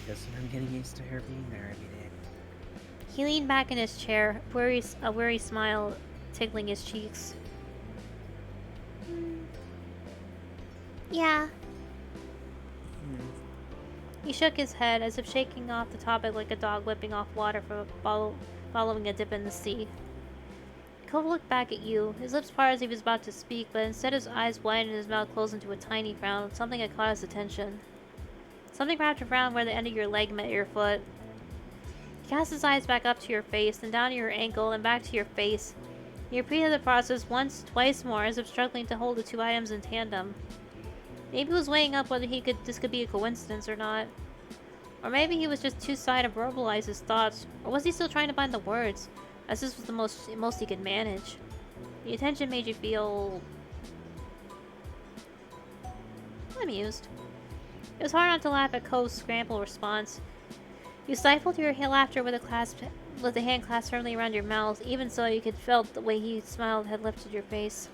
Guess I'm getting used to her being there every day. He leaned back in his chair, a weary smile tickling his cheeks. Yeah. He shook his head, as if shaking off the topic like a dog whipping off water from following a dip in the sea. Cove looked back at you, his lips parted as he was about to speak, but instead his eyes widened and his mouth closed into a tiny frown. Something had caught his attention. Something wrapped around where the end of your leg met your foot. He cast his eyes back up to your face, then down to your ankle, and back to your face. He repeated the process once, twice more, as if struggling to hold the two items in tandem. Maybe he was weighing up whether this could be a coincidence or not. Or maybe he was just too shy to verbalize his thoughts, or was he still trying to find the words, as this was the most he could manage? The attention made you feel amused. It was hard not to laugh at Cove's scrambled response. You stifled your laughter with a hand clasped firmly around your mouth. Even so, you could feel the way he smiled had lifted your face.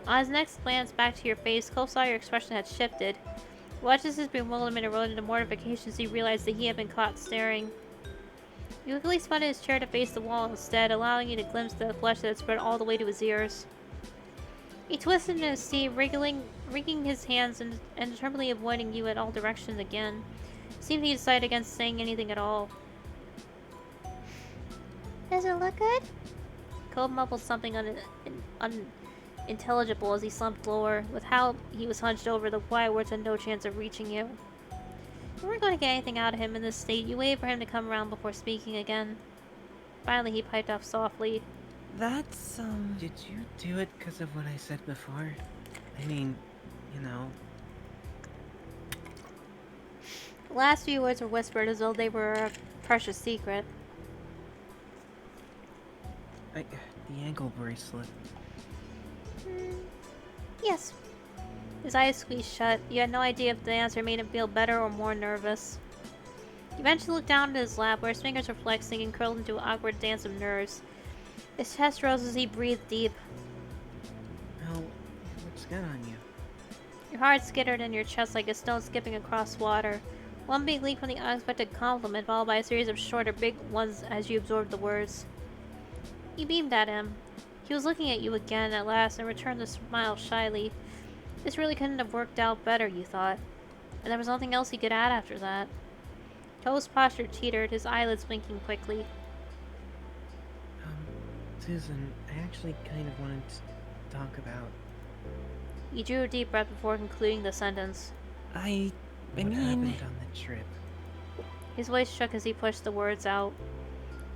On his next glance back to your face, Cove saw your expression had shifted. He watched as his bewilderment eroded into mortification as he realized that he had been caught staring. He quickly spun his chair to face the wall instead, allowing you to glimpse the flesh that had spread all the way to his ears. He twisted in his seat, wriggling his hands and determinedly avoiding you at all directions again. It seemed he decided against saying anything at all. Does it look good? Cove mumbled something unintelligible as he slumped lower. With how he was hunched over, the quiet words had no chance of reaching you. You weren't going to get anything out of him in this state. You waited for him to come around before speaking again. Finally, he piped up softly. That's, Did you do it because of what I said before? I mean, you know. The last few words were whispered as though they were a precious secret. The ankle bracelet. Yes. His eyes squeezed shut. You had no idea if the answer made him feel better or more nervous. You eventually looked down at his lap, where his fingers were flexing and curled into an awkward dance of nerves. His chest rose as he breathed deep. Well, it looks good on you. Your heart skittered in your chest like a stone skipping across water. One big leap from the unexpected compliment, followed by a series of shorter, big ones as you absorbed the words. You beamed at him. He was looking at you again at last and returned the smile shyly. This really couldn't have worked out better, you thought. And there was nothing else he could add after that. Cove's posture teetered, his eyelids blinking quickly. Susan, I actually kind of wanted to talk about... He drew a deep breath before concluding the sentence. what mean... happened on the trip. His voice shook as he pushed the words out.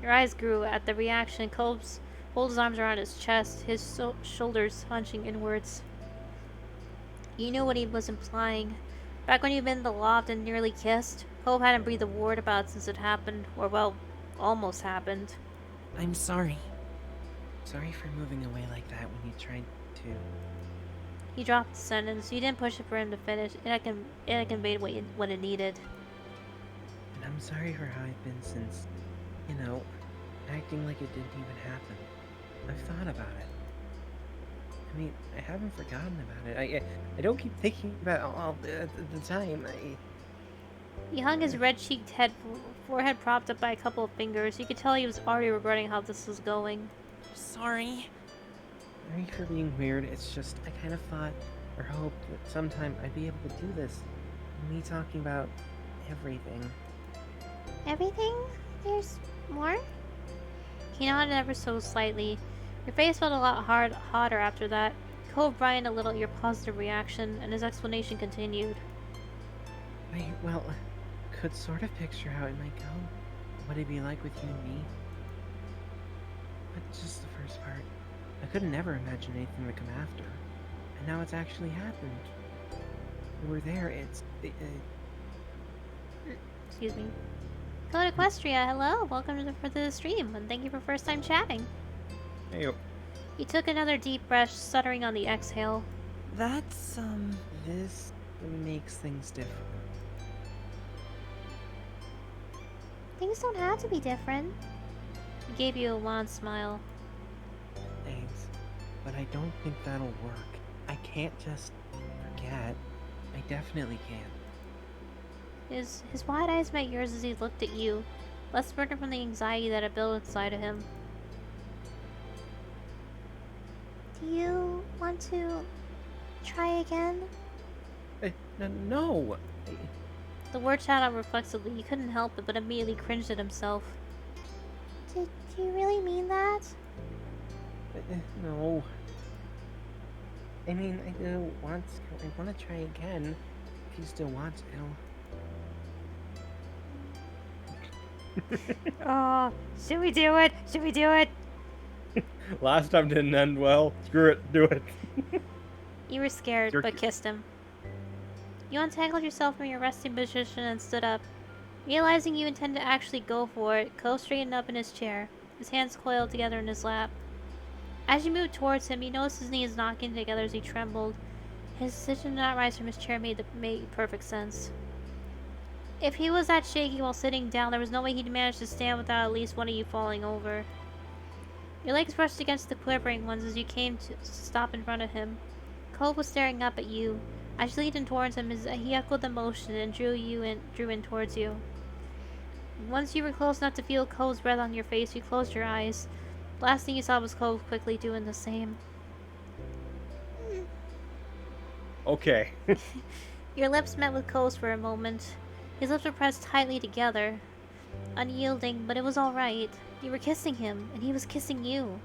Your eyes grew at the reaction. Cove's pulled his arms around his chest, his shoulders hunching inwards. You knew what he was implying. Back when you'd been in the loft and nearly kissed, Cove hadn't breathed a word about it since it happened, or well, almost happened. I'm sorry. Sorry for moving away like that when you tried to... He dropped the sentence. You didn't push it for him to finish. It had conveyed what it needed. And I'm sorry for how I've been since, you know, acting like it didn't even happen. I've thought about it. I mean, I haven't forgotten about it. I don't keep thinking about it all the time. He hung his red-cheeked head, forehead propped up by a couple of fingers. You could tell he was already regretting how this was going. Sorry. Sorry for being weird. It's just, I kind of thought or hoped that sometime I'd be able to do this. Me talking about everything. Everything? There's more? He nodded ever so slightly. Your face felt a lot hotter after that. Cove brightened a little at your positive reaction, and his explanation continued. Well, could sort of picture how it might go. What it'd be like with you and me. But just the first part. I could never imagine anything to come after. And now it's actually happened. We're there, Excuse me. Code Equestria, hello! Welcome to the stream, and thank you for first time chatting. Hey, yo. He took another deep breath, stuttering on the exhale. That's, This makes things different. Things don't have to be different. He gave you a wan smile. Thanks. But I don't think that'll work. I can't just forget. I definitely can't. His wide eyes met yours as he looked at you, less burdened from the anxiety that had built inside of him. Do you want to try again? No! The word shot out reflexively. He couldn't help it, but immediately cringed at himself. Do you really mean that? No. I mean, I do want to. I want to try again. If you still want to. Oh, should we do it? Should we do it? Last time didn't end well. Screw it, do it. You were scared, You're but kissed him. You untangled yourself from your resting position and stood up. Realizing you intended to actually go for it, Cole straightened up in his chair, his hands coiled together in his lap. As you moved towards him, you noticed his knees knocking together as he trembled. His decision to not rise from his chair made perfect sense. If he was that shaky while sitting down, there was no way he'd manage to stand without at least one of you falling over. Your legs brushed against the quivering ones as you came to stop in front of him. Cove was staring up at you. As you leaned in towards him, he echoed the motion and drew in towards you. Once you were close enough to feel Cove's breath on your face, you closed your eyes. The last thing you saw was Cove quickly doing the same. Okay. Your lips met with Cove's for a moment. His lips were pressed tightly together. Unyielding, but it was alright. You were kissing him, and he was kissing you.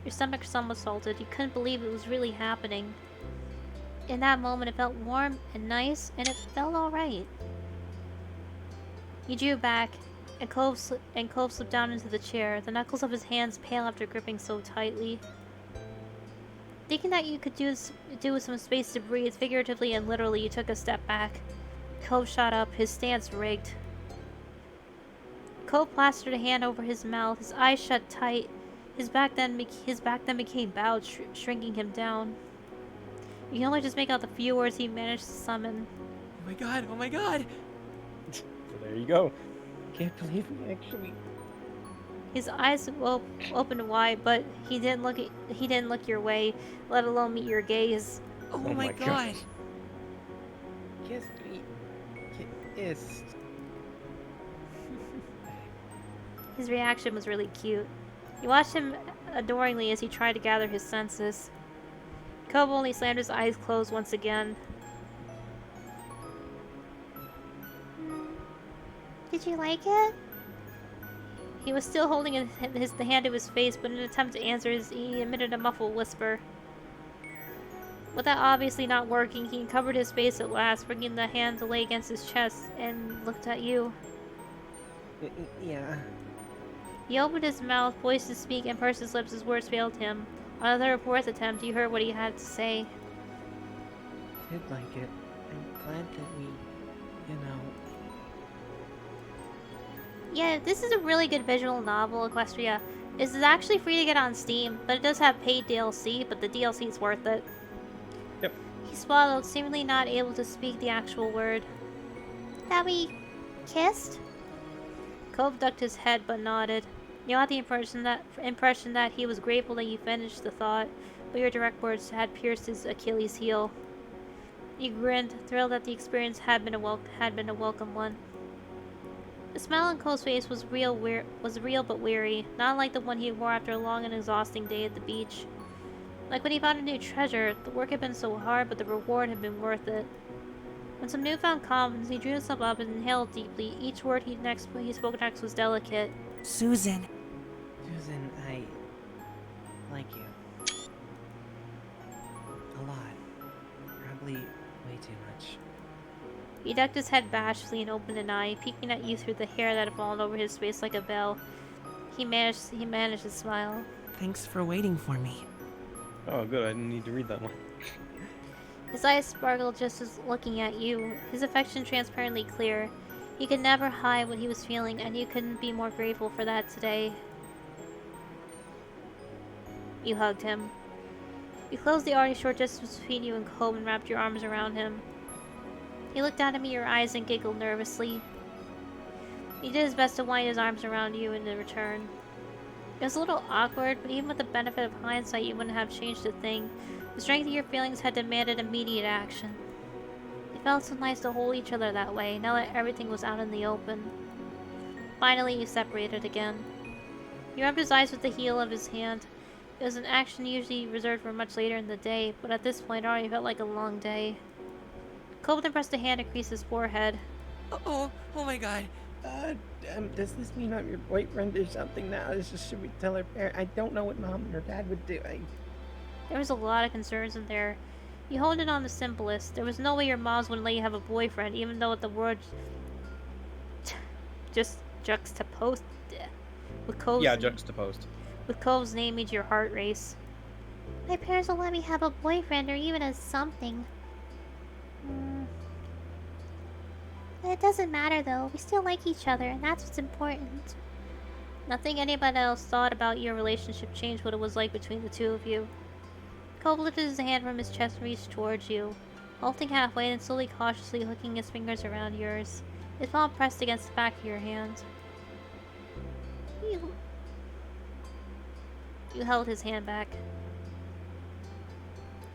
Your stomach somersaulted. You couldn't believe it was really happening. In that moment, it felt warm and nice, and it felt alright. You drew back, and Cove slipped down into the chair, the knuckles of his hands pale after gripping so tightly. Thinking that you could do with some space to breathe, figuratively and literally, you took a step back. Cove shot up, his stance rigged. Cove plastered a hand over his mouth, his eyes shut tight. His back then became bowed, shrinking him down. You can only just make out the few words he managed to summon. Oh my god, oh my god! So there you go. Can't believe we actually. His eyes opened wide, but he didn't look your way, let alone meet your gaze. Oh, Oh my my god! Kissed me. Kissed. His reaction was really cute. You watched him adoringly as he tried to gather his senses. Cove only slammed his eyes closed once again. Did you like it? He was still holding the hand to his face, but in an attempt to answer, he emitted a muffled whisper. With that obviously not working, he uncovered his face at last, bringing the hand to lay against his chest, and looked at you. Yeah. He opened his mouth, poised to speak, and pursed his lips as words failed him. On the third or fourth attempt, you heard what he had to say. Did like it. I'm glad that we, you know. Yeah, this is a really good visual novel, Equestria. This is actually free to get on Steam, but it does have paid DLC, but the DLC is worth it. Yep. He swallowed, seemingly not able to speak the actual word. That we kissed? Cove ducked his head but nodded. You got the impression that he was grateful that you finished the thought, but your direct words had pierced his Achilles heel. You grinned, thrilled that the experience had been a welcome one. The smile on Cole's face was real but weary, not like the one he wore after a long and exhausting day at the beach. Like when he found a new treasure, the work had been so hard, but the reward had been worth it. With some newfound confidence, he drew himself up and inhaled deeply. Each word he spoke next was delicate. Susan. Susan, I like you. A lot. Probably way too much. He ducked his head bashfully and opened an eye, peeking at you through the hair that had fallen over his face like a veil. He managed to smile. Thanks for waiting for me. Oh, good. I didn't need to read that one. His eyes sparkled just as looking at you, his affection transparently clear. He could never hide what he was feeling, and you couldn't be more grateful for that today. You hugged him. You closed the already short distance between you and Cove and wrapped your arms around him. He looked down at your eyes and giggled nervously. He did his best to wind his arms around you in return. It was a little awkward, but even with the benefit of hindsight, you wouldn't have changed a thing. The strength of your feelings had demanded immediate action. It felt so nice to hold each other that way, now that everything was out in the open. Finally, you separated again. You rubbed his eyes with the heel of his hand. It was an action usually reserved for much later in the day, but at this point it already felt like a long day. Colton pressed a hand across his forehead. Oh my god. Does this mean I'm your boyfriend or something now? Should we tell her parents? I don't know what mom and her dad would do. There was a lot of concerns in there. You honed it on the simplest. There was no way your moms wouldn't let you have a boyfriend, even though the word just juxtaposed with Cove's juxtaposed. With Cove's name made your heart race. My parents will let me have a boyfriend or even a something. It doesn't matter though, we still like each other and that's what's important. Nothing anybody else thought about your relationship changed what it was like between the two of you. Cove lifted his hand from his chest and reached towards you, halting halfway and slowly cautiously hooking his fingers around yours, his palm pressed against the back of your hand. You held his hand back.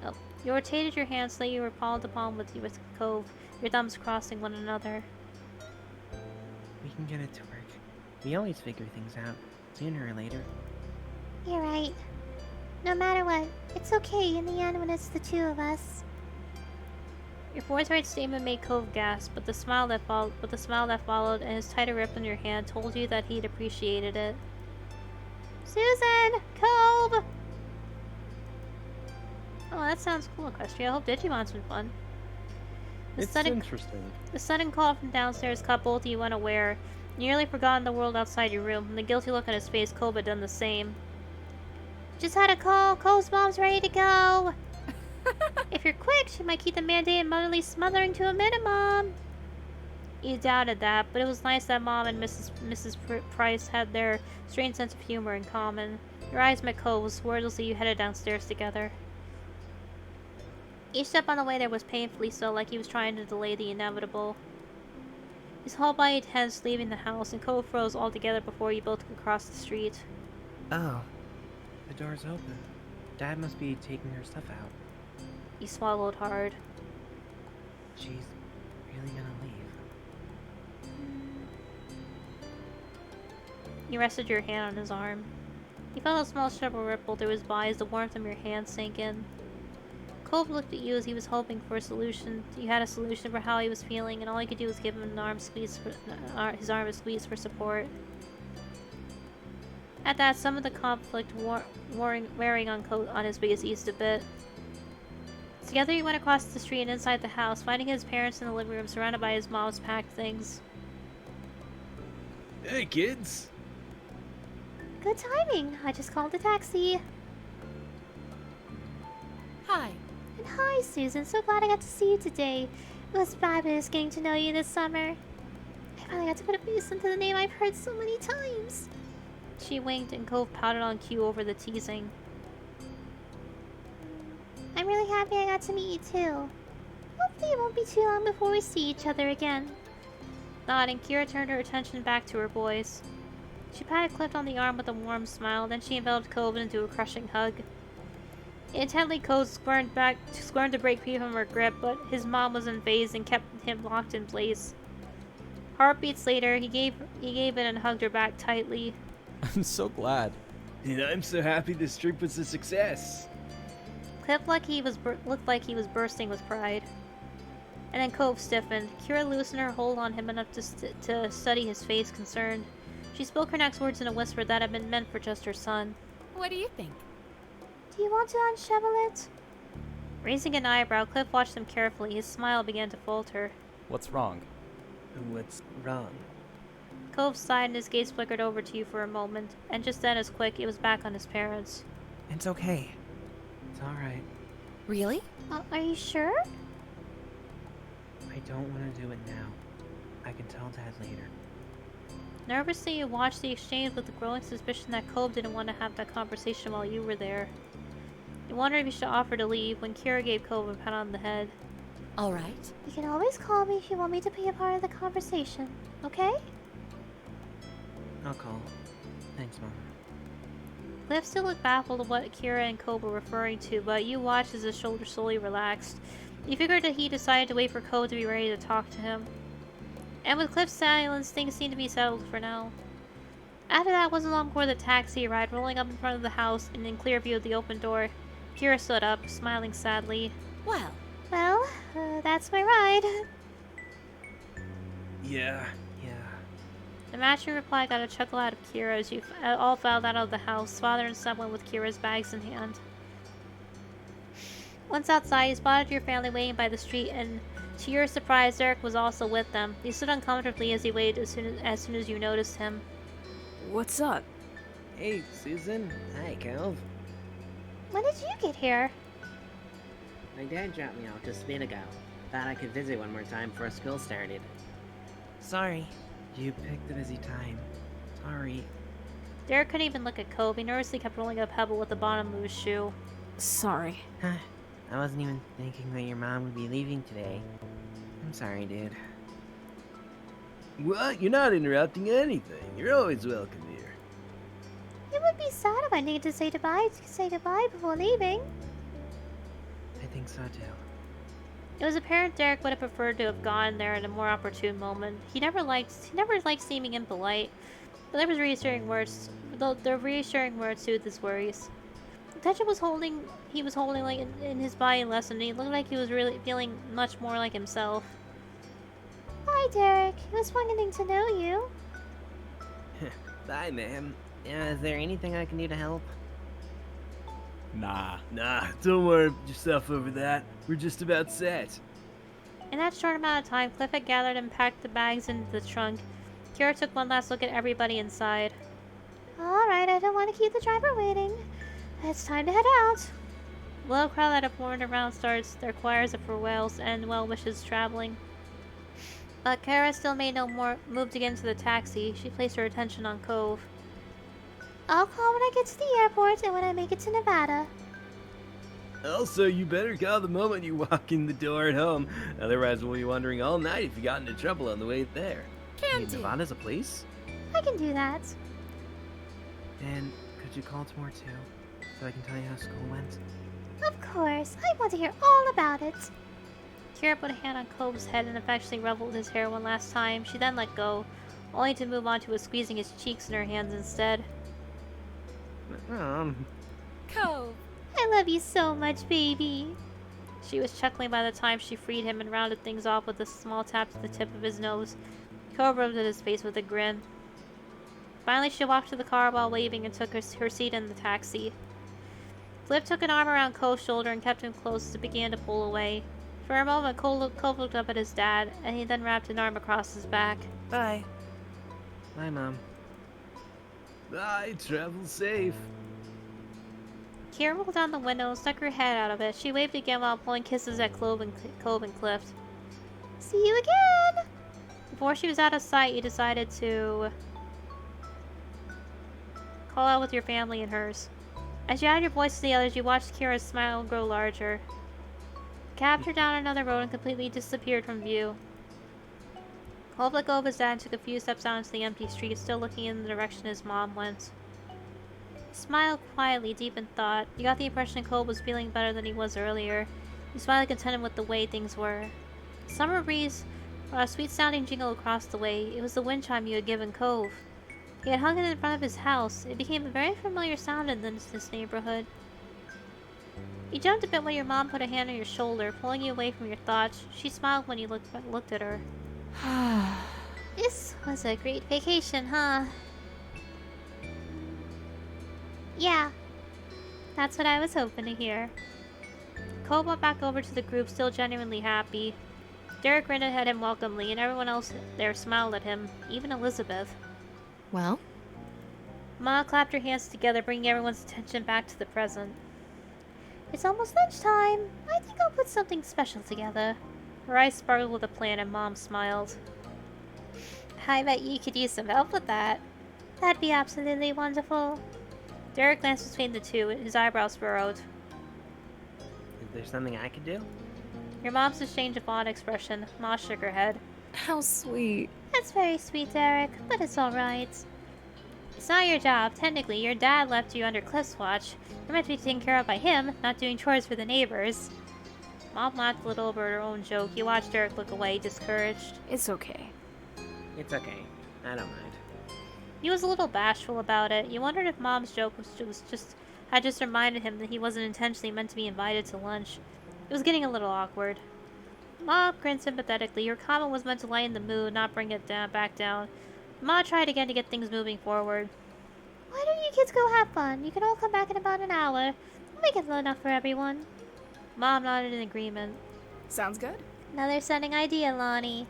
Oh, you rotated your hand so that you were palm to palm with Cove, your thumbs crossing one another. We can get it to work. We always figure things out, sooner or later. You're right. No matter what, it's okay in the end when it's the two of us. Your forthright statement made Cove gasp, but the smile that followed and his tighter grip on your hand told you that he'd appreciated it. Susan! Cove! Oh, that sounds cool, Equestria. I hope Digimon's been fun. It's interesting. The sudden call from downstairs caught both of you unaware. You nearly forgotten the world outside your room, and the guilty look on his face, Cove had done the same. Just had a call. Cove's mom's ready to go. If you're quick, she might keep the mandated motherly smothering to a minimum. You doubted that, but it was nice that Mom and Mrs. Price had their strange sense of humor in common. Your eyes met Cove's, wordlessly you headed downstairs together. Each step on the way there was painfully so, like he was trying to delay the inevitable. His whole body tense leaving the house, and Cove froze altogether before you both could cross the street. Oh. The door's open. Dad must be taking her stuff out. He swallowed hard. She's really gonna leave. You rested your hand on his arm. He felt a small shudder ripple through his body as the warmth of your hand sank in. Cove looked at you as he was hoping for a solution. You had a solution for how he was feeling, and all he could do was give him his arm a squeeze for support. At that, some of the conflict wearing on his face eased a bit. Together you went across the street and inside the house, finding his parents in the living room surrounded by his mom's packed things. Hey, kids! Good timing. I just called the taxi. Hi. And hi, Susan. So glad I got to see you today. It was fabulous getting to know you this summer. I finally got to put a face into the name I've heard so many times. She winked and Cove pouted on cue over the teasing. I'm really happy I got to meet you too. Hopefully it won't be too long before we see each other again. Nodding, Kira turned her attention back to her boys. She patted Clift on the arm with a warm smile, then she enveloped Cove into a crushing hug. Intently, Cove squirmed to break free from her grip, but his mom was unfazed and kept him locked in place. Heartbeats later, he gave in and hugged her back tightly. I'm so glad. And I'm so happy this trip was a success. Cliff looked like he was bursting with pride. And then Cove stiffened. Kira loosened her hold on him enough to study his face, concerned. She spoke her next words in a whisper that had been meant for just her son. What do you think? Do you want to unshovel it? Raising an eyebrow, Cliff watched them carefully. His smile began to falter. What's wrong? What's wrong? Cove sighed and his gaze flickered over to you for a moment, and just then, as quick, it was back on his parents. It's okay. It's alright. Really? Are you sure? I don't want to do it now. I can tell Dad later. Nervously, you watched the exchange with the growing suspicion that Cove didn't want to have that conversation while you were there. You wondered if you should offer to leave when Kira gave Cove a pat on the head. All right. You can always call me if you want me to be a part of the conversation, okay? I'll call. Thanks, Mom. Cliff still looked baffled at what Kira and Cove were referring to, but you watched as his shoulders slowly relaxed. You figured that he decided to wait for Cove to be ready to talk to him. And with Cliff's silence, things seemed to be settled for now. After that, wasn't long before the taxi arrived, rolling up in front of the house and in clear view of the open door. Kira stood up, smiling sadly. Well, Well, that's my ride. Yeah. The matching reply got a chuckle out of Kira as you all filed out of the house, father and son went with Kira's bags in hand. Once outside, you spotted your family waiting by the street, and to your surprise, Derek was also with them. He stood uncomfortably as he waited as soon as you noticed him. what's up? Hey, Susan. Hi, Cove. When did you get here? My dad dropped me off just a bit ago. Thought I could visit one more time before school started. Sorry. You picked a busy time. Sorry. Derek couldn't even look at Cove. He nervously kept rolling a pebble with the bottom of his shoe. Sorry. I wasn't even thinking that your mom would be leaving today. I'm sorry, dude. What? You're not interrupting anything. You're always welcome here. It would be sad if I needed to say goodbye before leaving. I think so too. It was apparent Derek would have preferred to have gone there at a more opportune moment. He never liked seeming impolite, but there was reassuring words. Though the reassuring words soothed his worries. The tension he was holding like in his body lessened, and he looked like he was really feeling much more like himself. Hi, Derek. It was fun getting to know you. Bye, ma'am. Is there anything I can do to help? Nah. Don't worry yourself over that. We're just about set. In that short amount of time, Cliff had gathered and packed the bags into the trunk. Kira took one last look at everybody inside. Alright, I don't want to keep the driver waiting. It's time to head out. The little crowd that had formed around starts their choirs of farewells and well wishes traveling. But Kara still made no more move to get into the taxi. She placed her attention on Cove. I'll call when I get to the airport and when I make it to Nevada. Also, you better call the moment you walk in the door at home. Otherwise, we'll be wondering all night if you got into trouble on the way there. Can Wait, do. Nevada's a place? I can do that. And could you call tomorrow too? So I can tell you how school went? Of course. I want to hear all about it. Kira put a hand on Cove's head and affectionately ruffled his hair one last time. She then let go, only to move on to squeezing his cheeks in her hands instead. Cove. I love you so much, baby. She was chuckling by the time she freed him and rounded things off with a small tap to the tip of his nose. Cove rubbed at his face with a grin. Finally, she walked to the car while waving and took her seat in the taxi. Cliff took an arm around Cove's shoulder and kept him close as it began to pull away. For a moment, Cove looked up at his dad, and he then wrapped an arm across his back. Bye. Bye, Mom. Bye, travel safe. Kira rolled down the window and stuck her head out of it. She waved again while blowing kisses at Cove and Cliff. See you again! Before she was out of sight, you decided to call out with your family and hers. As you added your voice to the others, you watched Kira's smile grow larger. Captured down another road and completely disappeared from view. Cove let go of his dad and took a few steps out into the empty street, still looking in the direction his mom went. He smiled quietly, deep in thought. You got the impression Cove was feeling better than he was earlier. He smiled contented with the way things were. Summer breeze brought a sweet-sounding jingle across the way. It was the wind chime you had given Cove. He had hung it in front of his house. It became a very familiar sound in this neighborhood. You jumped a bit when your mom put a hand on your shoulder, pulling you away from your thoughts. She smiled when you looked at her. This was a great vacation, huh? Yeah, that's what I was hoping to hear. Cole went back over to the group, still genuinely happy. Derek grinned at him welcomely, and everyone else there smiled at him, even Elizabeth. Well, Ma clapped her hands together, bringing everyone's attention back to the present. It's almost lunchtime. I think I'll put something special together. Her eyes sparkled with a plan, and Mom smiled. I bet you could use some help with that. That'd be absolutely wonderful. Derek glanced between the two, his eyebrows furrowed. Is there something I could do? Your mom's exchanged a fond expression. Ma shook her head. how sweet. That's very sweet, Derek, but it's alright. It's not your job. Technically, your dad left you under Cliff's watch. You're meant to be taken care of by him, not doing chores for the neighbors. Mom laughed a little over her own joke. You watched Derek look away, discouraged. It's okay. It's okay. I don't mind. He was a little bashful about it. You wondered if Mom's joke had just reminded him that he wasn't intentionally meant to be invited to lunch. It was getting a little awkward. Mom grinned sympathetically. Your comment was meant to lighten the mood, not bring it back down. Ma tried again to get things moving forward. Why don't you kids go have fun? You can all come back in about an hour. We'll make it enough for everyone. Mom nodded in agreement. Sounds good. Another stunning idea, Lonnie.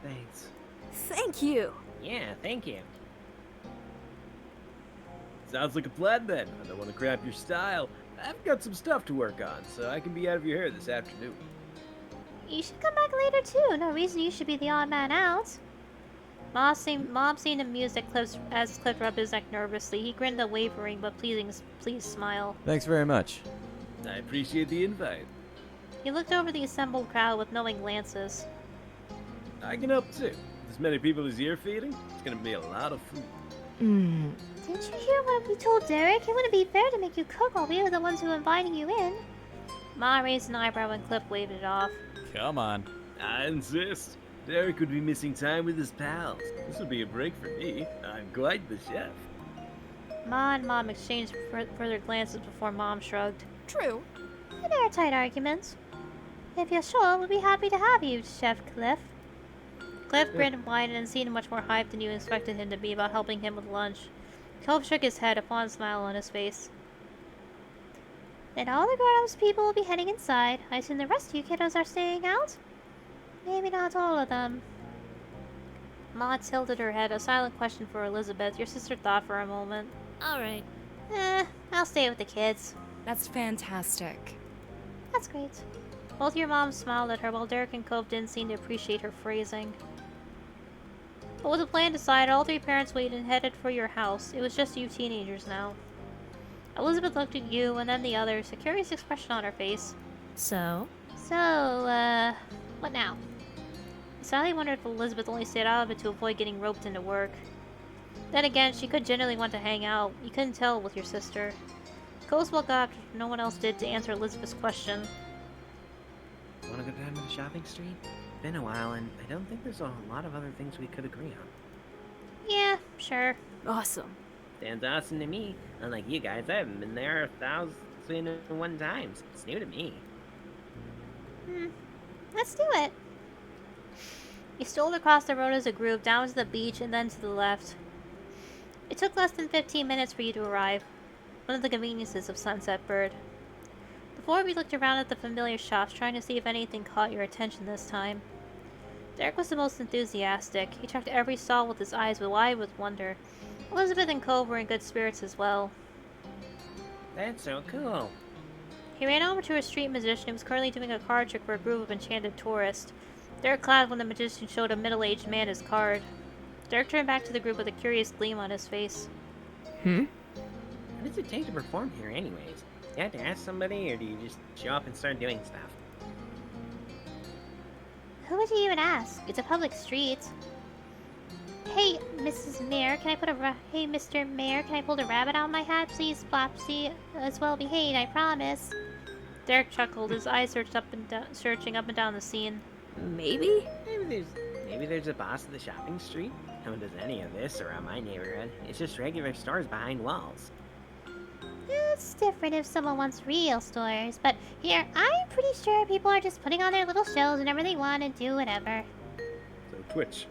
Thanks. Thank you. Yeah, thank you. Sounds like a plan then. I don't want to cramp your style. I've got some stuff to work on, so I can be out of your hair this afternoon. You should come back later too. No reason you should be the odd man out. Mom seemed amused as Cliff rubbed his neck nervously. He grinned a wavering but pleased smile. Thanks very much. I appreciate the invite. He looked over the assembled crowd with knowing glances. I can help too. As many people as you're feeding, it's gonna be a lot of food. Didn't you hear what we told Derek? It wouldn't be fair to make you cook while we were the ones who invited you in. Ma raised an eyebrow when Cliff waved it off. Come on. I insist. Derek would be missing time with his pals. This would be a break for me. I'm quite the chef. Ma and Mom exchanged further glances before Mom shrugged. True. An airtight argument. If you're sure, we'll be happy to have you, Chef Cliff. Cliff grinned wide and seemed much more hyped than you expected him to be about helping him with lunch. Cliff shook his head, a fond smile on his face. Then all the grown-ups people will be heading inside. I assume the rest of you kiddos are staying out? Maybe not all of them. Ma tilted her head, a silent question for Elizabeth. Your sister thought for a moment. Alright. I'll stay with the kids. That's fantastic. That's great. Both your moms smiled at her, while Derek and Cove didn't seem to appreciate her phrasing. But with the plan decided, all three parents waited and headed for your house. It was just you teenagers now. Elizabeth looked at you and then the others, a curious expression on her face. So, What now? Sally wondered if Elizabeth only stayed out of it to avoid getting roped into work. Then again, she could generally want to hang out. You couldn't tell with your sister. Cole spoke up after no one else did to answer Elizabeth's question. Wanna go down to the shopping street? Been a while, and I don't think there's a lot of other things we could agree on. Yeah, sure. awesome. Sounds awesome to me. Unlike you guys, I haven't been there 1,001 times. It's new to me. Let's do it. You strolled across the road as a group, down to the beach and then to the left. It took less than 15 minutes for you to arrive. One of the conveniences of Sunset Bird. Before we looked around at the familiar shops, trying to see if anything caught your attention this time. Derek was the most enthusiastic. He checked every stall with his eyes wide with wonder. Elizabeth and Cove were in good spirits as well. That's so cool. He ran over to a street magician who was currently doing a card trick for a group of enchanted tourists. Derek clapped when the magician showed a middle-aged man his card. Derek turned back to the group with a curious gleam on his face. What does it take to perform here anyways? You have to ask somebody, or do you just show up and start doing stuff? Who would you even ask? It's a public street. Hey, Mrs. Mayor, can I put a Hey, Mr. Mayor, can I pull the rabbit out of my hat, please? Flopsy, as well behaved, I promise. Derek chuckled, his eyes searching up and down the scene. Maybe? Maybe there's a boss of the shopping street. No one does any of this around my neighborhood. It's just regular stores behind walls. It's different if someone wants real stores, but here, I'm pretty sure people are just putting on their little shows whenever they want and do whatever. So Twitch.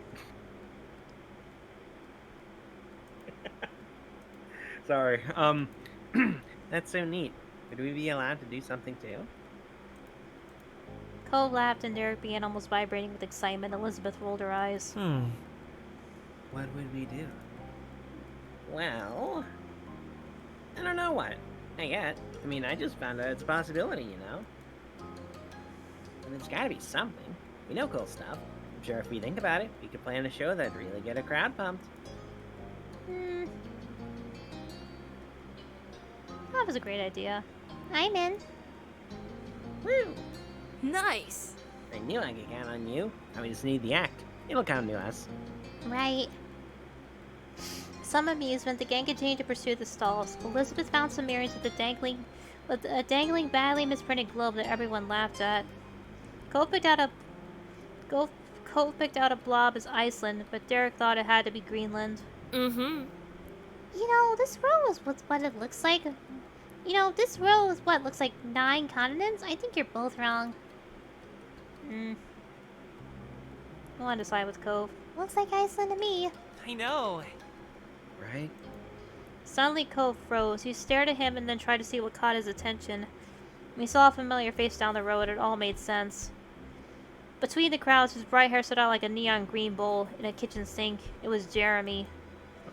Sorry. That's so neat. Would we be allowed to do something too? Cove laughed and Derek began almost vibrating with excitement. Elizabeth rolled her eyes. What would we do? Well, I don't know what. Not yet. I mean, I just found out it's a possibility, you know? And there's gotta be something. We know cool stuff. I'm sure if we think about it, we could plan a show that'd really get a crowd pumped. That was a great idea. I'm in. Woo! Nice. I knew I could count on you. Now we just need the act. It'll come to us. Right. Some amusement, the gang continued to pursue the stalls. Elizabeth found some earrings with a dangling, badly misprinted globe that everyone laughed at. Cove picked out a blob as Iceland, but Derek thought it had to be Greenland. Mm-hmm. You know, this world is what it looks like. You know, this world is what looks like 9 continents. I think you're both wrong. I want to side with Cove. Looks like Iceland to me. I know. Right? Suddenly Cove froze. He stared at him and then tried to see what caught his attention. When he saw a familiar face down the road, it all made sense. Between the crowds, his bright hair stood out like a neon green bowl in a kitchen sink. It was Jeremy.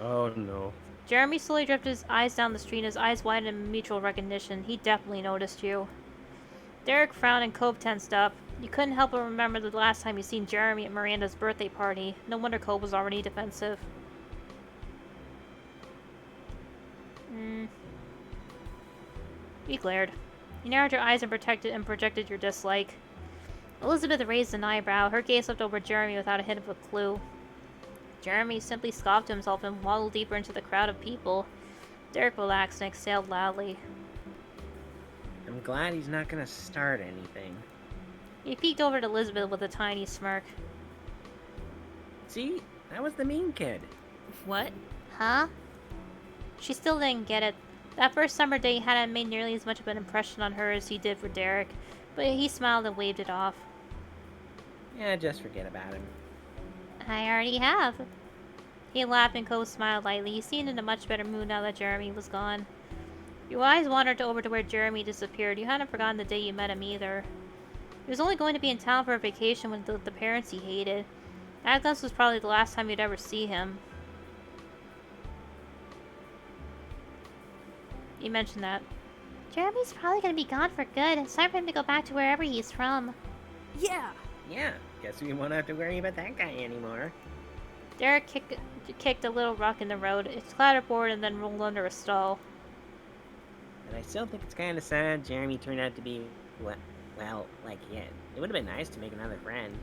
Oh no. Jeremy slowly drifted his eyes down the street, and his eyes widened in mutual recognition. He definitely noticed you. Derek frowned and Cove tensed up. You couldn't help but remember the last time you seen Jeremy at Miranda's birthday party. No wonder Cove was already defensive. You glared. You narrowed your eyes and projected your dislike. Elizabeth raised an eyebrow. Her gaze looked over Jeremy without a hint of a clue. Jeremy simply scoffed to himself and waddled deeper into the crowd of people. Derek relaxed and exhaled loudly. I'm glad he's not gonna start anything. He peeked over at Elizabeth with a tiny smirk. See? That was the mean kid. What? Huh? She still didn't get it. That first summer day hadn't made nearly as much of an impression on her as he did for Derek, but he smiled and waved it off. Yeah, just forget about him. I already have. He laughed and Cove smiled lightly. He seemed in a much better mood now that Jeremy was gone. Your eyes wandered over to where Jeremy disappeared. You hadn't forgotten the day you met him either. He was only going to be in town for a vacation with the parents he hated. Agnes was probably the last time you'd ever see him. You mentioned that. Jeremy's probably gonna be gone for good. It's time for him to go back to wherever he's from. Yeah. Yeah, guess we won't have to worry about that guy anymore. Derek kicked a little rock in the road. It clattered forward and then rolled under a stall. But I still think it's kind of sad Jeremy turned out to be, well, like he is. It would have been nice to make another friend.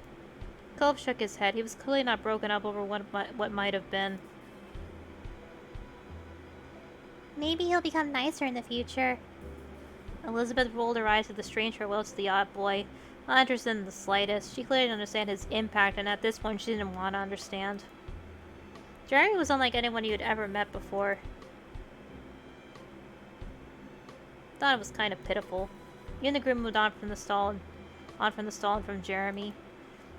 Cove shook his head. He was clearly not broken up over what might have been. Maybe he'll become nicer in the future. Elizabeth rolled her eyes at the strange farewell to the odd boy. Not interested in the slightest. She clearly didn't understand his impact, and at this point she didn't want to understand. Jeremy was unlike anyone you had ever met before. Thought it was kind of pitiful. You and the group moved on from the stall and from Jeremy.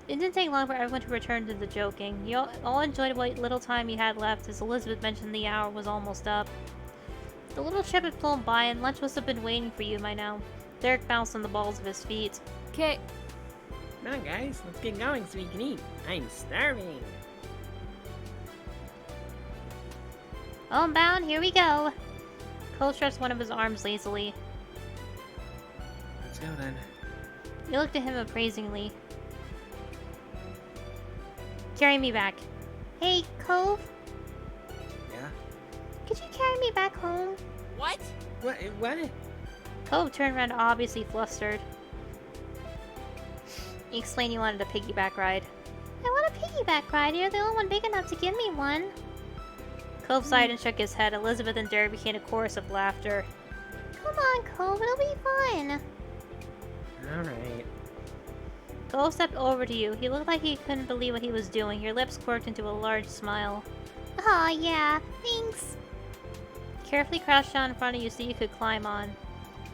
It didn't take long for everyone to return to the joking. You all enjoyed what little time you had left, as Elizabeth mentioned the hour was almost up. The little trip had flown by, and lunch must have been waiting for you by now. Derek bounced on the balls of his feet. Okay. Come on, guys, let's get going so we can eat. I'm starving. Homebound, here we go. Cole stretched one of his arms lazily. Let's go then. You looked at him appraisingly. Carry me back. Hey, Cove, Yeah? could you carry me back home? What? What? Cove turned around obviously flustered. He explained he wanted a piggyback ride. I want a piggyback ride. You're the only one big enough to give me one. Cove sighed and shook his head. Elizabeth and Derek became a chorus of laughter. Come on, Cove, it'll be fun. Alright. Cove stepped over to you. He looked like he couldn't believe what he was doing. Your lips quirked into a large smile. Aw, yeah, thanks. Carefully crouched down in front of you so you could climb on.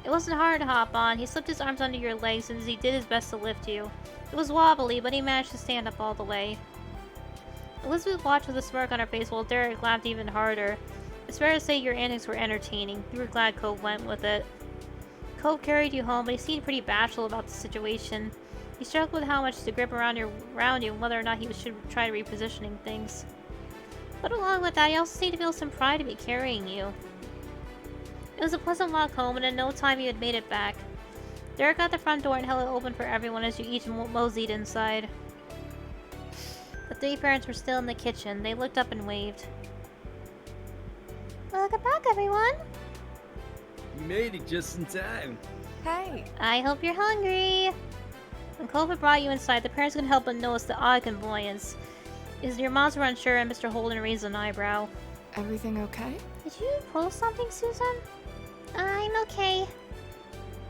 It wasn't hard to hop on. He slipped his arms under your legs and as he did his best to lift you. It was wobbly, but he managed to stand up all the way. Elizabeth watched with a smirk on her face while Derek laughed even harder. It's fair to say your antics were entertaining. You were glad Cove went with it. Cove carried you home, but he seemed pretty bashful about the situation. He struggled with how much to grip around you and whether or not he should try repositioning things. But along with that, he also seemed to feel some pride to be carrying you. It was a pleasant walk home, and in no time you had made it back. Derek got the front door and held it open for everyone as you each moseyed inside. The three parents were still in the kitchen. They looked up and waved. Welcome back, everyone. You made it just in time. Hey. I hope you're hungry. When Cove had brought you inside, the parents couldn't help but notice the odd conveyance. Your moms were unsure, and Mr. Holden raised an eyebrow. Everything okay? Did you pull something, Susan? I'm okay.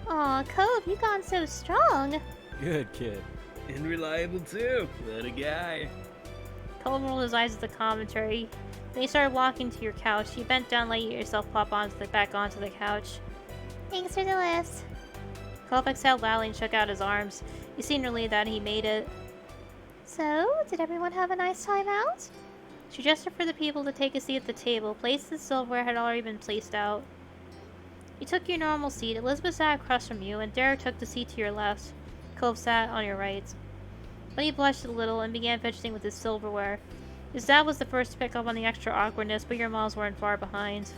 Aw, Cove, you got so strong. Good kid. And reliable too. What a guy. Cove rolled his eyes at the commentary. Then he started walking to your couch. You bent down, letting yourself pop back onto the couch. Thanks for the lift. Cove exhaled loudly and shook out his arms. You seemed relieved that he made it. So, did everyone have a nice time out? She gestured for the people to take a seat at the table, placed the silverware had already been placed out. You took your normal seat. Elizabeth sat across from you, and Derek took the seat to your left. Cove sat on your right. But he blushed a little and began fidgeting with his silverware. His dad was the first to pick up on the extra awkwardness, but your moms weren't far behind.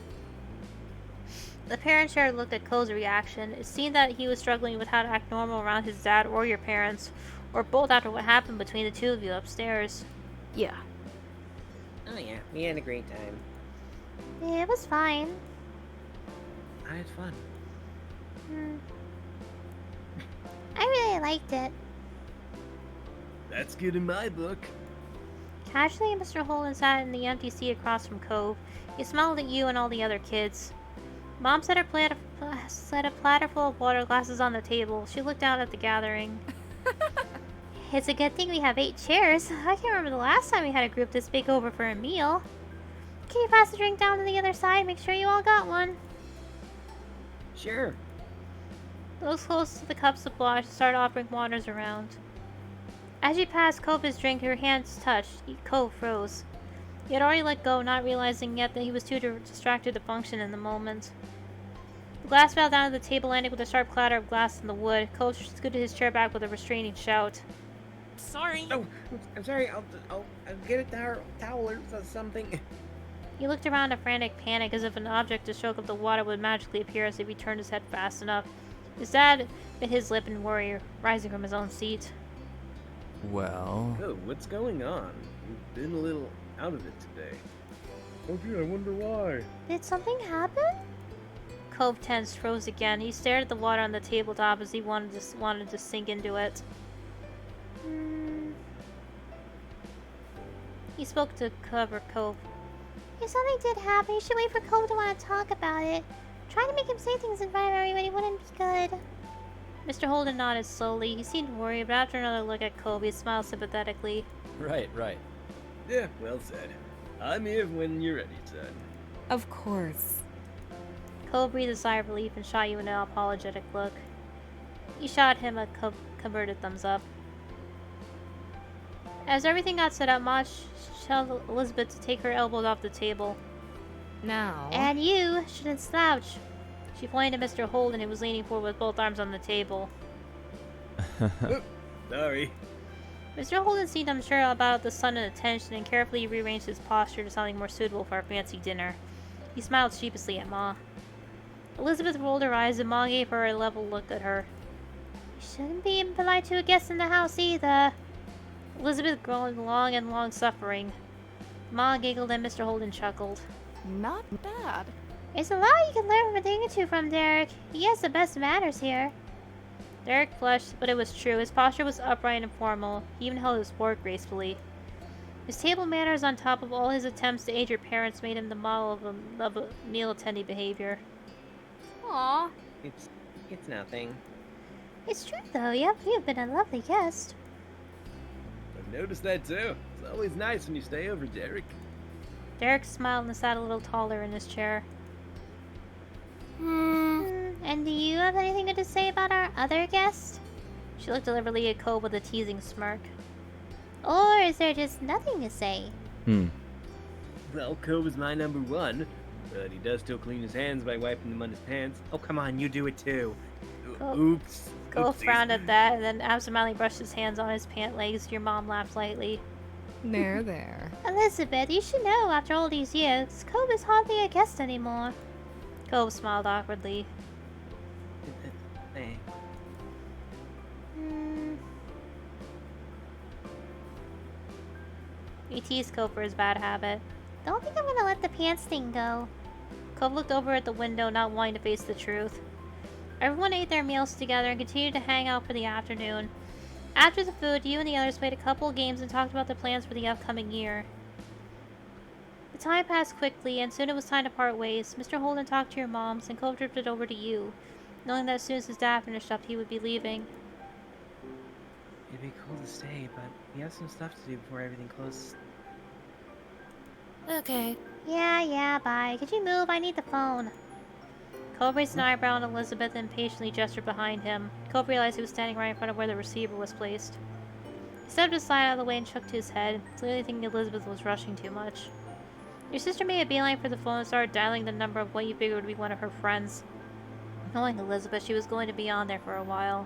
The parents shared looked at Cove's reaction. It seemed that he was struggling with how to act normal around his dad or your parents, or both after what happened between the two of you upstairs. Yeah. Oh yeah, we had a great time. Yeah, it was fine. I had fun. I really liked it. That's good in my book. Casually, Mr. Holden sat in the empty seat across from Cove. He smiled at you and all the other kids. Mom set a platter full of water glasses on the table. She looked out at the gathering. It's a good thing we have 8 chairs. I can't remember the last time we had a group this big over for a meal. Can you pass the drink down to the other side? Make sure you all got one. Sure. Those close to the cups obliged to start offering waters around. As you passed Cove his drink, your hands touched. Cove froze. He had already let go, not realizing yet that he was too distracted to function in the moment. The glass fell down to the table, landing with a sharp clatter of glass in the wood. Cove scooted his chair back with a restraining shout. Sorry. Oh, I'm sorry. I'll get a towel or something. He looked around in frantic panic, as if an object to stroke of the water would magically appear as if he turned his head fast enough. His dad bit his lip in worry, rising from his own seat. Well... Oh, what's going on? You've been a little out of it today. Oh gee, I wonder why. Did something happen? Cove tensed, froze again. He stared at the water on the tabletop as he wanted to sink into it. He spoke to cover Cove. If something did happen, you should wait for Cove to want to talk about it. Trying to make him say things in front of everybody wouldn't be good. Mr. Holden nodded slowly. He seemed worried, but after another look at Cove, he smiled sympathetically. Right. Yeah, well said. I'm here when you're ready, son. Of course. Cove breathed a sigh of relief and shot you an apologetic look. You shot him a converted thumbs up. As everything got set up, Ma told Elizabeth to take her elbows off the table. Now. And you shouldn't slouch. She pointed at Mr. Holden, who was leaning forward with both arms on the table. Oops, sorry. Mr. Holden seemed unsure about the sudden attention and carefully rearranged his posture to something more suitable for a fancy dinner. He smiled sheepishly at Ma. Elizabeth rolled her eyes and Ma gave her a level look at her. You shouldn't be impolite to a guest in the house either. Elizabeth groaned long and long-suffering. Ma giggled and Mr. Holden chuckled. Not bad. There's a lot you can learn from a thing or two from Derek. He has the best manners here. Derek flushed, but it was true. His posture was upright and formal. He even held his fork gracefully. His table manners, on top of all his attempts to aid your parents, made him the model of a meal attendee behavior. Aw. It's nothing. It's true, though. You've been a lovely guest. I've noticed that too. It's always nice when you stay over, Derek. Derek smiled and sat a little taller in his chair. And do you have anything good to say about our other guest? She looked deliberately at Cove with a teasing smirk. Or is there just nothing to say? Well, Cove is my number one. but he does still clean his hands by wiping them on his pants. Oh, come on, you do it too. Oops. Cole Oopsies. frowned at that and then absentmindly brushed his hands on his pant legs. Your mom laughed lightly. There, there. Elizabeth, you should know after all these years, Cove is hardly a guest anymore. Cove smiled awkwardly. Hey, He teased Cove for his bad habit. Don't think I'm gonna let the pants thing go. Cove looked over at the window, not wanting to face the truth. Everyone ate their meals together and continued to hang out for the afternoon. After the food, you and the others played a couple of games and talked about the plans for the upcoming year. The time passed quickly, and soon it was time to part ways. Mr. Holden talked to your moms, and Cove drifted over to you, knowing that as soon as his dad finished up, he would be leaving. it'd be cool to stay, but we have some stuff to do before everything closes. Okay. Yeah, bye. Could you move? I need the phone. Cove raised an eyebrow, and Elizabeth impatiently gestured behind him. Cove realized he was standing right in front of where the receiver was placed. He stepped aside out of the way and shook his head, clearly thinking Elizabeth was rushing too much. Your sister made a beeline for the phone and started dialing the number of what you figured would be one of her friends. Knowing Elizabeth, she was going to be on there for a while.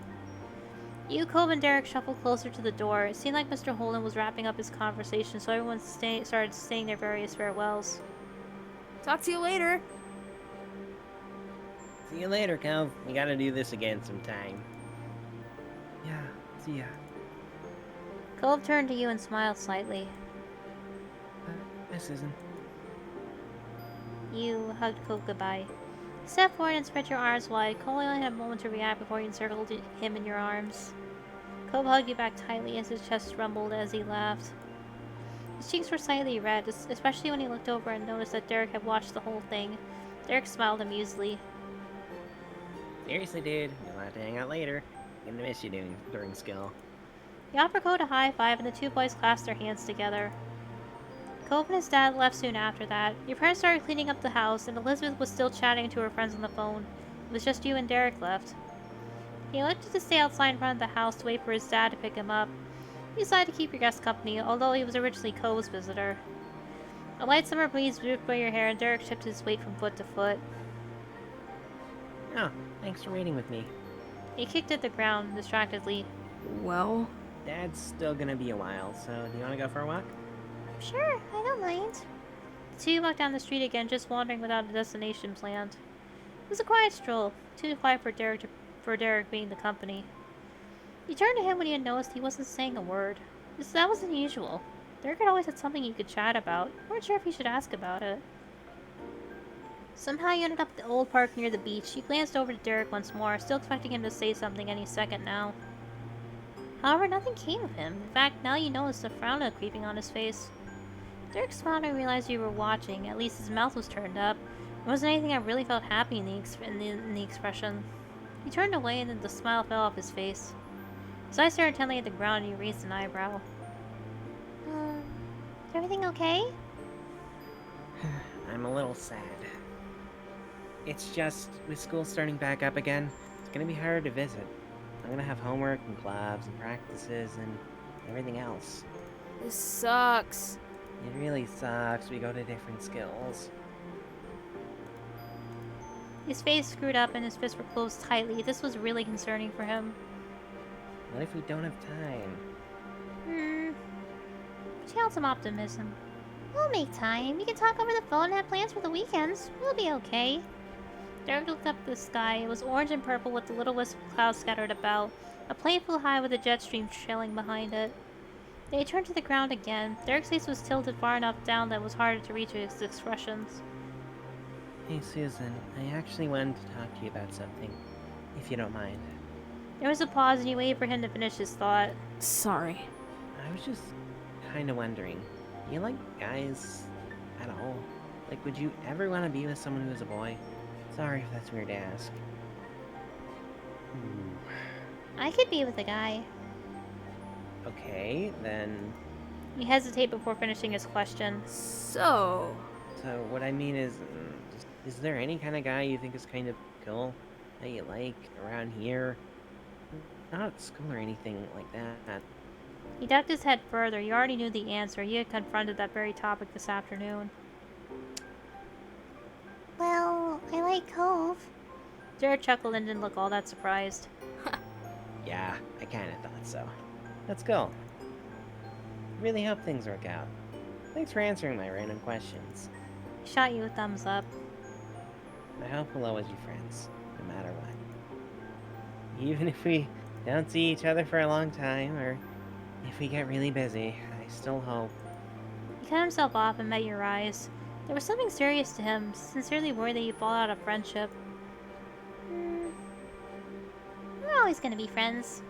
You, Cove, and Derek shuffled closer to the door. It seemed like Mr. Holden was wrapping up his conversation, so everyone started saying their various farewells. Talk to you later. See you later, Cove. We gotta do this again sometime. Yeah, see ya. Cove turned to you and smiled slightly. Hi, Susan. You hugged Cove goodbye. Step forward and spread your arms wide. Cole only had a moment to react before you encircled him in your arms. Cove hugged you back tightly as his chest rumbled as he laughed. His cheeks were slightly red, especially when he looked over and noticed that Derek had watched the whole thing. Derek smiled amusedly. Seriously, dude. You'll have to hang out later. I'm gonna miss you during skill. He offered Cove a high five, and the two boys clasped their hands together. Cove and his dad left soon after that. Your parents started cleaning up the house, and Elizabeth was still chatting to her friends on the phone. It was just you and Derek left. He elected to stay outside in front of the house to wait for his dad to pick him up. He decided to keep your guest company, although he was originally Cove's visitor. A light summer breeze whipped by your hair, and Derek shifted his weight from foot to foot. Oh, thanks for waiting with me. He kicked at the ground distractedly. Well, Dad's still gonna be a while, so do you wanna go for a walk? Sure, I don't mind. The two walked down the street again, just wandering without a destination planned. It was a quiet stroll, too quiet for Derek being the company. You turned to him when he had noticed he wasn't saying a word. That was unusual. Derek had always had something you could chat about. You weren't sure if you should ask about it. Somehow you ended up at the old park near the beach. You glanced over to Derek once more, still expecting him to say something any second now. However, nothing came of him. In fact, now you noticed a frown creeping on his face. Derek smiled and realized you were watching. At least his mouth was turned up. There wasn't anything that really felt happy in the expression. He turned away and then the smile fell off his face. His eyes stared intently at the ground and he raised an eyebrow. Is everything okay? I'm a little sad. It's just, with school starting back up again, it's gonna be harder to visit. I'm gonna have homework and clubs and practices and everything else. this sucks. It really sucks. We go to different skills. His face screwed up and his fists were closed tightly. This was really concerning for him. What if we don't have time? Tell some optimism. We'll make time. We can talk over the phone and have plans for the weekends. We'll be okay. Derek looked up at the sky. It was orange and purple with the little wisp of clouds scattered about. A plane flew high with a jet stream trailing behind it. They turned to the ground again. Derek's face was tilted far enough down that it was harder to reach his expressions. Hey, Susan, I actually wanted to talk to you about something, if you don't mind. There was a pause and you waited for him to finish his thought. Sorry. I was just kind of wondering, you like guys at all? Like, would you ever want to be with someone who is a boy? Sorry if that's weird to ask. I could be with a guy. Okay, then... He hesitated before finishing his question. So, what I mean is, is there any kind of guy you think is kind of cool that you like around here? Not at school or anything like that. He ducked his head further. You already knew the answer. You had confronted that very topic this afternoon. White Cove. Derek chuckled and didn't look all that surprised. Yeah, I kinda thought so. Let's go. Really hope things work out. Thanks for answering my random questions. He shot you a thumbs up. I hope we'll always be friends, no matter what. Even if we don't see each other for a long time, or if we get really busy, I still hope. He cut himself off and met your eyes. There was something serious to him, sincerely worried that you'd fall out of friendship. We're always gonna be friends.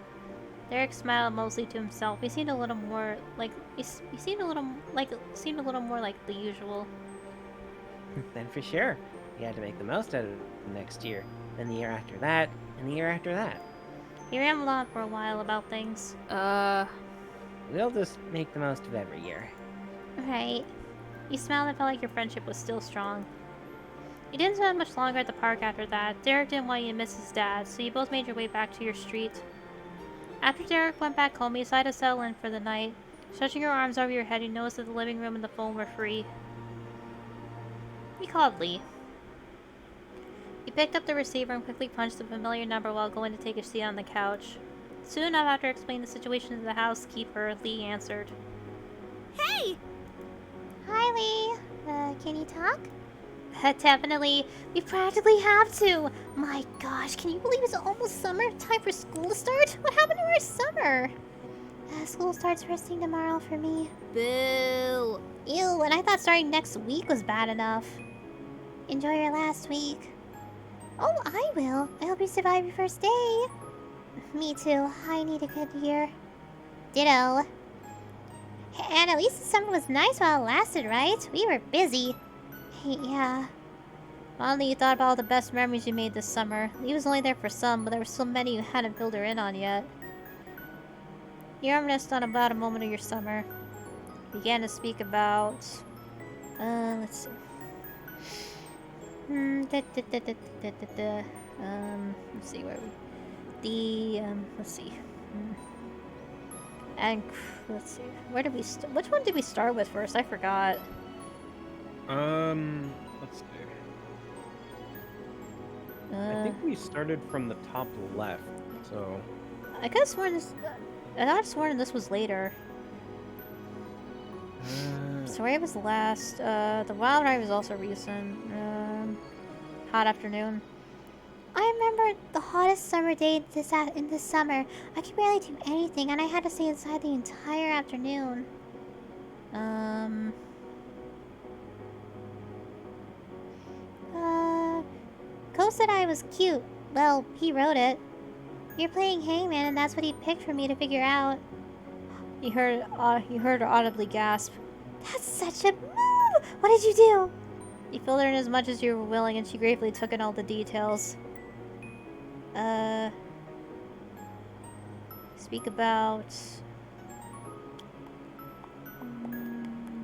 Derek smiled mostly to himself. He seemed a little more like he seemed a little more like the usual. Then for sure, we had to make the most out of it next year, then the year after that, and the year after that. He rambled on for a while about things. We'll just make the most of every year. Right. You smiled and felt like your friendship was still strong. You didn't spend much longer at the park after that. Derek didn't want you to miss his dad, so you both made your way back to your street. After Derek went back home, you decided to settle in for the night. Stretching your arms over your head, you noticed that the living room and the phone were free. You called Lee. You picked up the receiver and quickly punched the familiar number while going to take a seat on the couch. Soon enough after explaining the situation to the housekeeper, Lee answered. Hey! Hi, Lee. Can you talk? Definitely. We practically have to. My gosh, can you believe it's almost summer? Time for school to start? What happened to our summer? School starts first thing tomorrow for me. Boo. Ew, and I thought starting next week was bad enough. Enjoy your last week. Oh, I will. I hope you survive your first day. Me too. I need a good year. Ditto. And at least the summer was nice while it lasted, right? We were busy. Yeah. Finally, you thought about all the best memories you made this summer. Lee was only there for some, but there were so many you hadn't filled her in on yet. You reminisced on about a moment of your summer. Began to speak about... let's see. Let's see where we... let's see. And, let's see. Where did we which one did we start with first? I forgot. Let's see. I think we started from the top left, so... I could have sworn this... I thought this was later. Sorry, it was the last. The Wild Ride was also recent. Hot afternoon. I remember the hottest summer day in this summer. I could barely do anything, and I had to stay inside the entire afternoon. Cole said I was cute. Well, he wrote it. You're playing Hangman, and that's what he picked for me to figure out. You heard her audibly gasp. That's such a move! What did you do? You filled her in as much as you were willing, and she gratefully took in all the details. Speak about...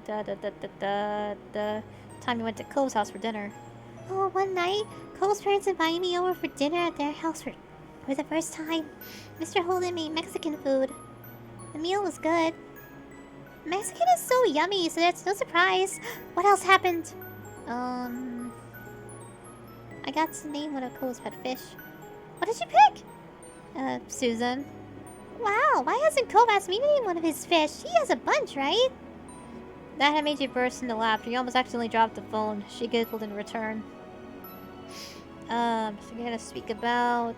the time you went to Cole's house for dinner. Oh, one night, Cole's parents invited me over for dinner at their house for the first time. Mr. Holden made Mexican food. The meal was good. Mexican is so yummy, so that's no surprise. What else happened? I got to name one of Cole's pet fish. What did you pick? Susan. Wow, why hasn't Cole asked me to name one of his fish? He has a bunch, right? That had made you burst into laughter. You almost accidentally dropped the phone. She giggled in return. So you're gonna speak about...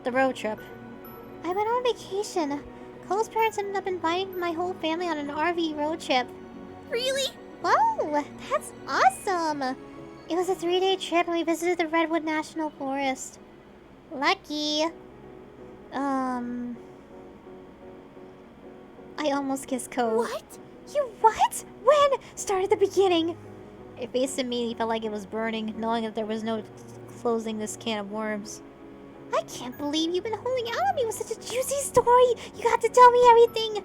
the road trip. I went on vacation. Cole's parents ended up inviting my whole family on an RV road trip. Really? Whoa, that's awesome! It was a 3-day trip and we visited the Redwood National Forest. Lucky. I almost kissed Cole. What? You what? When? Start at the beginning. Your face immediately felt like it was burning, knowing that there was no closing this can of worms. I can't believe you've been holding out on me with such a juicy story. You got to tell me everything. You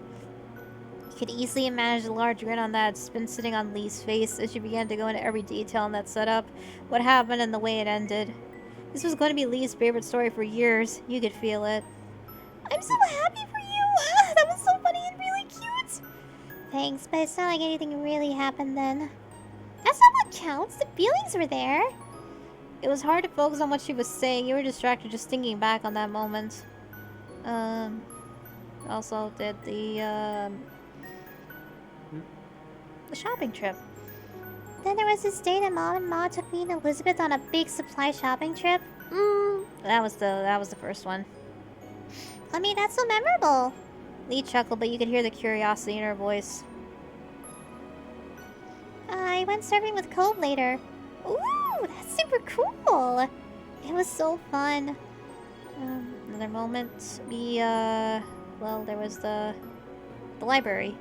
could easily manage the large grin on that's been sitting on Lee's face as she began to go into every detail in that setup, what happened and the way it ended. This was going to be Lee's favorite story for years. You could feel it. I'm so happy for you. That was so funny and really cute. thanks, but it's not like anything really happened then. That's not what counts. The feelings were there. It was hard to focus on what she was saying. You were distracted just thinking back on that moment. Also did the shopping trip. Then there was this day that Mom and Ma took me and Elizabeth on a big supply shopping trip. That was the first one. I mean, that's so memorable. Lee chuckled, but you could hear the curiosity in her voice. I went surfing with Cove later. Ooh, that's super cool. It was so fun. Another moment. Well, there was the library.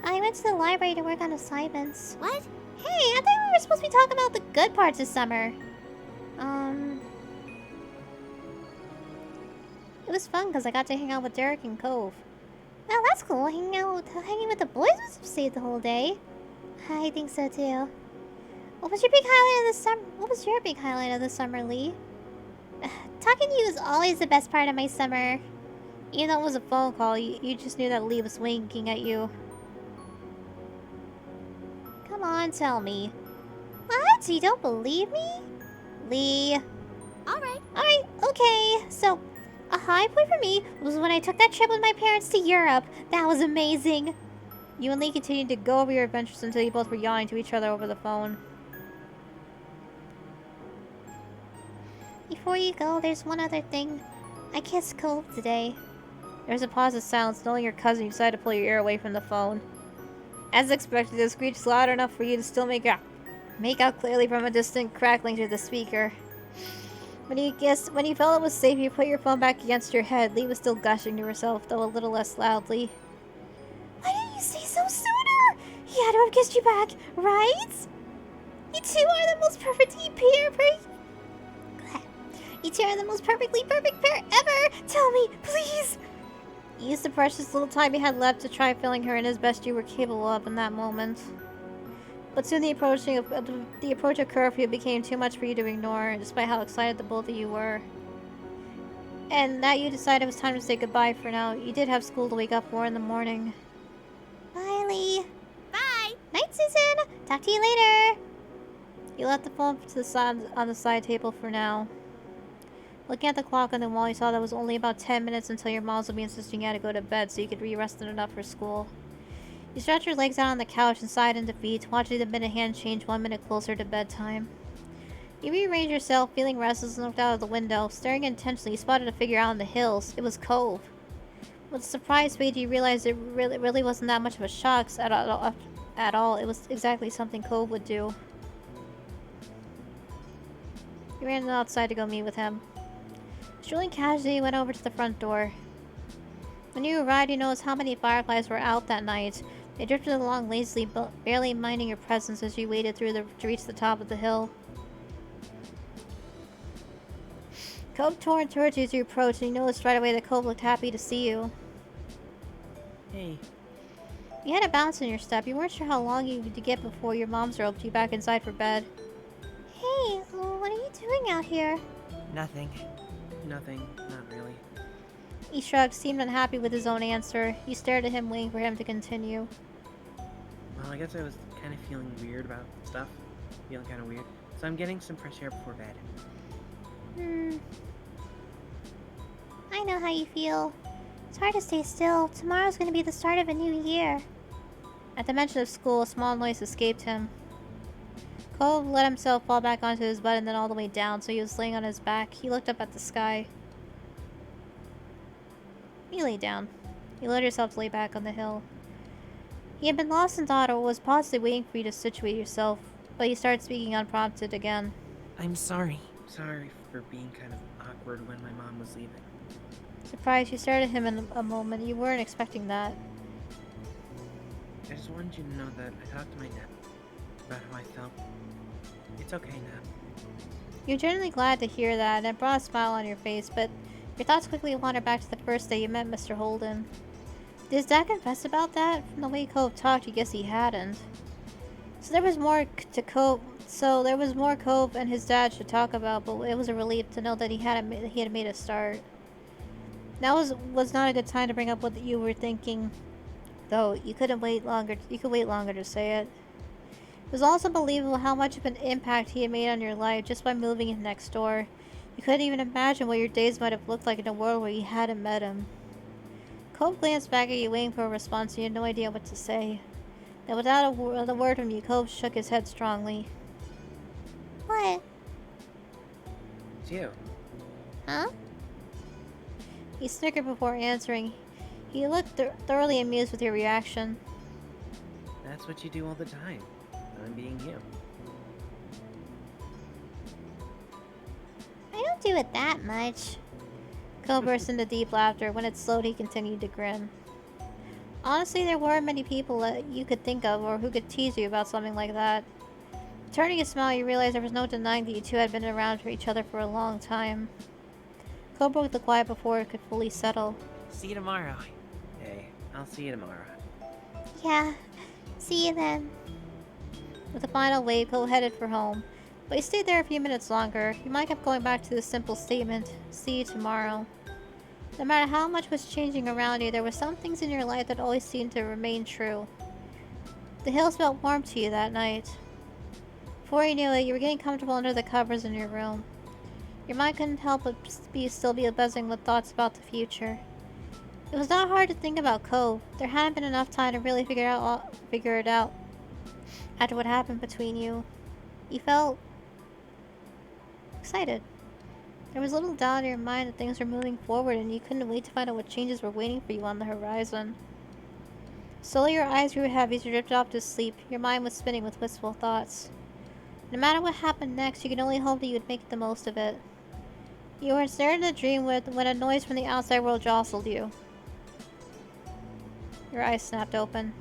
I went to the library to work on assignments. What? Hey, I thought we were supposed to be talking about the good parts of summer. It was fun because I got to hang out with Derek and Cove. Well, that's cool. Hanging with the boys was saved the whole day. I think so too. What was your big highlight of the summer? What was your big highlight of the summer, Lee? Talking to you is always the best part of my summer. Even though it was a phone call, you just knew that Lee was winking at you. Come on, tell me. What? You don't believe me? Lee. Alright, okay. So, a high point for me was when I took that trip with my parents to Europe. That was amazing. You and Lee continued to go over your adventures until you both were yawning to each other over the phone. Before you go, there's one other thing. I kissed Cove today. There was a pause of silence, knowing your cousin, you decided to pull your ear away from the phone. As expected, the screech was loud enough for you to still make out clearly from a distant crackling through the speaker. When you felt it was safe, you put your phone back against your head. Lee was still gushing to herself, though a little less loudly. Why didn't you say so sooner? He had to have kissed you back, right? You two are the most perfectly You two are the most perfectly perfect pair ever! Tell me, please! You used the precious little time you had left to try filling her in as best you were capable of in that moment. But soon the approach of curfew became too much for you to ignore, despite how excited the both of you were. And that you decided it was time to say goodbye for now. You did have school to wake up for in the morning. Bye, Lee. Bye. Night, Susan. Talk to you later. You left the phone to the side on the side table for now. Looking at the clock on the wall, you saw that it was only about 10 minutes until your moms would be insisting you had to go to bed so you could be rested enough for school. You stretched your legs out on the couch and sighed in defeat, watching the minute hand change 1 minute closer to bedtime. You rearranged yourself, feeling restless, and looked out of the window. Staring intensely, you spotted a figure out in the hills. It was Cove. With a surprise made you realize it really wasn't that much of a shock at all. It was exactly something Cove would do. You ran outside to go meet with him. Strolling casually, you went over to the front door. When you arrived, you noticed how many fireflies were out that night. They drifted along lazily, barely minding your presence as you waded through to reach the top of the hill. Cove turned towards you as you approached, and you noticed right away that Cove looked happy to see you. Hey. You had a bounce in your step. You weren't sure how long you would get before your moms roped you back inside for bed. Hey, what are you doing out here? Nothing. Nothing. Not really. He shrugged, seemed unhappy with his own answer. You stared at him, waiting for him to continue. Well, I guess I was kind of feeling weird about stuff. Feeling kind of weird. So I'm getting some fresh air before bed. I know how you feel. It's hard to stay still. Tomorrow's gonna be the start of a new year. At the mention of school, a small noise escaped him. Cove let himself fall back onto his butt and then all the way down, so he was laying on his back. He looked up at the sky. You lay down. You lowered yourself to lay back on the hill. He had been lost in thought or was possibly waiting for you to situate yourself, but you started speaking unprompted again. I'm sorry. Sorry for being kind of awkward when my mom was leaving. Surprised, you stared at him in a moment. You weren't expecting that. I just wanted you to know that I talked to my dad about how I felt. It's okay now. You're genuinely glad to hear that, and it brought a smile on your face, but your thoughts quickly wandered back to the first day you met Mr. Holden. Did his dad confess about that? From the way Cove talked, you guess he hadn't. So there was more Cove and his dad should talk about, but it was a relief to know that he had made a start. Now was not a good time to bring up what you were thinking. Though you couldn't wait longer. You could wait longer to say it. It was also unbelievable how much of an impact he had made on your life just by moving in next door. You couldn't even imagine what your days might have looked like in a world where you hadn't met him. Cove glanced back at you, waiting for a response, and you had no idea what to say. Then, without a word from you, Cove shook his head strongly. What? It's you. Huh? He snickered before answering. He looked thoroughly amused with your reaction. That's what you do all the time. I'm being you. I don't do it that much. Cole burst into deep laughter. When it slowed, he continued to grin. Honestly, there weren't many people that you could think of or who could tease you about something like that. Turning a smile, you realized there was no denying that you two had been around for each other for a long time. Cole broke the quiet before it could fully settle. See you tomorrow. Hey, I'll see you tomorrow. Yeah. See you then. With a final wave, Cole headed for home. But he stayed there a few minutes longer. Your mind kept going back to the simple statement, "See you tomorrow." No matter how much was changing around you, there were some things in your life that always seemed to remain true. The hills felt warm to you that night. Before you knew it, you were getting comfortable under the covers in your room. Your mind couldn't help but still be buzzing with thoughts about the future. It was not hard to think about Cove. There hadn't been enough time to really figure it out after what happened between you. You felt excited. There was little doubt in your mind that things were moving forward, and you couldn't wait to find out what changes were waiting for you on the horizon. Slowly your eyes grew heavy as you drifted off to sleep. Your mind was spinning with wistful thoughts. No matter what happened next, you could only hope that you would make the most of it. You were ensnared in a dream when a noise from the outside world jostled you. Your eyes snapped open.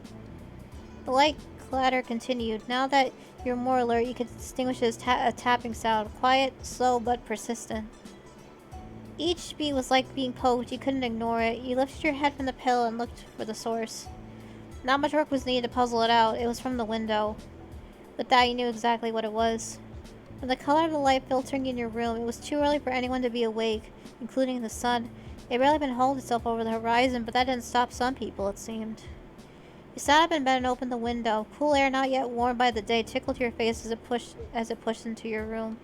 The light clatter continued. Now that you were more alert, you could distinguish it as a tapping sound, quiet, slow, but persistent. Each beat was like being poked. You couldn't ignore it. You lifted your head from the pillow and looked for the source. Not much work was needed to puzzle it out. It was from the window. With that, you knew exactly what it was. From the color of the light filtering in your room, it was too early for anyone to be awake, including the sun. It had barely been holding itself over the horizon, but that didn't stop some people, it seemed. You sat up in bed and opened the window. Cool air, not yet warmed by the day, tickled your face as it pushed into your room.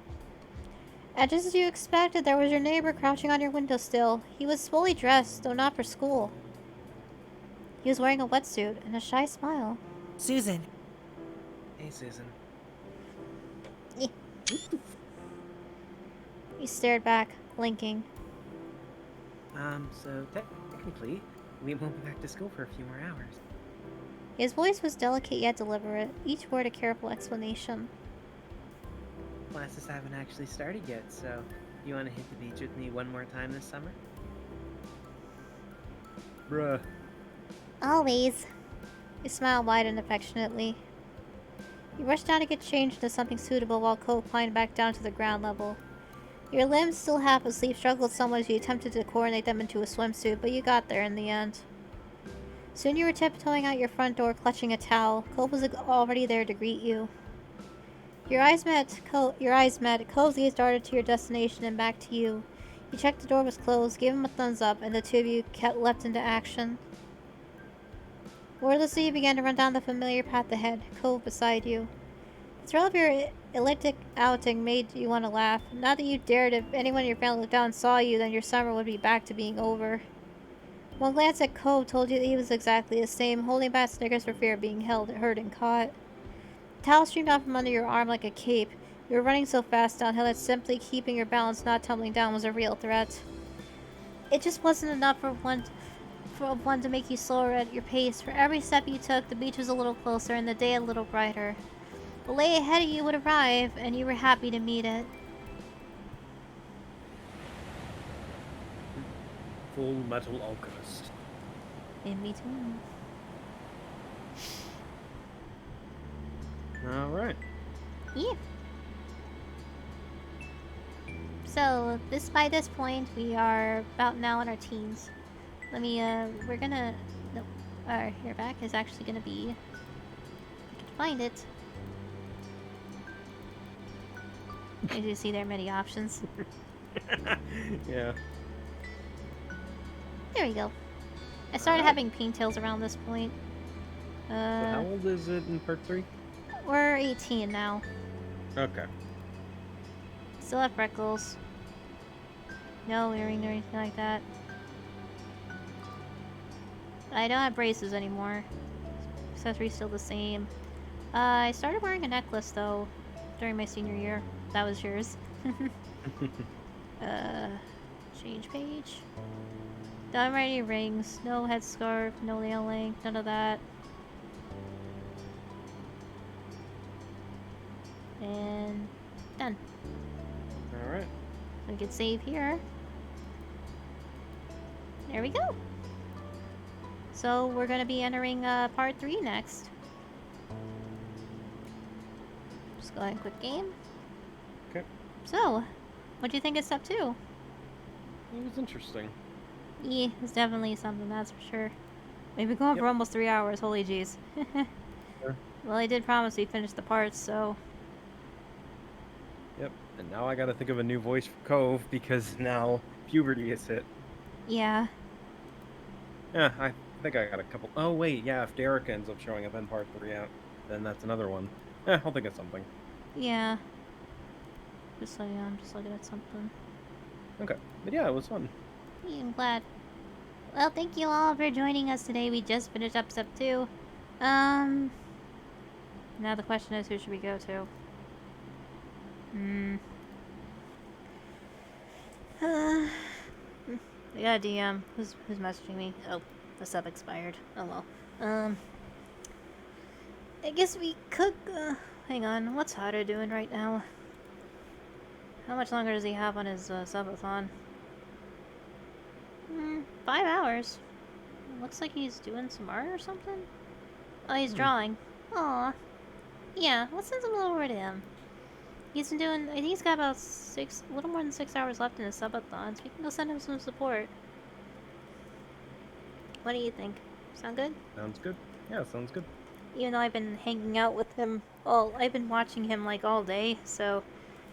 And just as you expected, there was your neighbor crouching on your windowsill. He was fully dressed, though not for school. He was wearing a wetsuit and a shy smile. Susan. Hey, Susan. He stared back, blinking. So technically, we won't be back to school for a few more hours. His voice was delicate yet deliberate, each word a careful explanation. Classes haven't actually started yet, so you want to hit the beach with me one more time this summer? Bruh. Always. His smile widened affectionately. You rushed down to get changed into something suitable while Cole climbed back down to the ground level. Your limbs, still half asleep, struggled somewhat as you attempted to coordinate them into a swimsuit, but you got there in the end. Soon you were tiptoeing out your front door, clutching a towel. Cole was already there to greet you. Your eyes met. Cole's gaze darted to your destination and back to you. You checked the door was closed, gave him a thumbs up, and the two of you leapt into action. Wordlessly, you began to run down the familiar path ahead, Cove beside you. The thrill of your elliptic outing made you want to laugh. Not that you dared. If anyone in your family looked down and saw you, then your summer would be back to being over. One glance at Cove told you that he was exactly the same, holding back snickers for fear of being hurt and caught. The towel streamed out from under your arm like a cape. You were running so fast downhill that simply keeping your balance, not tumbling down, was a real threat. It just wasn't enough for one to make you slower at your pace. For every step you took, the beach was a little closer and the day a little brighter. The lay ahead of you would arrive, and you were happy to meet it. Full Metal Alchemist. In between. Alright. Yeah. So, by this point, we are about now in our teens. We're gonna... Nope. Your back is actually gonna be... I can find it. As you see, there are many options. Yeah. There we go. I started having paintails around this point. So how old is it in part 3? We're 18 now. Okay. Still have freckles. No earring or anything like that. I don't have braces anymore. Accessory's still the same. I started wearing a necklace though during my senior year. That was yours. Change page. Don't wear any rings. No headscarf. No nail length. None of that. And done. Alright. We can save here. There we go. So we're gonna be entering part 3 next. Just go ahead and click game. Okay. So, what do you think of step 2? It was interesting. Yeah, it's definitely something, that's for sure. We've been going for almost 3 hours, holy jeez. Sure. Well, I did promise we'd finish the parts, so... Yep, and now I gotta think of a new voice for Cove because now puberty is hit. Yeah. Yeah, I think I got a couple. Oh, wait, yeah, if Derek ends up showing up in part 3 out, then that's another one. I'll think of something. Yeah. Just so I'm just looking at something. Okay, but yeah, it was fun. Yeah, I'm glad. Well, thank you all for joining us today. We just finished up step 2. Now the question is, who should we go to? I got a DM. Who's messaging me? Oh, the sub expired. Oh well. I guess we could. Hang on. What's Haru doing right now? How much longer does he have on his subathon? 5 hours. Looks like he's doing some art or something. Oh, he's drawing. Aw. Yeah, let's send some over to him. He's been doing. I think he's got about a little more than 6 hours left in his subathon, so we can go send him some support. What do you think? Sound good? Sounds good. Yeah, sounds good. Even though I've been hanging out with him I've been watching him like all day, so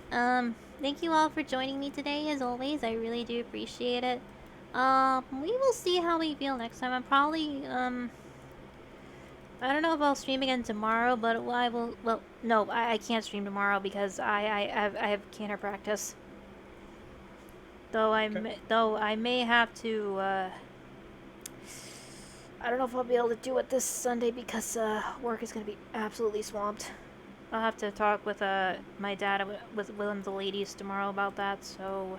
thank you all for joining me today as always. I really do appreciate it. We will see how we feel next time. I'm probably I don't know if I'll stream again tomorrow, but I will. Well, no, I can't stream tomorrow because I have canter practice. Though I may have to. I don't know if I'll be able to do it this Sunday because work is gonna be absolutely swamped. I'll have to talk with my dad with one of the ladies tomorrow about that. So.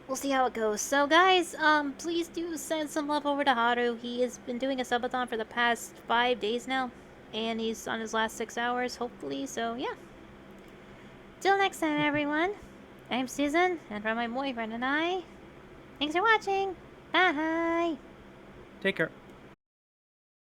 We'll see how it goes. So guys, please do send some love over to Haru. He has been doing a subathon for the past 5 days now. And he's on his last 6 hours, hopefully, so yeah. Till next time, everyone. I'm Susan, and from my boyfriend and I, thanks for watching. Bye! Take care.